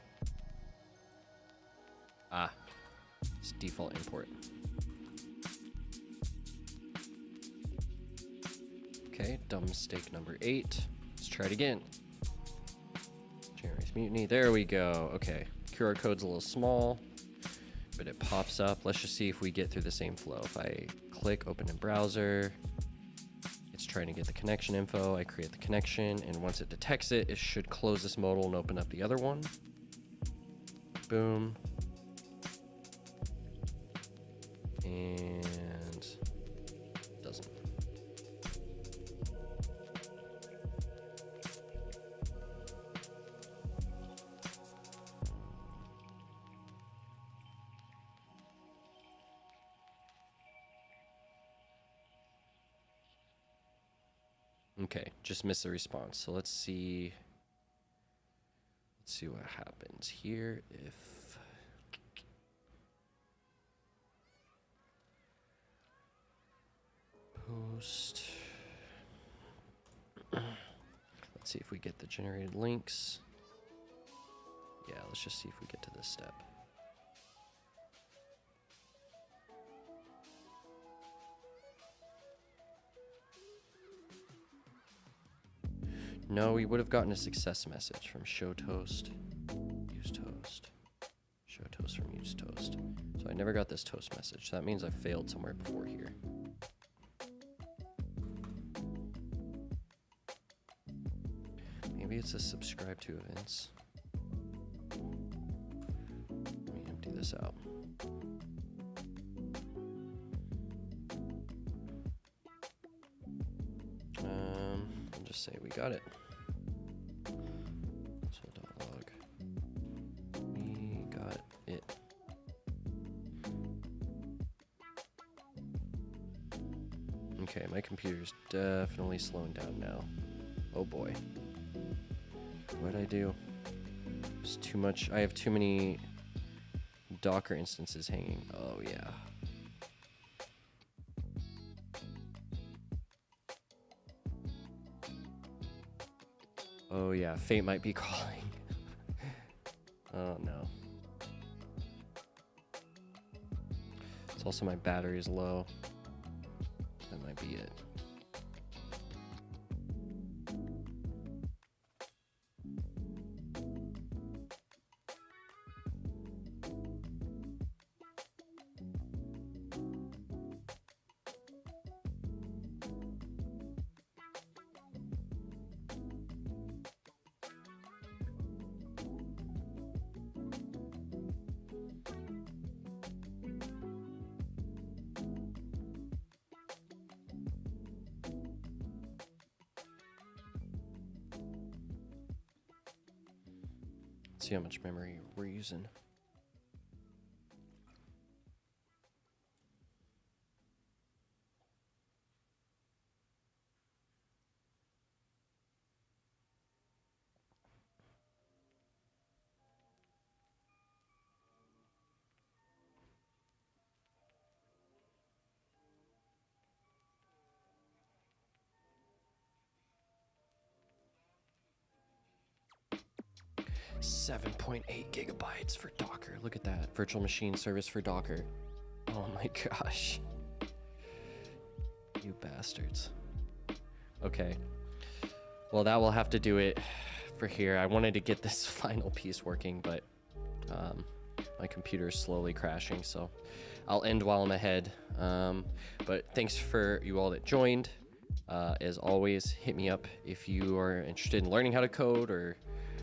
Ah, it's default import. Okay, dumb mistake number 8. Let's try it again. Generates mutiny. There we go. Okay, QR code's a little small, but it pops up. Let's just see if we get through the same flow. If I click open in browser, it's trying to get the connection info. I create the connection, and once it detects it, it should close this modal and open up the other one. Boom. And doesn't. Okay, just missed the response. So let's see what happens here if post. Let's see if we get the generated links. Yeah, let's just see if we get to this step. No, we would have gotten a success message from show toast, use toast, show toast from use toast. So I never got this toast message. So that means I failed somewhere before here. Maybe it's a subscribe to events. Let me empty this out. I'll just say we got it. Console.log. We got it. Okay, my computer's definitely slowing down now. Oh boy. What'd I do? It's too much. I have too many Docker instances hanging. Oh yeah. Oh yeah, fate might be calling. Oh no. It's also my battery is low. That might be it. see how much memory we're using. $7.8 GB for Docker. Look at that. Virtual machine service for Docker. Oh my gosh. You bastards. Okay. Well, that will have to do it for here. I wanted to get this final piece working, but my computer is slowly crashing, so I'll end while I'm ahead. But thanks for you all that joined. As always, hit me up if you are interested in learning how to code or